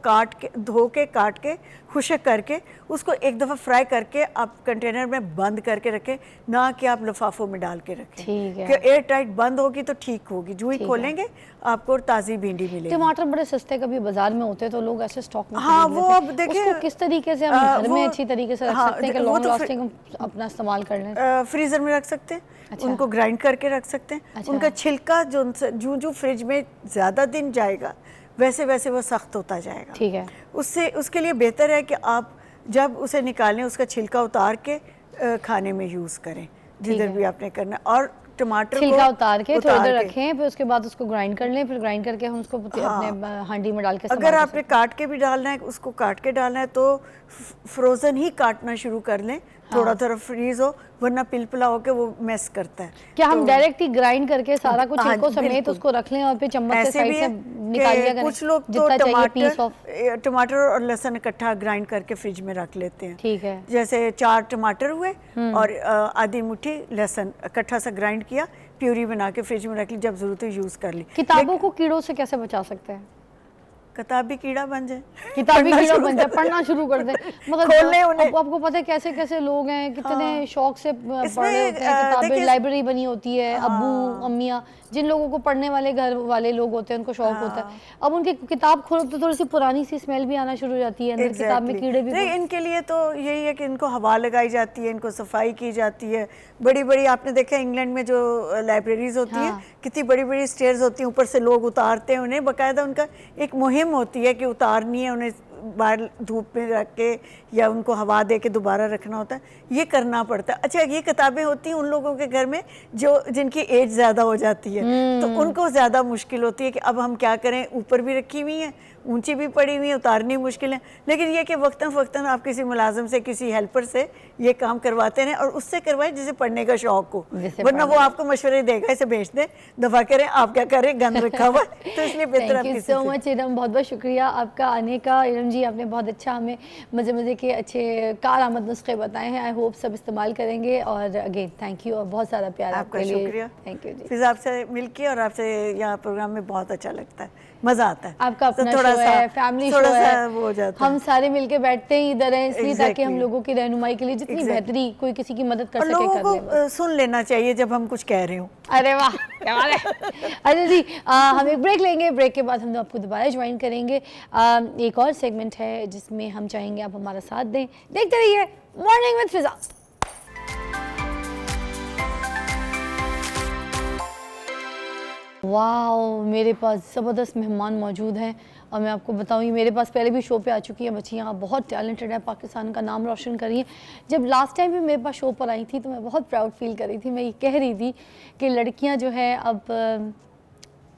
धो के काट के खुशक करके उसको एक दफ़ा फ्राई करके आप कंटेनर में बंद करके रखें, ना कि आप लिफाफों में डाल के रखें। ठीक है। कि एयर टाइट बंद होगी तो ठीक होगी, जो ही खोलेंगे आपको ताज़ी भिंडी मिलेगी। टमाटर बड़े सस्ते कभी बाजार में होते हैं, तो लोग ऐसे स्टॉक में हाँ, खरीद वो लेते अब हैं। देखिए, उसको किस तरीके से हम घर में अच्छी तरीके से रख हाँ, सकते हैं कि वो लॉन्ग तो लास्टिंग अपना इस्तेमाल कर लें? फ्रीज़र में रख सकते हैं। अच्छा। उनको ग्राइंड करके रख सकते हैं। अच्छा। उनका छिलका जो फ्रिज में ज़्यादा दिन जाएगा, वैसे वैसे वो सख्त होता जाएगा। ठीक है। उसके लिए बेहतर है कि आप जब उसे निकालें, उसका छिलका उतार के खाने में यूज़ करें, जिधर भी आपने करना। और टमाटर छिलका को उतार के थोड़ी देर के। रखें, फिर उसके बाद उसको ग्राइंड कर लें, फिर ग्राइंड करके हम उसको अपने हांडी में डाल के अगर आपने काट के भी डालना है, उसको काट के डालना है तो फ्रोज़न ही काटना शुरू कर लें, थोड़ा थोड़ा फ्रीज हो, वरना पिलपिला होके वो मेस करता है। क्या हम डायरेक्ट ही ग्राइंड करके सारा कुछ हाँ, छिलकों समेत बिल्कुल। उसको रख लें और फिर चम्मच से ऐसे साइड भी से है निकाल लिया कि करें? कुछ लोग तो जितना चाहिए पीस ऑफ। टमाटर और लहसुन इकट्ठा ग्राइंड करके फ्रिज में रख लेते हैं। ठीक है। जैसे 4 टमाटर हुए और आधी मुट्ठी लहसुन इकट्ठा सा ग्राइंड किया, प्यूरी बना के फ्रिज में रख ली, जब जरूरत हो यूज़ कर ली। किताबों को कीड़ों से कैसे बचा सकते हैं? किताबी कीड़ा बन जाए, किताबी कीड़ा बन जाए, पढ़ना शुरू कर दे। मगर खोलने उन्हें। आपको पता है कैसे कैसे लोग हैं, कितने शौक से पढ़ रहे होते हैं, देखिए किताबें लाइब्रेरी बनी होती है, अब्बू अम्मियाँ जिन लोगों को पढ़ने वाले घर वाले लोग होते हैं उनको शौक होता है, अब उनकी किताब खोलो तो थोड़ी सी पुरानी सी स्मेल भी आना शुरू हो जाती है, अंदर किताब में कीड़े भी। नहीं, इनके लिए तो यही है कि इनको हवा लगाई जाती है, इनको सफाई की जाती है। बड़ी बड़ी आपने देखा इंग्लैंड में जो लाइब्रेरीज होती हैं, कितनी बड़ी बड़ी स्टेयर्स होती हैं, ऊपर से लोग उतारते हैं उन्हें, बाकायदा उनका एक मुहिम होती है कि उतारनी है उन्हें, बाहर धूप में रख के या उनको हवा दे के दोबारा रखना होता है, ये करना पड़ता है। अच्छा, ये किताबें होती हैं उन लोगों के घर में जो जिनकी एज ज़्यादा हो जाती है, तो उनको ज़्यादा मुश्किल होती है कि अब हम क्या करें, ऊपर भी रखी हुई हैं, ऊंची भी पड़ी हुई है, उतारनी मुश्किल है। लेकिन ये कि वक्तन फ़क्तन आप किसी मुलाजिम से, किसी हेल्पर से ये काम करवाते रहें, और उससे करवाएं जिसे पढ़ने का शौक हो, वरना वो आपको मशवरे देगा इसे बेच दें, दफ़ा करें, आप क्या करें, गंद रखा हुआ है। तो इसलिए बेहतर आप थैंक यू किसी सो से। मच इरम, बहुत बहुत शुक्रिया आपका आने का। इरम जी, आपने बहुत अच्छा हमें मज़े मज़े के अच्छे कारआमद नुस्खे बताए हैं, आई होप सब इस्तेमाल करेंगे। और अगेन थैंक यू और बहुत सारा प्यार आपका आपके लिए। शुक्रिया। थैंक यू जी। फिर आपसे मिलके और आपसे यहाँ प्रोग्राम में बहुत अच्छा लगता है, मज़ा आता है। आपका अपना तो थोड़ा शो सा है, फैमिली शो थोड़ा है, सा वो हो जाता है। हम सारे मिलके बैठते ही इधर हैं इसलिए ताकि हम Exactly. लोगों की रहनुमाई के लिए जितनी बेहतरी कोई किसी की मदद कर और सके लोगों कर ले बस। को सुन लेना चाहिए जब हम कुछ कह रहे हो। अरे वाह, क्या बात है। अच्छा जी, हम एक ब्रेक लेंगे, ब्रेक के बाद हम आपको दोबारा ज्वाइन करेंगे। एक और सेगमेंट है जिसमें हम चाहेंगे आप हमारा साथ दें। देखते रहिए मॉर्निंग विद फिजा। वाओ, मेरे पास ज़बरदस्त मेहमान मौजूद हैं और मैं आपको बताऊँ ये मेरे पास पहले भी शो पे आ चुकी है बच्चियाँ, बहुत टैलेंटेड है, पाकिस्तान का नाम रोशन कर रही हैं। जब लास्ट टाइम भी मेरे पास शो पर आई थी तो मैं बहुत प्राउड फील कर रही थी। मैं ये कह रही थी कि लड़कियाँ जो है अब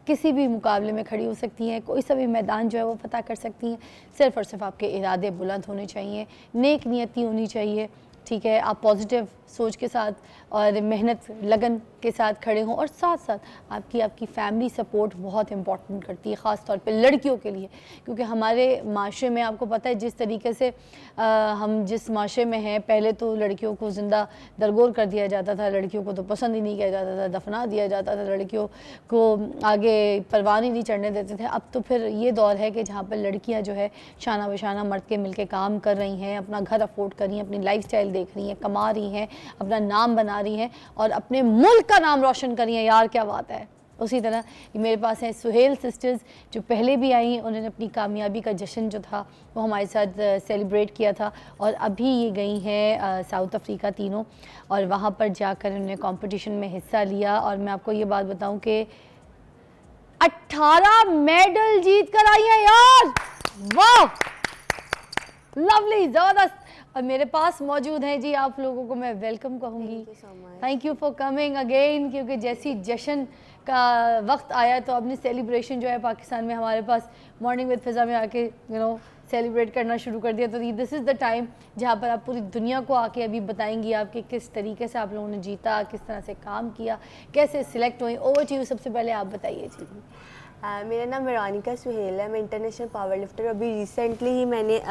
किसी भी मुकाबले में खड़ी हो सकती हैं, कोई सा भी मैदान जो है वो फतह कर सकती हैं, सिर्फ़ और सिर्फ आपके इरादे बुलंद होने चाहिए, नेक नियति होनी चाहिए, ठीक है। आप पॉजिटिव सोच के साथ और मेहनत लगन के साथ खड़े हों, और साथ साथ आपकी फैमिली सपोर्ट बहुत इंपॉर्टेंट करती है, ख़ास तौर पे लड़कियों के लिए, क्योंकि हमारे माशरे में आपको पता है जिस तरीके से हम जिस माशरे में हैं, पहले तो लड़कियों को ज़िंदा दरगोर कर दिया जाता था, लड़कियों को तो पसंद ही नहीं किया जाता था, दफना दिया जाता था, लड़कियों को आगे परवान ही नहीं चढ़ने देते थे। अब तो फिर ये दौर है कि जहाँ पर लड़कियाँ जो है शाना बशाना मर्द के मिल के काम कर रही हैं, अपना घर अफोर्ड कर रही हैं, अपनी लाइफ स्टाइल देख रही हैं, कमा रही हैं, अपना नाम बना रही हैं और अपने मुल्क का नाम रोशन कर रही हैं। यार क्या बात है। उसी तरह मेरे पास हैं सुहेल सिस्टर्स जो पहले भी आई, उन्होंने अपनी कामयाबी का जश्न जो था वो हमारे साथ सेलिब्रेट किया था, और अभी ये गई हैं साउथ अफ्रीका तीनों, और वहाँ पर जाकर उन्होंने कंपटीशन में हिस्सा लिया। और मैं आपको ये बात बताऊँ कि 18 मेडल जीत कर आई हैं यार, वाह, लवली, ज़बरदस्त। और मेरे पास मौजूद हैं जी, आप लोगों को मैं वेलकम कहूँगी, thank you for coming again, क्योंकि जैसी जश्न का वक्त आया तो अपनी सेलिब्रेशन जो है पाकिस्तान में हमारे पास मॉर्निंग विद फिज़ा में आके सेलिब्रेट करना शुरू कर दिया। तो दिस इज़ द टाइम जहाँ पर आप पूरी दुनिया को आके अभी बताएंगी आप कि किस तरीके से आप लोगों ने जीता, किस तरह से काम किया, कैसे सिलेक्ट हुई। ओवर टू यू, सबसे पहले आप बताइए जी। मेरा नाम वेरोनिका सुहेल है, मैं इंटरनेशनल पावर लिफ्टर। अभी रिसेंटली ही मैंने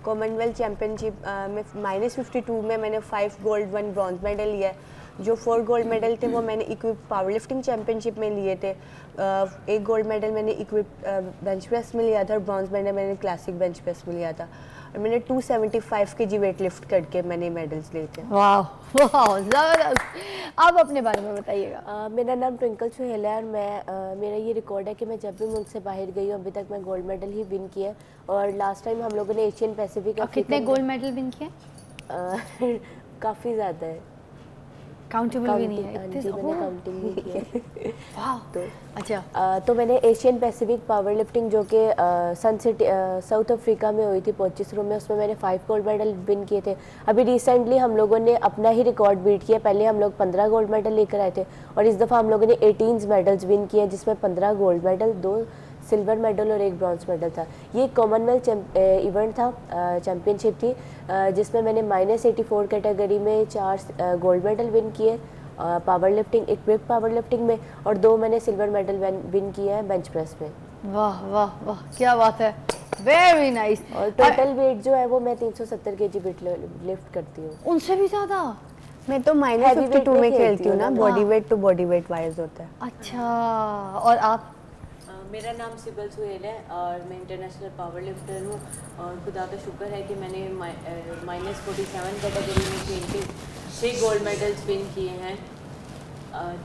कॉमनवेल्थ चैम्पियनशिप में -52 में मैंने 5 गोल्ड 1 ब्रॉन्ज मेडल लिया है। जो 4 गोल्ड मेडल थे वो मैंने इक्विप पावर लिफ्टिंग चैम्पियनशिप में लिए थे। 1 गोल्ड मेडल मैंने इक्विप बेंच प्रेस में लिया था और ब्रॉन्ज मेडल मैंने क्लासिक बेंच प्रेस में लिया था, और मैंने 275 kg वेट लिफ्ट करके मैंने मेडल्स लिए थे। वाह वाह, ज़बरदस्त। आप अपने बारे में बताइएगा। मेरा नाम ट्विंकल सुहेल है और मेरा ये रिकॉर्ड है कि मैं जब भी मुल्क से बाहर गई हूँ अभी तक मैं गोल्ड मेडल ही विन किया है। और लास्ट टाइम हम लोगों ने एशियन पैसिफिक कितने गोल्ड मेडल विन किए? काफ़ी ज़्यादा है। काउंटेबल भी नहीं है हाँ इतने जी, मैंने ओह, काउंटिंग नहीं किया। वाह तो अच्छा तो मैंने एशियन पैसिफिक पावर लिफ्टिंग जो कि सन सिटी साउथ अफ्रीका में हुई थी पोचिस्रो में, उसमें मैंने 5 गोल्ड मेडल विन किए थे। अभी रिसेंटली हम लोगों ने अपना ही रिकॉर्ड बीट किया, पहले हम लोग 15 गोल्ड मेडल लेकर आए थे और इस दफ़ा हम लोगों ने 18 मेडल्स विन किए, जिसमें 15 गोल्ड मेडल, 2 सिल्वर मेडल और 1 ब्रॉन्ज मेडल था। ये कॉमनवेल्थ इवेंट था, चैम्पियनशिप थी, जिसमें मैंने -84 कैटेगरी में 4 गोल्ड मेडल विन किए power lifting, equipped power lifting में, और 2 मैंने सिल्वर मेडल विन किए हैं बेंच प्रेस में। वाह वाह वाह क्या बात है, वेरी नाइस। और टोटल वेट जो है वो मैं 370 केजी लिफ्ट करती हूँ। उनसे भी ज़्यादा? मैं तो Heavy weight -52 में में खेलती हूँ ना, खेलती body weight to body weight wise होता है। अच्छा, और आप? मेरा नाम सिबल सुहेल है और मैं इंटरनेशनल पावर लिफ्टर हूँ और खुदा का शुक्र है कि मैंने -47 कैटेगरी में खेल के 6 गोल्ड मेडल्स विन किए हैं,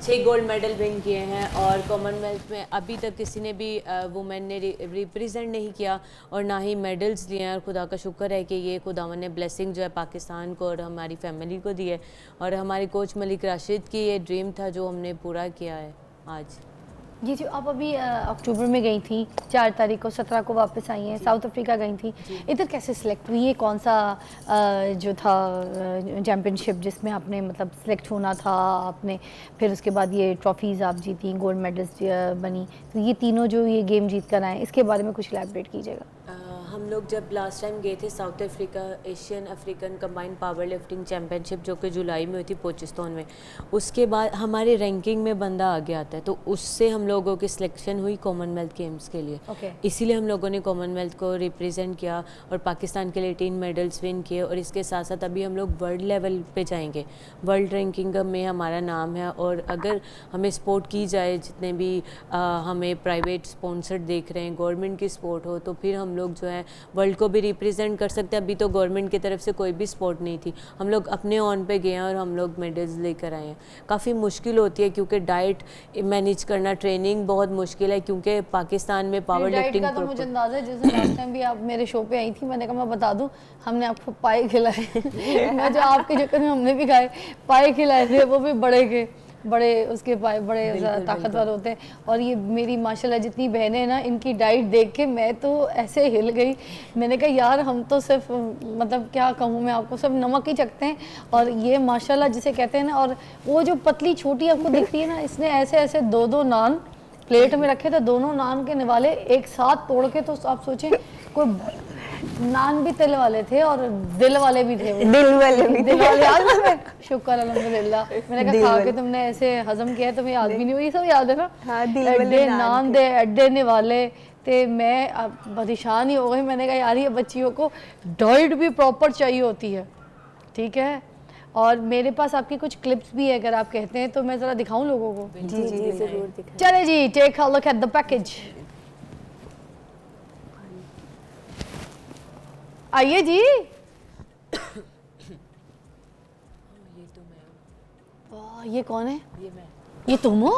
6 गोल्ड मेडल विन किए हैं और कॉमनवेल्थ में अभी तक किसी ने भी वुमेन ने रिप्रेजेंट नहीं किया और ना ही मेडल्स लिए हैं। और खुदा का शुक्र है कि ये खुदावन ने ब्लेसिंग जो है पाकिस्तान को और हमारी फैमिली को दी है और हमारे कोच मलिक राशिद की ये ड्रीम था जो हमने पूरा किया है आज। ये जो आप अभी अक्टूबर में गई थी, 4 तारीख को, 17 को वापस आई हैं, साउथ अफ्रीका गई थी, इधर कैसे सिलेक्ट हुई? ये कौन सा जो था चैम्पियनशिप जिसमें आपने मतलब सिलेक्ट होना था आपने, फिर उसके बाद ये ट्रॉफीज़ आप जीती, गोल्ड मेडल्स बनी, तो ये तीनों जो ये गेम जीत कर आए, इसके बारे में कुछ इलैबोरेट कीजिएगा। हम लोग जब लास्ट टाइम गए थे south Africa Asian African combined power lifting championship जो कि जुलाई में हुई थी पोचिस्तान में, उसके बाद हमारे रैंकिंग में बंदा आगे आता है, तो उससे हम लोगों की सिलेक्शन हुई कॉमनवेल्थ गेम्स के लिए। Okay. इसीलिए हम लोगों ने कॉमनवेल्थ को रिप्रेजेंट किया और पाकिस्तान के लिए 18 मेडल्स विन किए और इसके साथ साथ अभी हम लोग वर्ल्ड लेवल पे जाएंगे, वर्ल्ड रैंकिंग में हमारा नाम है और अगर हमें सपोर्ट की जाए, जितने भी हमें प्राइवेट स्पॉन्सर देख रहे हैं, गवर्नमेंट की सपोर्ट हो, तो फिर हम लोग जो है वर्ल्ड को भी रिप्रेजेंट कर सकते हैं। अभी तो गवर्नमेंट की तरफ से कोई भी सपोर्ट नहीं थी, हम लोग अपने ऑन पे गए हैं और हम लोग मेडल्स लेकर आए हैं। काफ़ी मुश्किल होती है क्योंकि डाइट मैनेज करना, ट्रेनिंग बहुत मुश्किल है क्योंकि पाकिस्तान में पावर लिफ्टिंग का तो मुझे अंदाज़ा है, जिस लास्ट टाइम भी आप मेरे शो पे आई थी, मैंने कहा मैं बता दूं, हमने आपको पाए खिलाए मैं जो आपके चक्कर में हमने भी खाए पाए खिलाए थे, वो भी बड़े उसके पाए बड़े ताकतवर होते हैं। और ये मेरी माशाल्लाह जितनी बहनें हैं ना, इनकी डाइट देख के मैं तो ऐसे हिल गई, मैंने कहा यार हम तो सिर्फ मतलब क्या कहूँ मैं आपको, सब नमक ही चखते हैं और ये माशाल्लाह जिसे कहते हैं ना, और वो जो पतली छोटी आपको दिख रही है ना, इसने ऐसे ऐसे 2-2 नान प्लेट में रखे थे, दोनों नान के निवाले एक साथ तोड़ के, तो आप सोचें कोई नान भी तिल वाले थे और दिल वाले भी थे, दिल वाले भी दिल वाले याद है मैं, शुक्र अल्हम्दुलिल्लाह, मैंने कहा खा के तुमने ऐसे हजम किया है, तुम्हें याद भी नहीं हुई, सब याद है ना। हाँ, दिल वाले एड्डे नान नान दे एड्डे निवाले ते, मैं अब परेशान ही हो गई, मैंने कहा यार ये बच्चियों को डाइट भी प्रॉपर चाहिए होती है, ठीक है। और मेरे पास आपकी कुछ क्लिप्स भी है, अगर आप कहते हैं तो मैं ज़रा दिखाऊं लोगों को। जी जी ज़रूर दिखाएं। चले जी, take a look at the package. आइए जी। ये तो मैं हूँ। वाह, ये कौन है? ये मैं। ये तुम हो?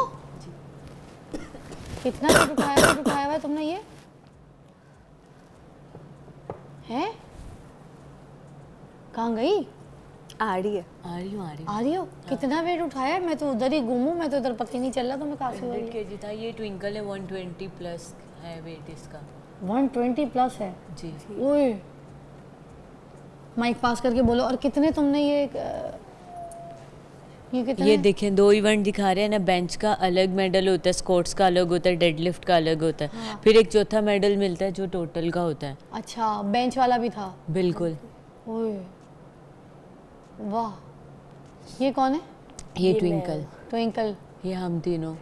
कितना वेट उठाया हुआ है तुमने? ये है कहाँ गई? आ रही है। आ रही हूँ आ रही हो? कितना वेट उठाया है? मैं तो उधर ही गुम हूँ, मैं तो इधर पता ही नहीं चल रहा तुम्हें कहाँ से हो रही 100 है। kg था, ये ट्विंकल है, 120 प्लस है वेट इसका। 120 प्लस है? जी। ओए, माइक पास करके बोलो। और कितने तुमने ये कितने? ये देखें, 2 इवेंट दिखा रहे हैं ना, बेंच का अलग मेडल होता है, स्क्वाट्स का अलग होता है, डेडलिफ्ट का अलग होता है। हाँ। फिर एक चौथा मेडल मिलता है जो टोटल का होता है। अच्छा, बेंच वाला भी था? बिल्कुल। ओए वाह, ये कौन है? ये ट्विंकल। ट्विंकल। ये हम तीनों।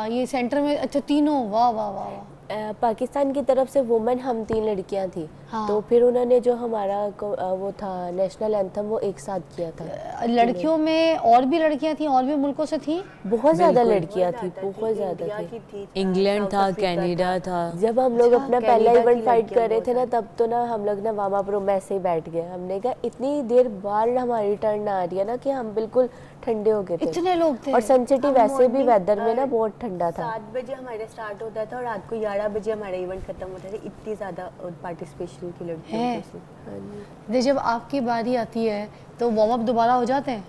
ये सेंटर में, अच्छा तीनों, वाह वाह वाह वाह। पाकिस्तान की तरफ से वुमेन हम 3 लड़कियां थी। हाँ। तो फिर उन्होंने जो हमारा वो था नेशनल एंथम, वो एक साथ किया था। लड़कियों में और भी लड़कियां थी, और भी मुल्कों से थी? बहुत ज़्यादा लड़कियां थी, बहुत ज़्यादा थी। इंग्लैंड था, कनाडा था। जब हम लोग अपना पहला इवेंट फाइट कर रहे थे ना, तब तो ना हम लोग ना वार्म अप रूम में ऐसे ही बैठ गए। हमने कहा इतनी देर बाद हमारी टर्न आ रही है ना कि हम बिल्कुल ठंडे हो गए थे। इतने लोग थे? और सन सिटी वैसे भी वेदर में ना बहुत ठंडा था। 7 बजे हमारा स्टार्ट होता था और रात को 11 बजे हमारा इवेंट खत्म होता था। इतनी ज़्यादा पार्टिसिपेशन की लड़कियों है। की। जब आपकी बारी आती है तो वार्म अप दोबारा हो जाते हैं?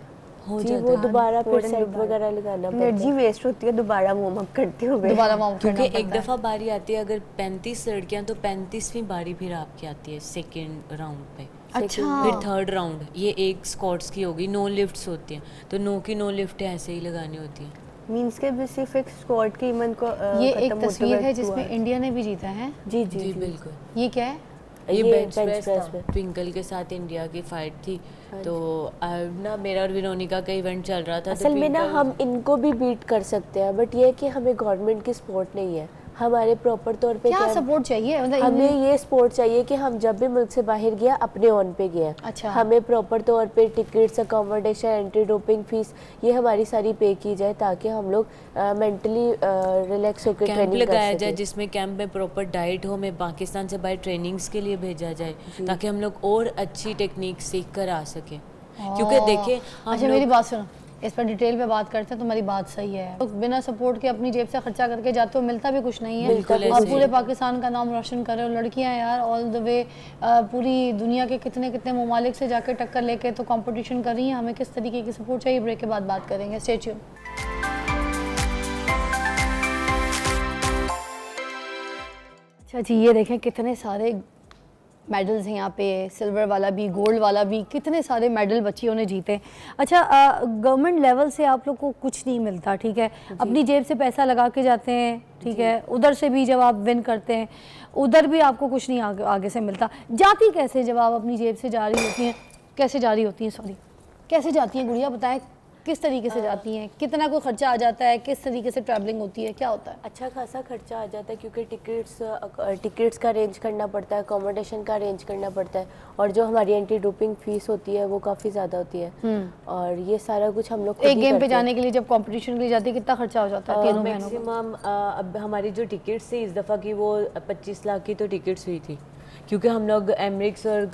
हो जी जाता वो है दोबारा फिर सेट वगैरह लगाना पड़ता एनर्जी वेस्ट होती है दोबारा वार्म अप करते हुए। दोबारा वार्म करना क्योंकि एक पड़ता है। दफ़ा बारी आती है अगर 35 लड़कियां तो 35वीं बारी फिर आपकी आती है सेकेंड राउंड पे। अच्छा फिर थर्ड राउंड ये एक स्क्वाट्स की होगी, 9 लिफ्ट्स होती हैं तो 9 की 9 लिफ्टें ऐसे ही लगानी होती हैं। मींस के भी सिर्फ एक स्क्वाट की इवन को ये एक तस्वीर है जिसमें इंडिया ने भी जीता है। जी जी जी बिल्कुल। ये क्या है? ये ये बेंच bench प्रेस press था, पे। ट्विंकल के साथ इंडिया की फाइट थी। तो अब ना मेरा और विनोनिका का इवेंट चल रहा था तो असल में ना ट्विंकल- हम इनको भी बीट कर सकते हैं, बट ये है कि हमें गवर्नमेंट की सपोर्ट नहीं है। हमारे प्रॉपर तौर पे क्या सपोर्ट चाहिए? मतलब हमें ये सपोर्ट चाहिए कि हम जब भी मुल्क से बाहर गया अपने ऑन पे गया। अच्छा। हमें प्रॉपर तौर पे tickets, accommodation, anti doping fees ये हमारी सारी पे की जाए ताकि हम लोग मेंटली रिलैक्स होकर कैंप ट्रेनिंग कर लगाया जाए सकें। जिसमें कैंप में प्रॉपर डाइट हो, हमें पाकिस्तान से बाहर ट्रेनिंग्स के लिए भेजा जाए ताकि हम लोग और अच्छी टेक्निक सीख कर आ सकें। क्योंकि देखें हम अच्छा मेरी बात सुनो, इस पर डिटेल पे बात करते हैं। तुम्हारी बात सही है, तो बिना सपोर्ट के अपनी जेब से खर्चा करके जाते हो, मिलता भी कुछ नहीं है। बिल्कुल और ऐसे पूरे ही। पाकिस्तान का नाम रोशन कर रहे हो। लड़कियां यार ऑल द वे पूरी दुनिया के कितने कितने ममालिक से जाकर टक्कर लेके तो कंपटीशन कर रही हैं। हमें किस तरीके की सपोर्ट चाहिए, ब्रेक के बाद बात करेंगे। Stay tuned. अच्छा जी, ये देखें कितने सारे मेडल्स हैं यहाँ पे, सिल्वर वाला भी, गोल्ड वाला भी, कितने सारे मेडल बच्चियों ने जीते। अच्छा गवर्नमेंट लेवल से आप लोग को कुछ नहीं मिलता, ठीक है, अपनी जेब से पैसा लगा के जाते हैं, ठीक है, उधर से भी जब आप विन करते हैं उधर भी आपको कुछ नहीं आगे से मिलता। जाती कैसे जब आप अपनी जेब से जा रही होती हैं, कैसे जा रही होती हैं, सॉरी कैसे जाती हैं गुड़िया, बताएं किस तरीके से जाती हैं, कितना कोई खर्चा आ जाता है, किस तरीके से ट्रैवलिंग होती है, क्या होता है? अच्छा खासा खर्चा आ जाता है क्योंकि टिकट्स का अरेंज करना पड़ता है, अकोमोडेशन का अरेंज करना पड़ता है, और जो हमारी एंटी डोपिंग फीस होती है वो काफ़ी ज़्यादा होती है। और ये सारा कुछ हम लोग खुद एक ही गेम पे करते हैं। जाने के लिए जब कंपटीशन के लिए जाती है कितना खर्चा हो जाता है तीनों बहनों का? मैक्सिमम अब हमारी जो टिकट्स थी इस दफ़ा की वो 25 लाख की तो टिकट्स हुई थी क्योंकि हम लोग एमरिक्स और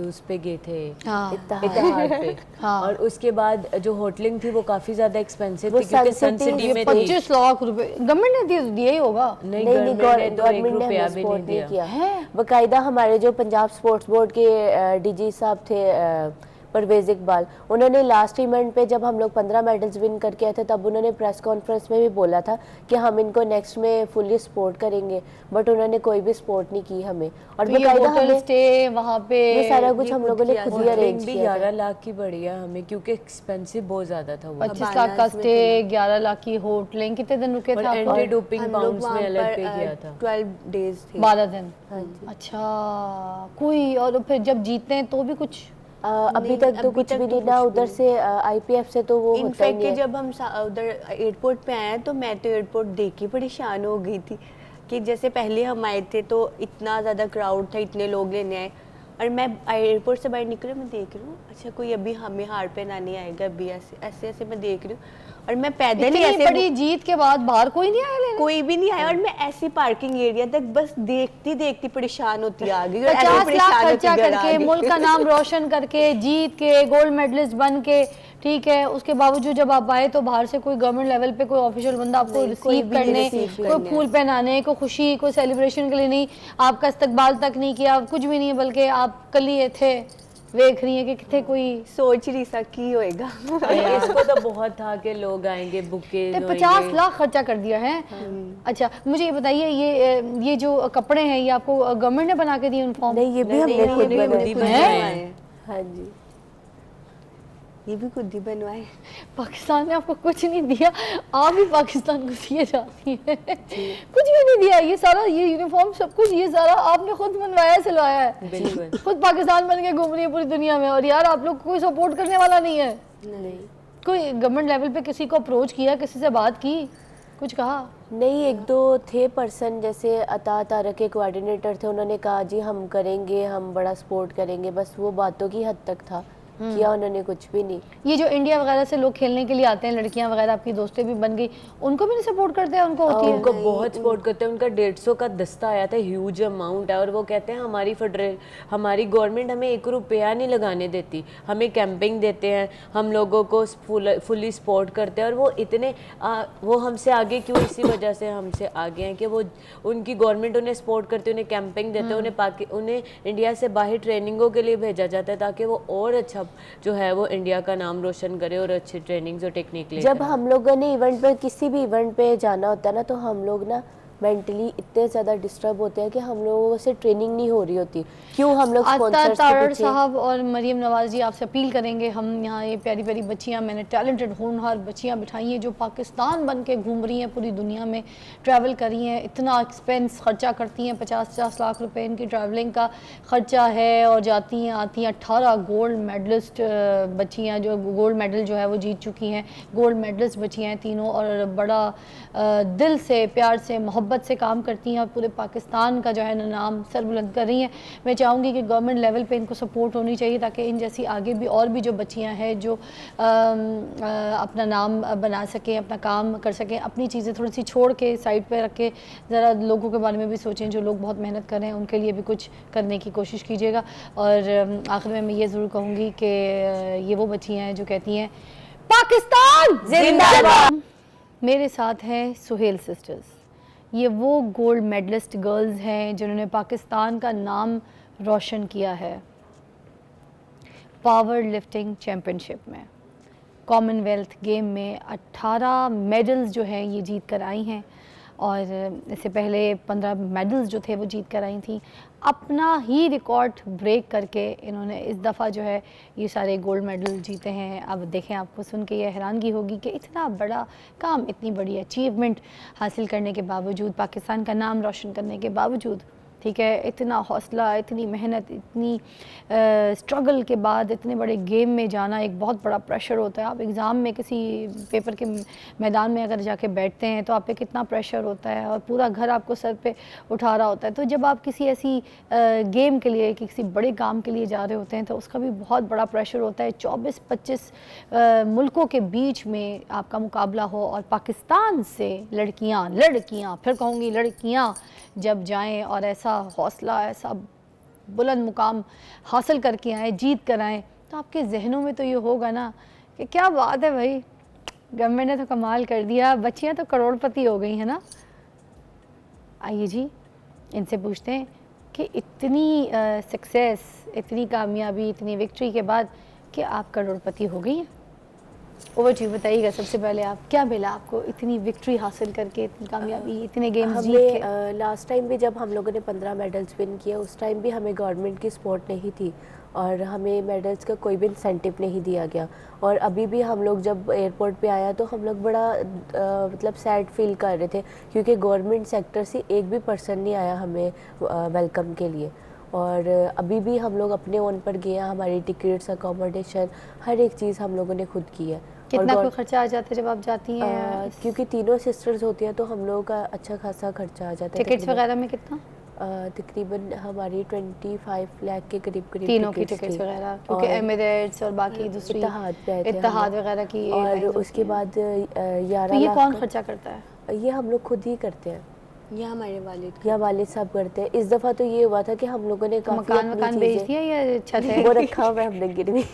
उस पे गए थे हाँ। इत्तेहाद पे। हाँ। और उसके बाद जो होटलिंग थी वो काफ़ी ज़्यादा एक्सपेंसिव वो थी क्योंकि Sun सन City सिटी में थी। 25 लाख रुपए गवर्नमेंट ने दिया ही होगा। नहीं नहीं गवर्नमेंट ने तो 1 गवर्नमेंट ने रुपया हमें भी सपोर्ट नहीं नहीं दिया। किया। बाकायदा हमारे जो पंजाब स्पोर्ट्स बोर्ड के डीजी साहब थे परवेज इकबाल, उन्होंने लास्ट इवेंट पे जब हम लोग 15 मेडल्स विन करके आए थे तब उन्होंने प्रेस कॉन्फ्रेंस में भी बोला था कि हम इनको नेक्स्ट में फुल्ली सपोर्ट करेंगे, बट उन्होंने कोई भी सपोर्ट नहीं की हमें। और तो ये बाकायदा होटल हमें स्टे वहाँ पे ये सारा कुछ हम लोगों ने खुद ही होटलिंग अरेंज भी किया था। 11 लाख की पड़ी है हमें क्योंकि एक्सपेंसिव बहुत ज़्यादा था वो। 25 लाख का स्टे, 11 लाख की होटलिंग। कितने दिन रुके थे और आप? एंटी डोपिंग हम लोग पाउंड्स में वहाँ अलग पे पर किया था। 12 डेज थे। 12 दिन। अच्छा कोई और फिर जब जीतते हैं तो भी कुछ? अभी तक तो कुछ भी नहीं ना, उधर से आईपीएफ से तो वो होता ही इनफैक्ट नहीं है। जब हम उधर एयरपोर्ट पे आए तो मैं तो एयरपोर्ट देख के परेशान हो गई थी कि जैसे पहले हम आए थे तो इतना ज़्यादा क्राउड था, इतने लोग लेने आए, और मैं एयरपोर्ट से बाहर निकले मैं देख रही हूँ अच्छा कोई अभी हमें हार पहनाने आएगा, अभी ऐसे ऐसे मैं देख रही हूँ, और मैं पैदल ही इतनी ऐसे बड़ी जीत के बाद बाहर कोई नहीं आया लेने? कोई भी नहीं आया, और मैं ऐसी पार्किंग एरिया तक बस देखती देखती परेशान होती आ गई, और ऐसे 50 लाख परेशान होती खर्चा घर आ करके गई। मुल्क का नाम रोशन करके जीत के गोल्ड मेडलिस्ट बन के, ठीक है, उसके बावजूद जब आप आए तो बाहर से कोई गवर्नमेंट लेवल पे कोई ऑफिशियल बंदा आपको नहीं, कोई रिसीव भी नहीं करने, receive कोई करने। फूल पहनाने, कोई खुशी, कोई सेलिब्रेशन के लिए नहीं, आपका इस्तकबाल तक नहीं किया, कुछ भी नहीं, बल्कि आप कल ही थे देख रही है कि कितने कोई सोच रही सा की होएगा। इसको तो बहुत था कि लोग आएंगे बुके 50 लाख खर्चा कर दिया है। अच्छा मुझे ये बताइए, ये जो कपड़े हैं ये आपको गवर्नमेंट ने बना के दिए यूनिफॉर्म? नहीं ये भी हमने खुद बनाए। बनवाए, हाँ जी ये भी खुद ही बनवाए। पाकिस्तान ने आपको कुछ नहीं दिया, आप ही पाकिस्तान को दिए जाती हैं। कुछ भी नहीं दिया, ये सारा ये यूनिफॉर्म सब कुछ ये सारा आपने खुद बनवाया है, सिलवाया है, बिल्कुल। खुद पाकिस्तान बन के घूम रही है पूरी दुनिया में। और यार आप लोग कोई सपोर्ट करने वाला नहीं है? नहीं कोई गवर्नमेंट लेवल पे किसी को अप्रोच किया, किसी से बात की, कुछ कहा? नहीं, एक दो थे पर्सन जैसे अता तारक के कोऑर्डिनेटर थे, उन्होंने कहा जी हम करेंगे, हम बड़ा सपोर्ट करेंगे, बस वो बातों की हद तक था, किया उन्होंने कुछ भी नहीं। ये जो इंडिया वगैरह से लोग खेलने के लिए आते हैं, लड़कियां वगैरह आपकी दोस्तें भी बन गई, उनको भी नहीं सपोर्ट करते हैं? उनको होती है? उनको बहुत सपोर्ट करते हैं, उनका 150 का दस्ता आया था, ह्यूज अमाउंट है, और वो कहते हैं हमारी गवर्नमेंट हमें 1 रुपया नहीं लगाने देती, हमें कैंपिंग देते हैं, हम लोगों को फुली सपोर्ट करते हैं, और वो इतने वो हमसे आगे क्यों, इसी वजह से हमसे आगे हैं कि वो उनकी गवर्नमेंट उन्हें सपोर्ट करती है, उन्हें कैंपिंग देते हैं, उन्हें इंडिया से बाहर ट्रेनिंगों के लिए भेजा जाता है ताकि वो और अच्छा अब जो है वो इंडिया का नाम रोशन करे और अच्छी ट्रेनिंग्स और टेक्निक ले। जब हम लोगों ने इवेंट पे किसी भी इवेंट पे जाना होता है ना, तो हम लोग ना मेंटली इतने ज़्यादा डिस्टर्ब होते हैं कि हम लोगों से ट्रेनिंग नहीं हो रही होती। क्यों हम लोग स्पॉन्सर्स के तारड़ पीछे। साहब और मरियम नवाज जी आपसे अपील करेंगे, हम यहाँ ये प्यारी प्यारी बच्चियाँ, मैंने टैलेंटेड होनहार बच्चियाँ बिठाई हैं जो पाकिस्तान बन के घूम रही हैं, पूरी दुनिया में ट्रैवल कर रही हैं, इतना एक्सपेंस खर्चा करती हैं, 50-50 लाख रुपए इनकी ट्रैवलिंग का खर्चा है, और जाती हैं आती हैं। 18 गोल्ड मेडलिस्ट बच्चियाँ जो गोल्ड मेडल जो है वो जीत चुकी हैं, गोल्ड मेडलिस्ट बच्चियाँ हैं तीनों, और बड़ा दिल से, प्यार से, मोहब्बत से काम करती हैं और पूरे पाकिस्तान का जो है ना नाम सर बुलंद कर रही हैं। मैं चाहूँगी कि गवर्नमेंट लेवल पे इनको सपोर्ट होनी चाहिए ताकि इन जैसी आगे भी और भी जो बच्चियाँ हैं जो अपना नाम बना सकें, अपना काम कर सकें, अपनी चीज़ें थोड़ी सी छोड़ के साइड पे रख के ज़रा लोगों के बारे में भी सोचें, जो लोग बहुत मेहनत कर रहे हैं उनके लिए भी कुछ करने की कोशिश कीजिएगा। और आखिर में मैं ये ज़रूर कहूँगी कि ये वो बच्चियाँ हैं जो कहती हैं पाकिस्तान जिंदाबाद। मेरे साथ हैं सुहेल सिस्टर्स, ये वो गोल्ड मेडलिस्ट गर्ल्स हैं जिन्होंने पाकिस्तान का नाम रोशन किया है पावर लिफ्टिंग चैम्पियनशिप में। कॉमनवेल्थ गेम में 18 मेडल्स जो हैं ये जीत कर आई हैं, और इससे पहले 15 मेडल्स जो थे वो जीत कर आई थी। अपना ही रिकॉर्ड ब्रेक करके इन्होंने इस दफ़ा जो है ये सारे गोल्ड मेडल जीते हैं। अब देखें, आपको सुन के ये हैरानगी होगी कि इतना बड़ा काम, इतनी बड़ी अचीवमेंट हासिल करने के बावजूद, पाकिस्तान का नाम रोशन करने के बावजूद, ठीक है, इतना हौसला, इतनी मेहनत, इतनी स्ट्रगल के बाद इतने बड़े गेम में जाना एक बहुत बड़ा प्रेशर होता है। आप एग्ज़ाम में किसी पेपर के मैदान में अगर जाके बैठते हैं तो आप पे कितना प्रेशर होता है और पूरा घर आपको सर पे उठा रहा होता है। तो जब आप किसी ऐसी गेम के लिए, किसी बड़े काम के लिए जा रहे होते हैं तो उसका भी बहुत बड़ा प्रेशर होता है। 24-25 मुल्कों के बीच में आपका मुकाबला हो, और पाकिस्तान से लड़कियाँ फिर कहूँगी लड़कियाँ जब जाएँ और ऐसा हौसला, ऐसा बुलंद मुकाम हासिल करके आए, जीत कर आए, तो आपके जहनों में तो ये होगा ना कि क्या बात है भाई, गवर्नमेंट ने तो कमाल कर दिया, बच्चियां तो करोड़पति हो गई हैं ना। आइए जी, इनसे पूछते हैं कि इतनी सक्सेस, इतनी कामयाबी, इतनी विक्ट्री के बाद कि आप करोड़पति हो गई हैं। ओवर जी, बताइएगा सबसे पहले आप, क्या मिला आपको इतनी विक्ट्री हासिल करके, इतनी कामयाबी, इतने गेम्स जीत के? लास्ट टाइम भी जब हम लोगों ने 15 मेडल्स विन किए, उस टाइम भी हमें गवर्नमेंट की सपोर्ट नहीं थी और हमें मेडल्स का कोई भी इंसेंटिव नहीं दिया गया। और अभी भी हम लोग जब एयरपोर्ट पे आया तो हम लोग बड़ा मतलब सैड फील कर रहे थे, क्योंकि गवर्नमेंट सेक्टर से एक भी पर्सन नहीं आया हमें वेलकम के लिए। और अभी भी हम लोग अपने ओन पर गए हैं, हमारी टिकट्स, अकोमोडेशन, हर एक चीज़ हम लोगों ने खुद की है। कितना कोई खर्चा आ जाता है जब आप जाती हैं? क्योंकि तीनों सिस्टर्स होती हैं तो हम लोगों का अच्छा खासा खर्चा आ जाता है। टिकट्स वगैरह में कितना? तकरीबन हमारी 25 लाख के करीब तीनों की टिकट्स वगैरह, क्योंकि एमिरेट्स और बाकी दूसरी इत्तेहाद वगैरह की, और उसके बाद 11 तो ये लाख कौन खर्चा करता है? ये हम लोग खुद ही करते हैं, ये हमारे वालिद साहब करते हैं। इस दफ़ा तो ये हुआ था कि हम लोगों ने काफ़ी मकान बेच दिया या छत है? वो रखा हुआ है हमने गिरवी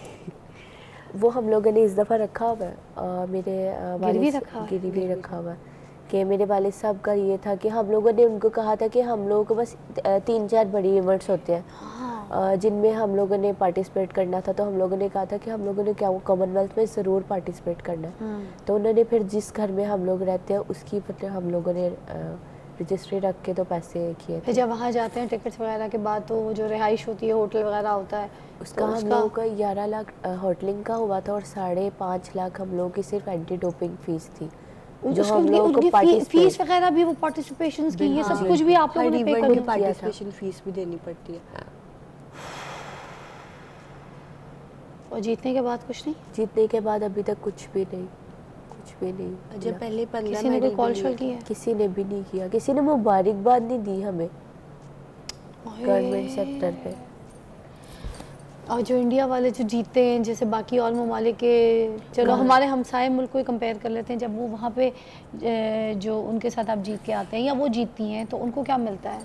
वो हम लोगों ने इस दफ़ा रखा हुआ है। मेरे गिरवी रखा हुआ है कि मेरे वालिद साहब का ये था कि हम लोगों ने उनको कहा था कि हम लोगों को बस 3-4 बड़ी इवेंट्स होते हैं जिनमें हम लोगों ने पार्टिसिपेट करना था। तो हम लोगों ने कहा था कि हम लोगों ने क्या कॉमनवेल्थ में ज़रूर पार्टिसिपेट करना है। तो उन्होंने फिर जिस घर में हम लोग रहते हैं उसकी मतलब हम लोगों ने रजिस्ट्री रख के तो पैसे किए थे। जब वहाँ जाते हैं टिकट्स वगैरह के बाद तो जो रिहाइश होती है, होटल वगैरह होता है, उसका हम लोगों का 11 लाख होटलिंग का हुआ था और 5.5 लाख हम लोगों की सिर्फ एंटी डोपिंग फीस थी। जो हम लोगों को फीस वगैरह भी, वो पार्टिसिपेशंस की, ये सब कुछ भी आप लोगों ने पे करना, पार्टिसिपेशन फीस भी देनी पड़ती है। और जीतने के बाद कुछ नहीं? जीतने के बाद अभी तक कुछ भी नहीं। जब पहले 15 किसी ने कोई कॉल शॉल किया? किसी ने भी नहीं किया, किसी ने मुबारकबाद नहीं दी हमें गवर्नमेंट सेक्टर पे। और जो इंडिया वाले जो जीतते हैं, जैसे बाकी और ममालिक के, चलो हमारे हमसाए मुल्क को ही कंपेयर कर लेते हैं, जब वो वहाँ पे जो उनके साथ आप जीत के आते हैं या वो जीतती हैं तो उनको क्या मिलता है?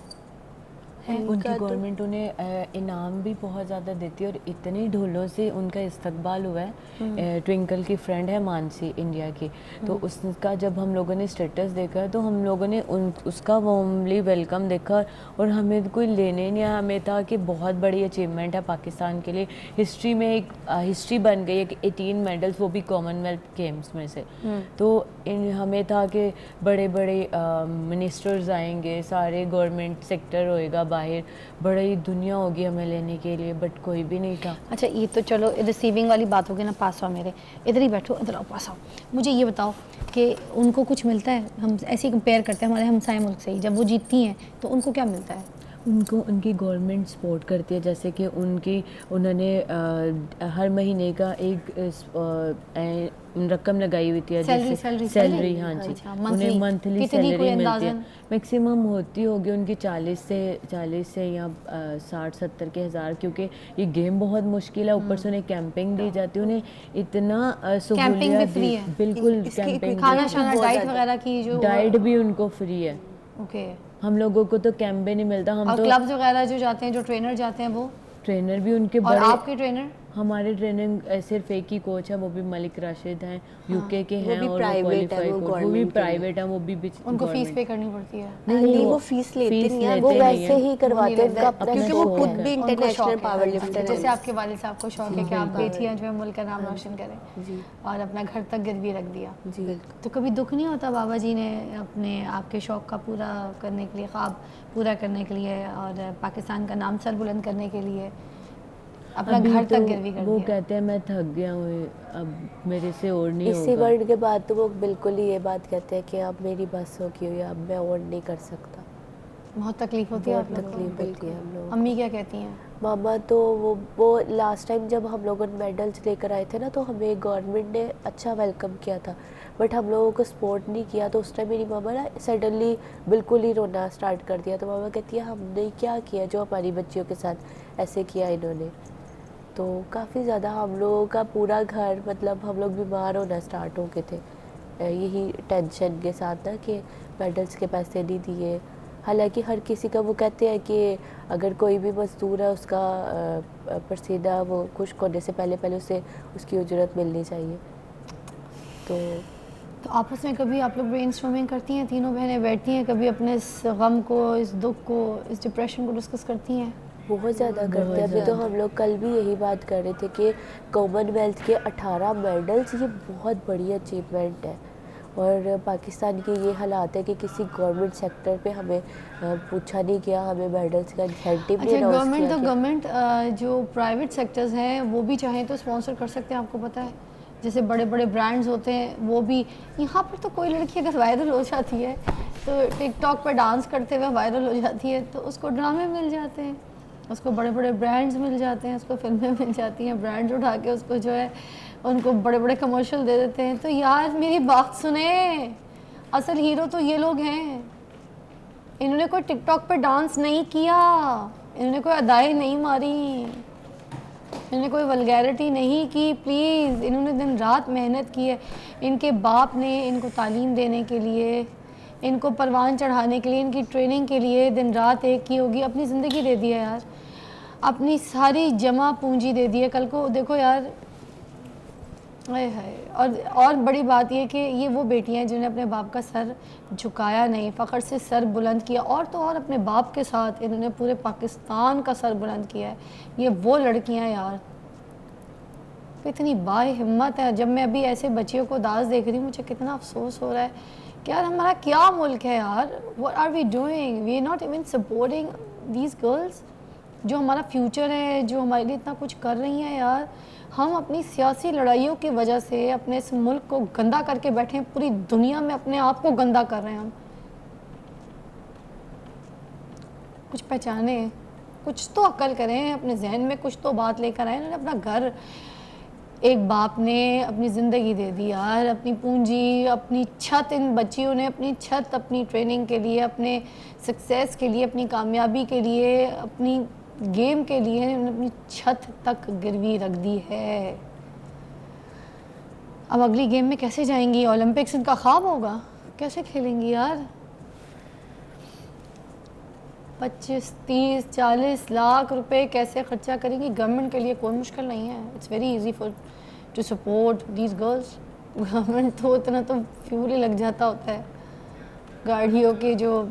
है? उनकी गवर्नमेंट उन्हें इनाम भी बहुत ज़्यादा देती है और इतनी ढोलों से उनका इस्तकबाल हुआ है। ट्विंकल की फ्रेंड है मानसी इंडिया की, तो उसका जब हम लोगों ने स्टेटस देखा तो हम लोगों ने उसका वार्मली वेलकम देखा और हमें कोई लेने नहीं आया। हमें था कि बहुत बड़ी अचीवमेंट है पाकिस्तान के लिए, हिस्ट्री में एक हिस्ट्री बन गई है कि 18 मेडल्स, वो भी कॉमनवेल्थ गेम्स में से। तो हमें था कि बड़े बड़े मिनिस्टर्स आएंगे, सारे गवर्नमेंट सेक्टर होएगा बाहर, बड़ी दुनिया होगी हमें लेने के लिए, बट कोई भी नहीं था। अच्छा ये तो चलो रिसीविंग वाली बात होगी ना, पास आओ मेरे, इधर ही बैठो, इधर आओ, पास आओ। मुझे ये बताओ कि उनको कुछ मिलता है? हम ऐसे ही कंपेयर करते हैं हमारे हमसाए मुल्क से ही, जब वो जीतती हैं तो उनको क्या मिलता है? उनको उनकी गवर्नमेंट सपोर्ट करती है, जैसे कि उन्होंने हर महीने का एक रकम लगाई हुई थी, सैलरी, हाँ जी, अच्छा, उन्हें मंथली सैलरी मिलती है। मैक्सिमम होती होगी उनकी 40 से या 60-70 के हज़ार, क्योंकि ये गेम बहुत मुश्किल है, ऊपर से उन्हें कैंपिंग दी जाती है, उन्हें इतना सहूलियत दी, बिल्कुल कैंपिंग, खाना शाना डाइट वगैरह की जो डाइट भी उनको फ्री है। ओके। हम लोगों को तो कैंप भी नहीं मिलता, हम और तो क्लब्स वगैरह जो जाते हैं, जो ट्रेनर जाते हैं, वो ट्रेनर भी उनके और बड़े, आपके ट्रेनर? हमारे ट्रेनिंग सिर्फ एक ही कोच है, वो भी मलिक राशिद हैं, यूके के हैं, भी और प्राइवेट है, वो भी प्राइवेट है, वो भी उनको फीस पे करनी पड़ती है? नहीं, वो फीस लेते नहीं है, वो वैसे ही करवाते हैं, उनका क्योंकि वो खुद भी उनको इंटरनेशनल शौक है। पावर लिफ्टर जैसे है। आपके वालिद साहब को शौक है कि आप बेटियां जो है मुल्क का नाम रोशन करें और अपना घर तक गिरवी रख दिया, तो कभी दुख नहीं होता बाबा जी ने अपने आपके शौक का पूरा करने के लिए, ख्वाब पूरा करने के लिए और पाकिस्तान का नाम सर बुलंद करने के लिए अपना घर तक गिरवी कर वो दिया? कहते हैं मैं थक गया हूँ, अब मेरे से और नहीं इसी होगा। वर्ड के बाद तो वो बिल्कुल ही ये बात कहते हैं कि अब मेरी बस हो गई हुई है, अब मैं और नहीं कर सकता। बहुत तकलीफ होती है आप बहुत लोगों तकलीफ होती है हम को? लोग। अम्मी क्या कहती हैं? मामा तो वो लास्ट टाइम जब हम लोग मेडल्स लेकर आए थे ना, तो हमें गवर्नमेंट ने अच्छा वेलकम किया था, बट हम लोगों को सपोर्ट नहीं किया। तो उस टाइम मेरी मामा ना सडनली बिल्कुल ही रोना स्टार्ट कर दिया। तो मामा कहती है हमने क्या किया जो हमारी बच्चियों के साथ ऐसे किया इन्होंने। तो काफ़ी ज़्यादा हम लोगों का पूरा घर, मतलब हम लोग बीमार होना स्टार्ट हो गए थे यही टेंशन के साथ ना कि मेडल्स के पैसे नहीं दिए। हालांकि हर किसी का, वो कहते हैं कि अगर कोई भी मजदूर है उसका पसीना वो खुश्क होने से पहले उसे उसकी उजरत मिलनी चाहिए। तो आपस में कभी आप लोग ब्रेनस्टॉर्मिंग करती हैं, तीनों बहनें बैठती हैं, कभी अपने इस गम को, इस दुख को, इस डिप्रेशन को डिस्कस करती हैं? बहुत ज़्यादा करते हैं। अभी तो हम लोग कल भी यही बात कर रहे थे कि कॉमनवेल्थ के 18 मेडल्स ये बहुत बड़ी अचीवमेंट है, और पाकिस्तान के ये हालात है कि किसी गवर्नमेंट सेक्टर पे हमें पूछा नहीं गया, हमें मेडल्स का इंसेंटिव नहीं अनाउंस किया गया। गवर्नमेंट जो प्राइवेट सेक्टर्स हैं वो भी चाहें तो स्पॉन्सर कर सकते हैं, आपको पता है? जैसे बड़े बड़े ब्रांड्स होते हैं वो भी, यहाँ पर तो कोई लड़की अगर वायरल हो जाती है तो टिकटॉक पर डांस करते हुए वायरल हो जाती है तो उसको ड्रामे मिल जाते हैं, उसको बड़े बड़े ब्रांड्स मिल जाते हैं, उसको फिल्में मिल जाती हैं, ब्रांड्स उठा के उसको जो है उनको बड़े बड़े कमर्शियल दे देते हैं। तो यार मेरी बात सुने, असल हीरो तो ये लोग हैं। इन्होंने कोई टिकटॉक पे डांस नहीं किया, इन्होंने कोई अदाएं नहीं मारी, इन्होंने कोई वल्गैरिटी नहीं की, प्लीज़। इन्होंने दिन रात मेहनत की है। इनके बाप ने इनको तालीम देने के लिए, इनको परवान चढ़ाने के लिए, इनकी ट्रेनिंग के लिए दिन रात एक की होगी, अपनी ज़िंदगी दे दी है यार, अपनी सारी जमा पूंजी दे दी है। कल को देखो यार, है। और बड़ी बात ये कि ये वो बेटियां हैं जिन्होंने अपने बाप का सर झुकाया नहीं, फ़ख्र से सर बुलंद किया, और तो और अपने बाप के साथ इन्होंने पूरे पाकिस्तान का सर बुलंद किया है। ये वो लड़कियां यार, इतनी बाहिम्मत है। जब मैं अभी ऐसे बच्चियों को दास देख रही हूँ मुझे कितना अफसोस हो रहा है कि यार हमारा क्या मुल्क है यार, what are we doing, we are not even supporting these girls जो हमारा फ्यूचर है, जो हमारे लिए इतना कुछ कर रही हैं यार। हम अपनी सियासी लड़ाइयों की वजह से अपने इस मुल्क को गंदा करके बैठे हैं, पूरी दुनिया में अपने आप को गंदा कर रहे हैं हम। कुछ पहचाने, कुछ तो अक्ल करें, अपने जहन में कुछ तो बात लेकर आए। उन्होंने अपना घर, एक बाप ने अपनी ज़िंदगी दे दी यार, अपनी पूंजी, अपनी छत, इन बच्चियों ने अपनी छत अपनी ट्रेनिंग के लिए, अपने सक्सेस के लिए, अपनी कामयाबी के लिए, अपनी गेम के लिए उन्होंने अपनी छत तक गिरवी रख दी है। अब अगली गेम में कैसे जाएंगी? ओलंपिक्स इनका ख्वाब होगा, कैसे खेलेंगी यार? 25, 30, 40 लाख रुपए कैसे खर्चा करेंगी? गवर्नमेंट के लिए कोई मुश्किल नहीं है, it's very easy for to support these girls. Government तो इतना तो फ्यूल ही लग जाता होता है गाड़ियों के, जो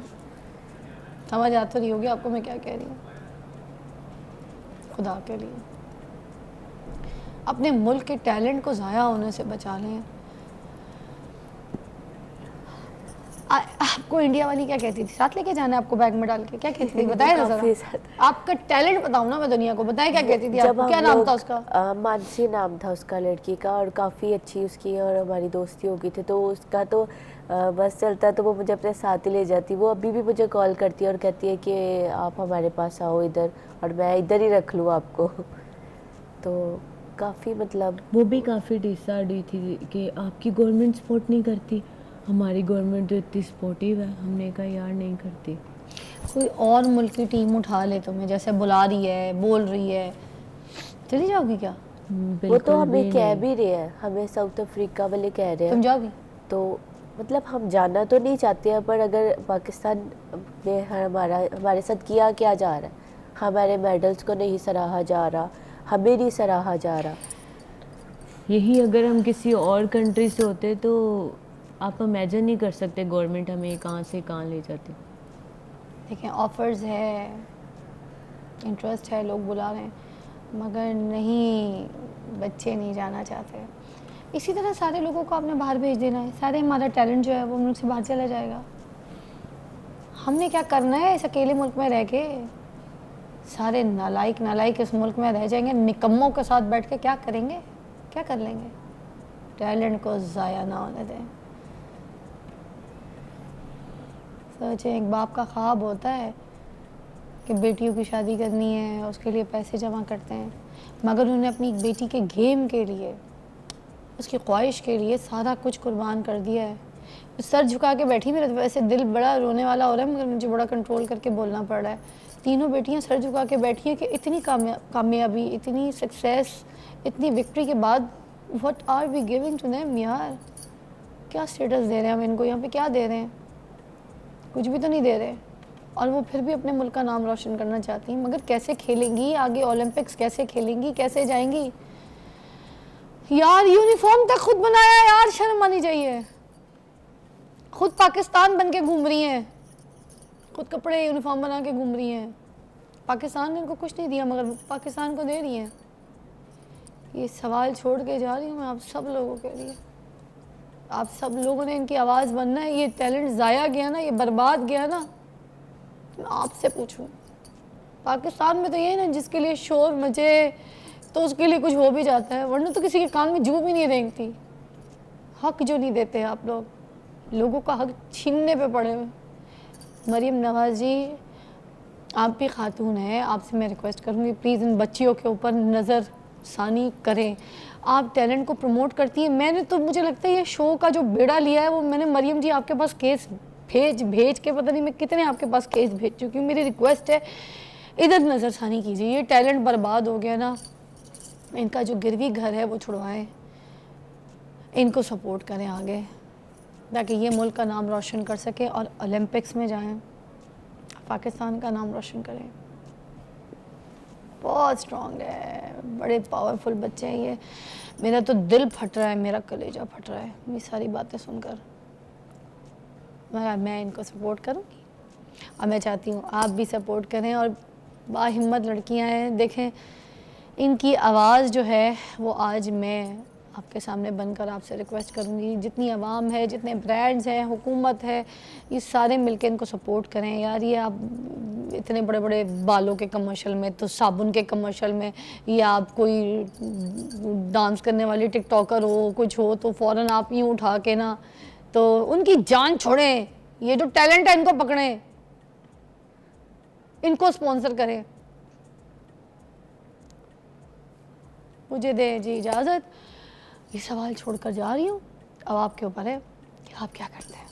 समझ आ तो रही होगी आपको मैं क्या कह रही हूँ। खुदा के लिए अपने मुल्क के टैलेंट को ज़ाया होने से बचा लें। आपको इंडिया वाली क्या कहती थी, साथ लेके जाना है आपको बैग में डाल के, क्या कहती थी बताया ना काफी जरा, ज्यादा। आपका टैलेंट बताऊँ ना मैं दुनिया को, बताएं क्या कहती थी जब आपको, हम क्या नाम लोग, था उसका? मानसी नाम था उसका लड़की का, और काफ़ी अच्छी उसकी और हमारी दोस्ती हो गई थी, तो उसका तो बस चलता तो वो मुझे अपने साथ ही ले जाती। वो अभी भी मुझे कॉल करती है और कहती है कि आप हमारे पास आओ इधर, और मैं इधर ही रख लूँ आपको। तो काफ़ी मतलब वो भी काफ़ी डिसहार्ड हुई थी कि आपकी गवर्नमेंट सपोर्ट नहीं करती, हमारी गवर्नमेंट तो इतनी सपोर्टिव है। हमने कहा यार नहीं करती। कोई और मुल्क की टीम उठा ले तुम्हें, जैसे बुला रही है, बोल रही है, चली जाओगी क्या? वो तो बिल्कुल हमें भी कह नहीं। भी रहे हैं, हमें साउथ अफ्रीका वाले कह रहे तुम हैं। जाओगी? तो मतलब हम जाना तो नहीं चाहते हैं, पर अगर पाकिस्तान में हमारे साथ किया क्या जा रहा है, हमारे मेडल्स को नहीं सराहा जा रहा, हमें नहीं सराहा जा रहा। यही अगर हम किसी और कंट्री से होते तो आप इमेजिन नहीं कर सकते गवर्नमेंट हमें कहाँ से कहाँ ले जाती। देखें ऑफर्स है, इंटरेस्ट है, लोग बुला रहे हैं, मगर नहीं, बच्चे नहीं जाना चाहते। इसी तरह सारे लोगों को आपने बाहर भेज देना है, सारे हमारा टैलेंट जो है वो मुल्क से बाहर चला जाएगा। हमने क्या करना है इस अकेले मुल्क में रह के? सारे नालायक इस मुल्क में रह जाएंगे, निकम्मों के साथ बैठ के क्या करेंगे, क्या कर लेंगे? टैलेंट को ज़ाया ना होने दें। सोचें, एक बाप का ख्वाब होता है कि बेटियों की शादी करनी है, उसके लिए पैसे जमा करते हैं, मगर उन्होंने अपनी बेटी के गेम के लिए, उसकी ख्वाहिश के लिए सारा कुछ कुर्बान कर दिया है। सर झुका के बैठी, मेरा वैसे दिल बड़ा रोने वाला हो रहा है, मगर मुझे बड़ा कंट्रोल करके बोलना पड़ रहा है। तीनों बेटियां सर झुका के बैठी हैं कि इतनी कामयाबी, इतनी सक्सेस, इतनी विक्ट्री के बाद what are we giving to them यार? क्या स्टेटस दे रहे हैं हम इनको यहाँ पे, क्या दे रहे हैं? कुछ भी तो नहीं दे रहे। और वो फिर भी अपने मुल्क का नाम रोशन करना चाहती हैं, मगर कैसे खेलेंगी आगे ओलंपिक्स, कैसे खेलेंगी, कैसे जाएंगी? यार यूनिफॉर्म तक खुद बनाया यार, शर्म आनी चाहिए। खुद पाकिस्तान बन के घूम रही हैं, खुद कपड़े यूनिफॉर्म बना के घूम रही हैं। पाकिस्तान ने इनको कुछ नहीं दिया, मगर पाकिस्तान को दे रही हैं। ये सवाल छोड़ के जा रही हूँ मैं आप सब लोगों के लिए। आप सब लोगों ने इनकी आवाज़ बनना है। ये टैलेंट ज़ाया गया ना, ये बर्बाद गया ना, मैं आपसे पूछूं, पाकिस्तान में तो ये है ना, जिसके लिए शोर मचे तो उसके लिए कुछ हो भी जाता है, वरना तो किसी के कान में जू भी नहीं रेंगती। हक जो नहीं देते आप लोग, लोगों का हक छीनने पे पड़े हुए। मरीम नवाज जी, आप भी खातून हैं, आपसे मैं रिक्वेस्ट करूँगी प्लीज़ इन बच्चियों के ऊपर नज़र सानी करें। आप टैलेंट को प्रमोट करती हैं। मैंने तो, मुझे लगता है ये शो का जो बेड़ा लिया है वो मैंने, मरीम जी आपके पास केस भेज के पता नहीं मैं कितने आपके पास केस भेज चुकी हूँ। मेरी रिक्वेस्ट है इधर नज़रसानी कीजिए। ये टैलेंट बर्बाद हो गया ना, इनका जो गिरवी घर है वो छुड़वाएं, इनको सपोर्ट करें आगे, ताकि ये मुल्क का नाम रोशन कर सके और ओलंपिक्स में जाएं, पाकिस्तान का नाम रोशन करें। बहुत स्ट्रॉन्ग है, बड़े पावरफुल बच्चे हैं ये। मेरा तो दिल फट रहा है, मेरा कलेजा फट रहा है ये सारी बातें सुनकर, मगर मैं इनको सपोर्ट करूँगी और मैं चाहती हूँ आप भी सपोर्ट करें। और बाहिम्मत लड़कियाँ हैं, देखें इनकी आवाज़ जो है वो आज मैं आपके सामने बनकर आपसे रिक्वेस्ट करूँगी, जितनी आवाम है, जितने ब्रांड्स हैं, हुकूमत है, ये सारे मिलकर इनको सपोर्ट करें। यार ये आप इतने बड़े बड़े बालों के कमर्शियल में, तो साबुन के कमर्शियल में, या आप कोई डांस करने वाली टिकटॉकर हो, कुछ हो, तो फ़ौरन आप यूँ उठा के ना, तो उनकी जान छोड़ें। ये जो टैलेंट है इनको पकड़ें, इनको स्पॉन्सर करें। मुझे दे जी इजाज़त, ये सवाल छोड़कर जा रही हूँ, अब आपके ऊपर है कि आप क्या करते हैं।